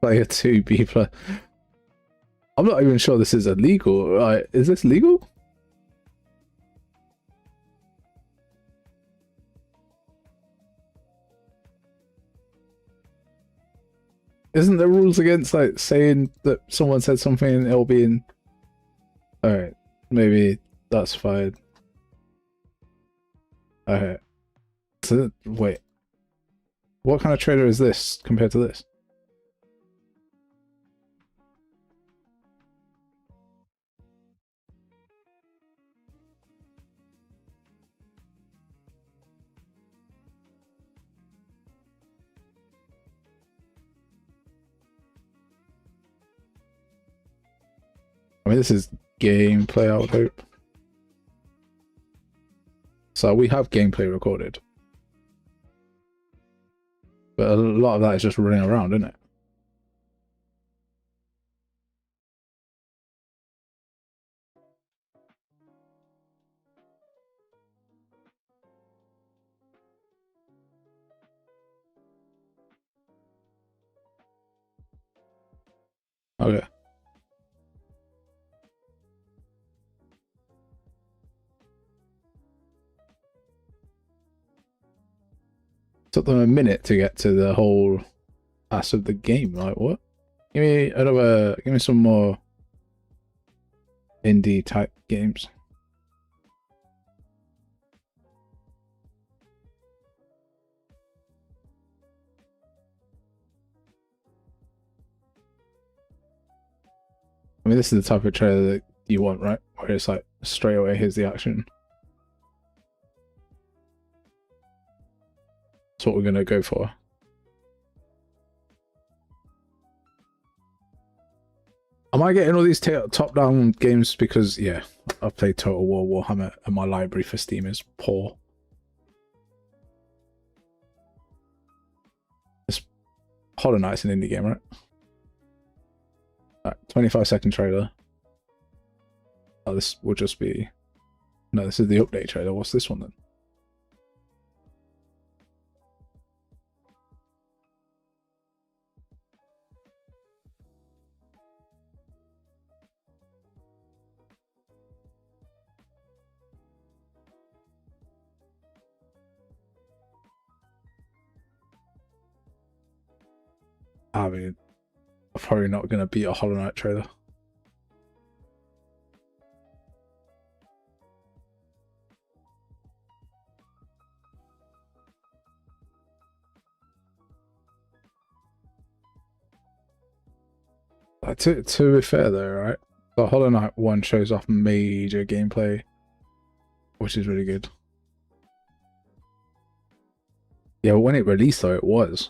a 2B player. I'm not even sure this is illegal. Right? Is this legal? Isn't there rules against like saying that someone said something and it'll be in? Alright, maybe that's fine. Alright. So wait. What kind of trailer is this compared to this? I mean, this is gameplay, I would hope. So we have gameplay recorded. But a lot of that is just running around, isn't it? Okay. Took them a minute to get to the whole ass of the game. Like, what? Give me some more indie type games. I mean, this is the type of trailer that you want, right? Where it's like, straight away, here's the action. That's what we're going to go for. Am I getting all these top-down games because, yeah, I've played Total War Warhammer and my library for Steam is poor. This Hollow Knight's an indie game, right? Alright, 25-second trailer. Oh, this will just be... No, this is the update trailer. What's this one then? I mean, I'm probably not going to beat a Hollow Knight trailer. To be fair though, right? The Hollow Knight one shows off major gameplay, which is really good. Yeah, when it released though, it was.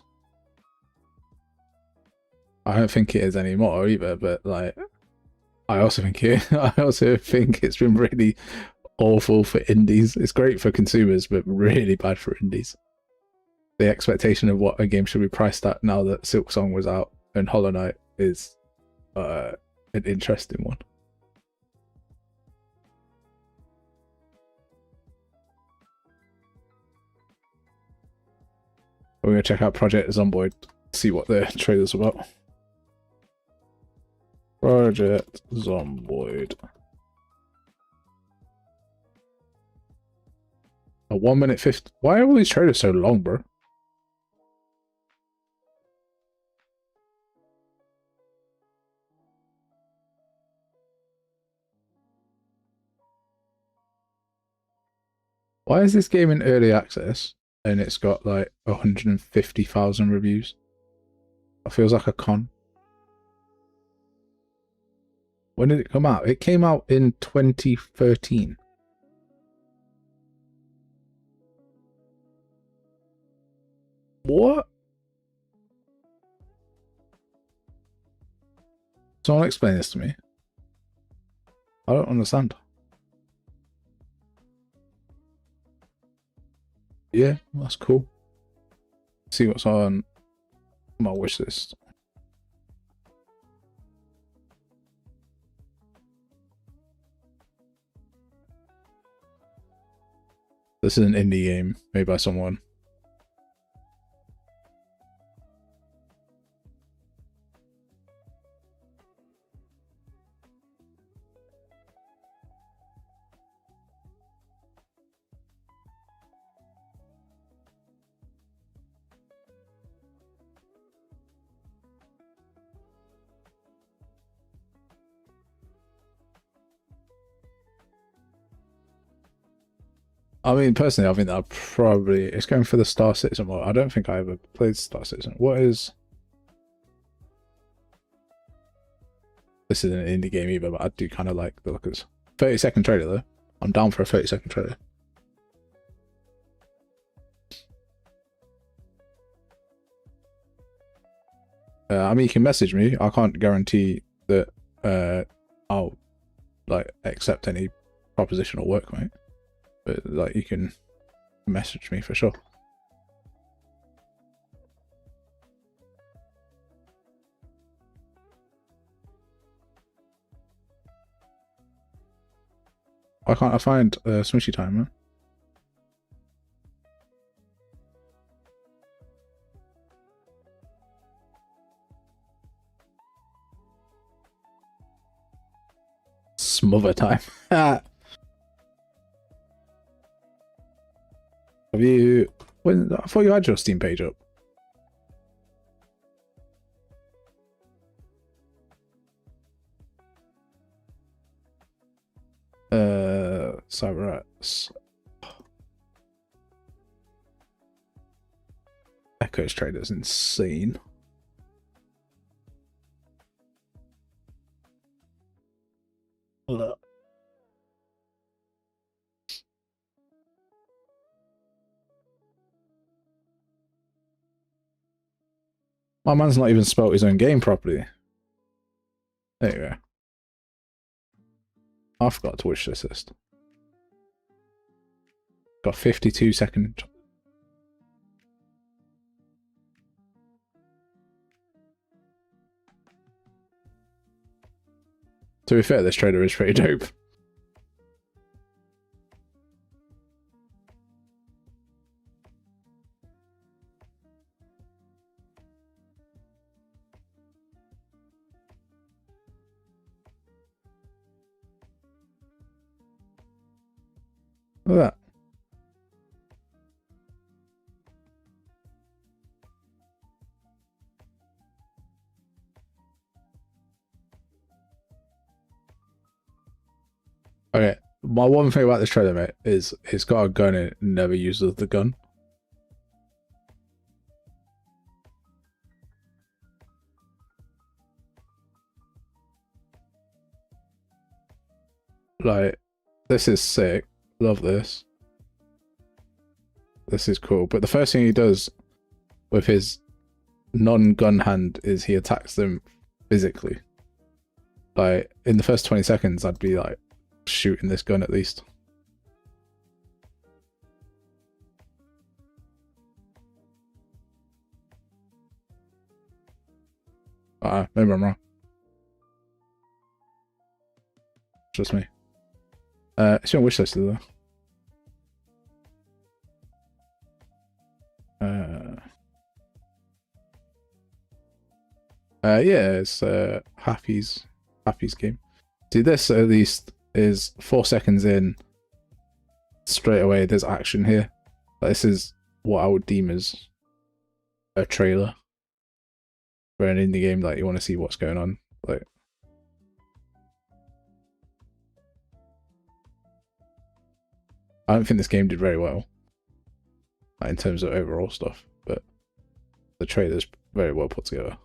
I don't think it is anymore either, but like, I also think it's been really awful for indies. It's great for consumers, but really bad for indies. The expectation of what a game should be priced at now that Silksong was out and Hollow Knight is an interesting one. We're gonna check out Project Zomboid, see what the trailer's about. Project Zomboid. A 1 minute 50. Why are all these trailers so long, bro? Why is this game in early access and it's got like 150,000 reviews? It feels like a con. When did it come out? It came out in 2013. What? Someone explain this to me. I don't understand. Yeah, that's cool. See what's on my wish list. This is an indie game made by someone. I mean, personally, I think that probably it's going for the Star Citizen one. I don't think I ever played Star Citizen. What is this? Isn't an indie game either, but I do kind of like the lookers. 30-second trailer though. I'm down for a 30-second trailer. I mean, you can message me. I can't guarantee that I'll like accept any proposition or work, mate. But like, you can message me for sure. Why can't I find Smushy Time, man? Smother Time. Have you? When I thought you had your Steam page up. Cyberats. Echoes Trader's insane. Look. My man's not even spelt his own game properly. There you go. I forgot to wish assist. Got 52-second. To be fair, this trailer is pretty dope. Look at that. Okay, my one thing about this trailer, mate, is it's got a gun and it never uses the gun. Like, this is sick. Love this. This is cool. But the first thing he does with his non-gun hand is he attacks them physically. Like, in the first 20 seconds, I'd be like, shooting this gun at least. Maybe I'm wrong. Just me. It's on wishlist though. Yeah, it's Happy's game. See, this at least is 4 seconds in. Straight away, there's action here. This is what I would deem as a trailer for an indie game. Like, you want to see what's going on. Like, I don't think this game did very well, like, in terms of overall stuff, but the trailer's very well put together.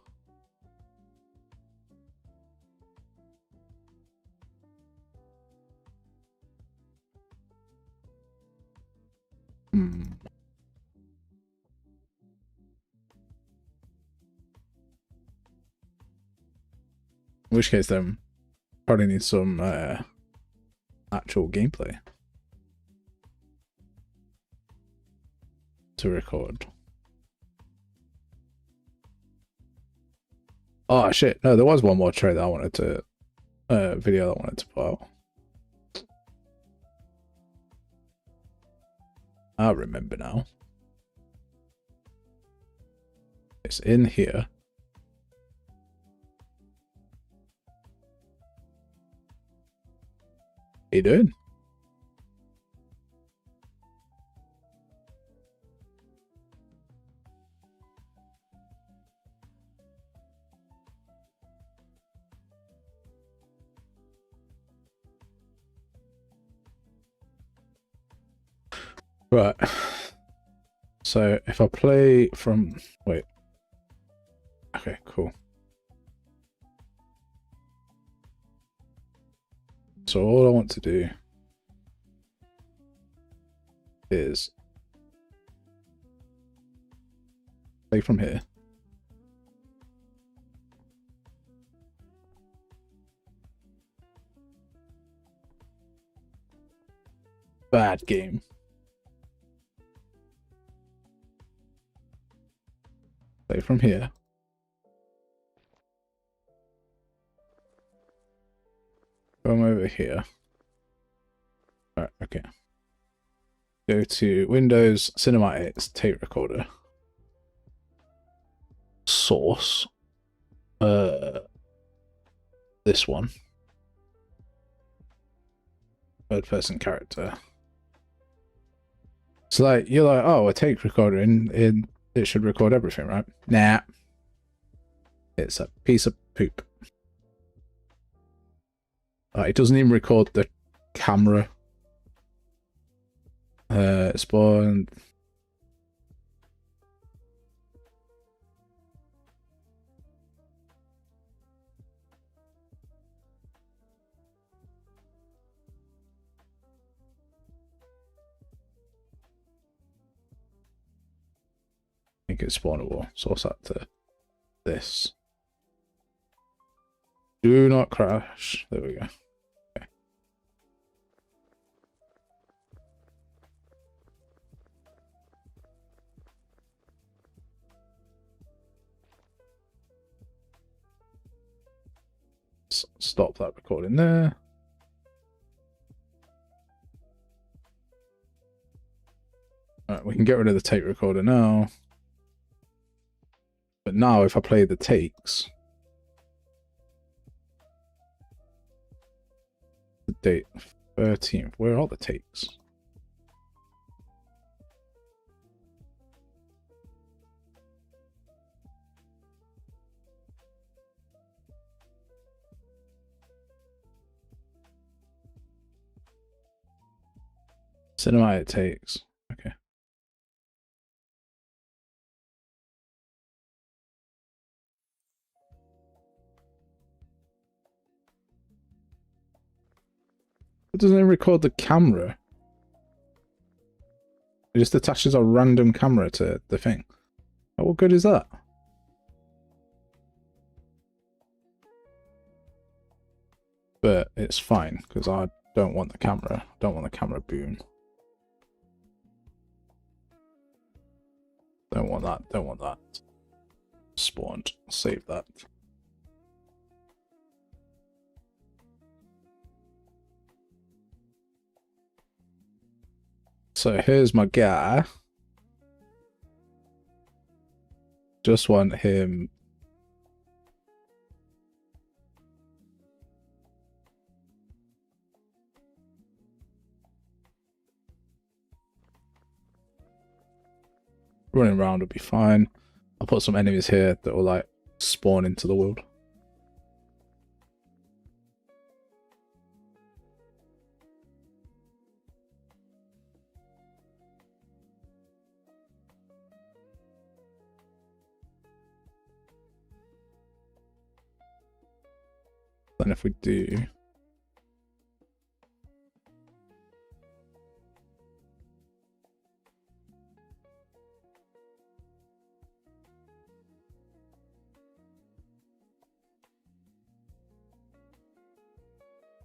In which case, then probably need some actual gameplay to record. Oh shit! No, there was one more trailer I wanted to, video that I wanted to put out. I remember now. It's in here. How you doing? Right. So if I play from... Wait. Okay, cool. So all I want to do is play from here. Bad game. Play from here. Come over here. Alright, okay. Go to Windows, Cinematics, Tape Recorder. Source. This one. Third person character. So like you're like, oh, a tape recorder in it should record everything, right? Nah. It's a piece of poop. It doesn't even record the camera. Spawn. Make it spawnable. Source that to this. Do not crash. There we go. Okay. Stop that recording there. Alright, we can get rid of the tape recorder now. But now if I play the takes, the date 13th, where are the takes? Cinematic takes. Okay. It doesn't even record the camera. It just attaches a random camera to the thing. Oh, what good is that? But it's fine because I don't want the camera. I don't want the camera boom. Don't want that. Don't want that. Spawned. Save that. So here's my guy. Just want him. Running around will be fine. I'll put some enemies here that will like spawn into the world. Then if we do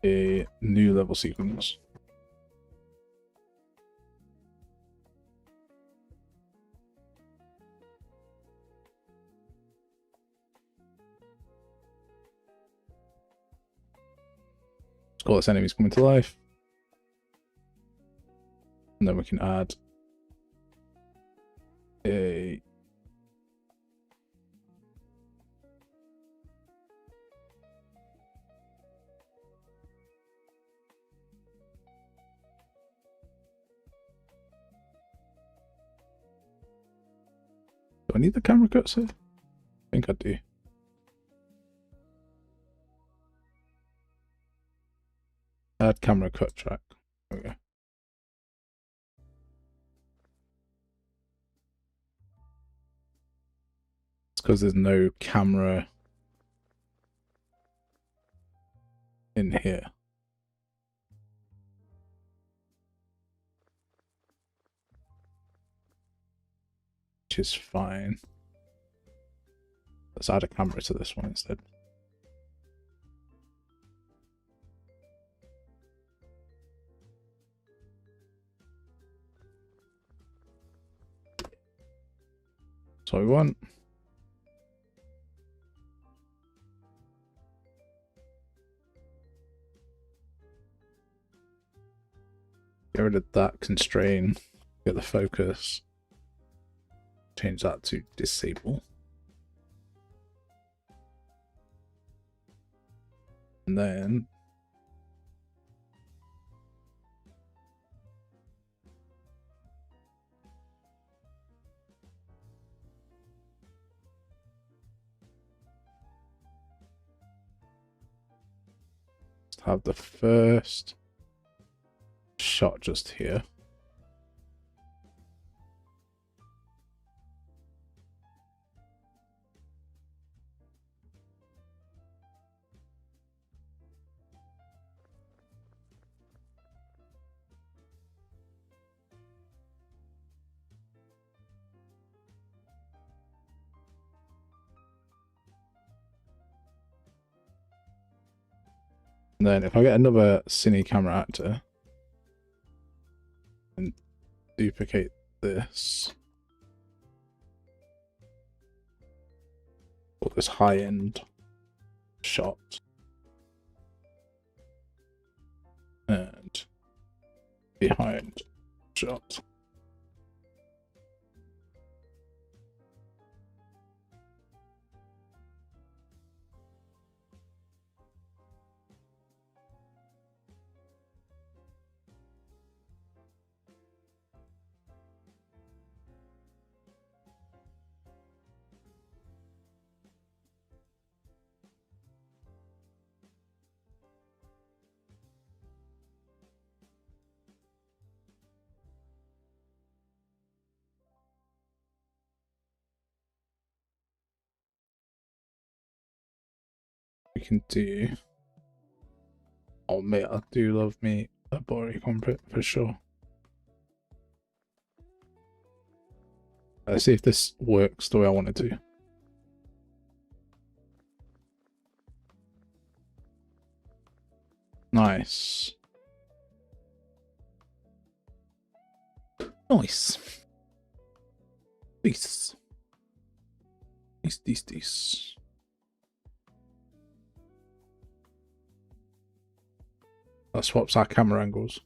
a new level sequence. Let's call this enemies coming to life. And then we can add a do I need the camera cuts here? I think I do. Add camera cut track. There we go. because there's no camera in here. Which is fine. Let's add a camera to this one instead. So we want get rid of that constraint, get the focus, change that to disable. And then have the first shot just here. And then if I get another cine camera actor and duplicate this, or this high-end shot, and behind shot. We can do. Oh mate, I do love me a body comp for sure. Let's see if this works the way I want it to. Nice. Nice. Nice. Nice. That swaps our camera angles.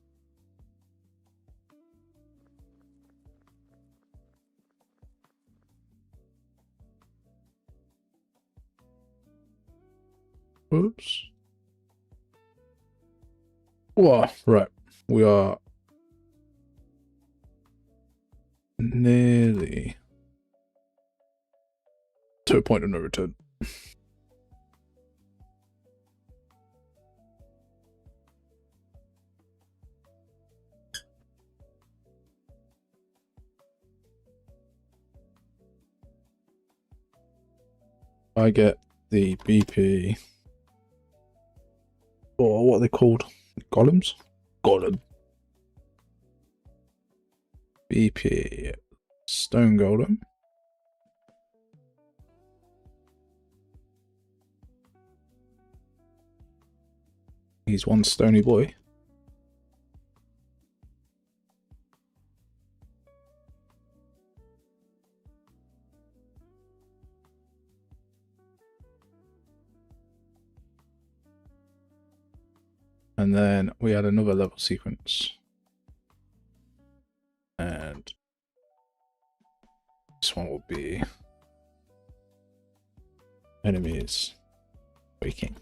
Oops. Whoa, right. We are nearly to a point of no return. I get the BP, or what are they called? Golems? Golem. BP Stone Golem. He's one stony boy. And then we add another level sequence. And this one will be enemies waking.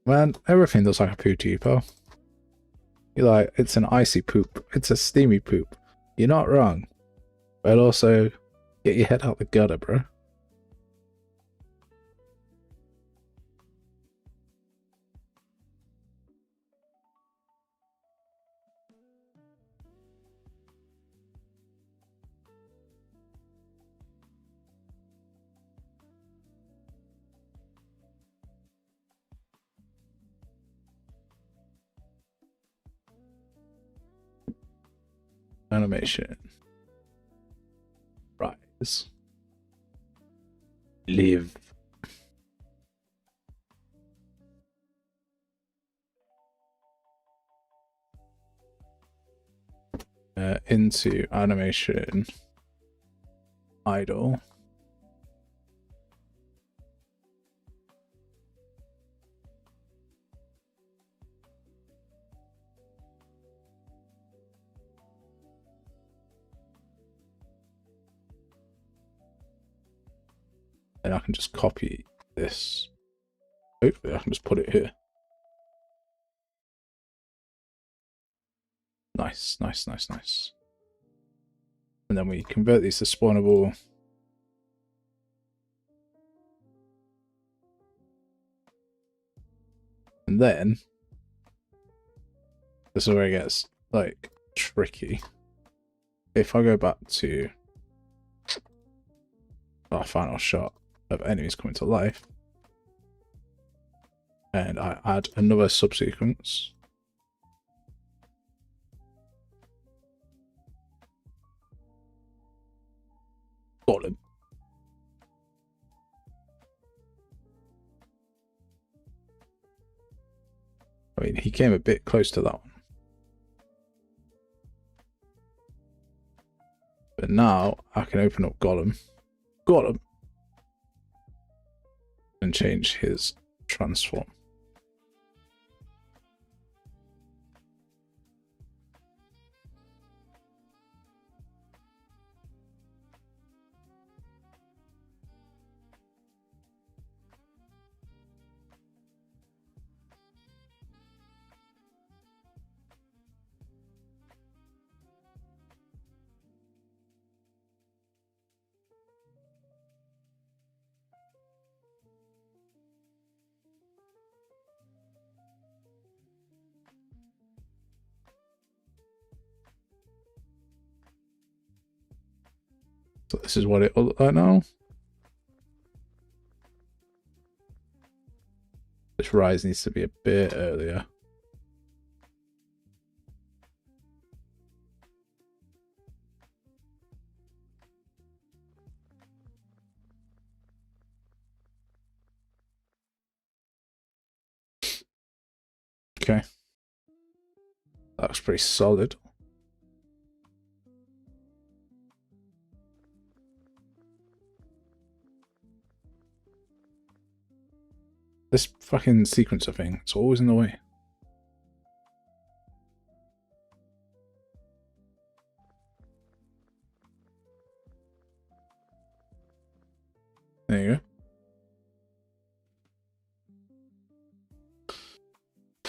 Man, everything looks like a poo to you, pal. You're like, it's an icy poop. It's a steamy poop. You're not wrong. But also, get your head out the gutter, bro. Animation. Rise. Live. Into animation. Idle. And I can just copy this. Hopefully I can just put it here. Nice, nice, nice, nice. And then we convert these to spawnable. And then this is where it gets like tricky. If I go back to our final shot of enemies coming to life, and I add another subsequence. Got him. I mean, he came a bit close to that one. But now I can open up Gollum. Got him. And change his transform. So this is what it will look like now. This rise needs to be a bit earlier. Okay. That looks pretty solid. This fucking sequencer thing, it's always in the way. There you go.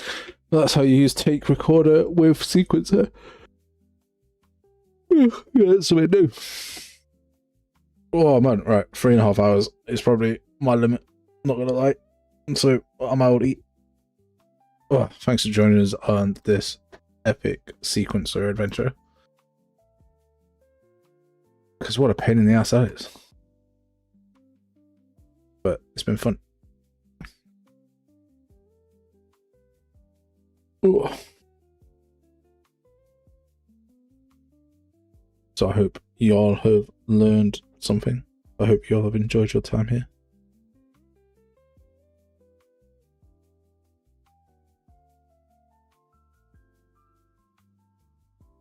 That's how you use take recorder with sequencer. Yeah, that's something new. Oh man, right, 3.5 hours is probably my limit, not gonna lie. So I'm out. Oh, thanks for joining us on this epic sequencer adventure. Because what a pain in the ass that is. But it's been fun. Ooh. So I hope you all have learned something. I hope you all have enjoyed your time here.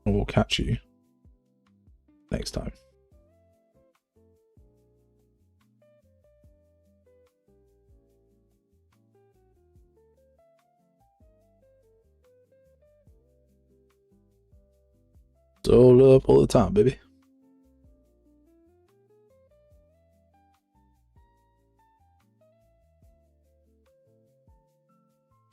And we'll catch you next time. It's all up all the time, baby.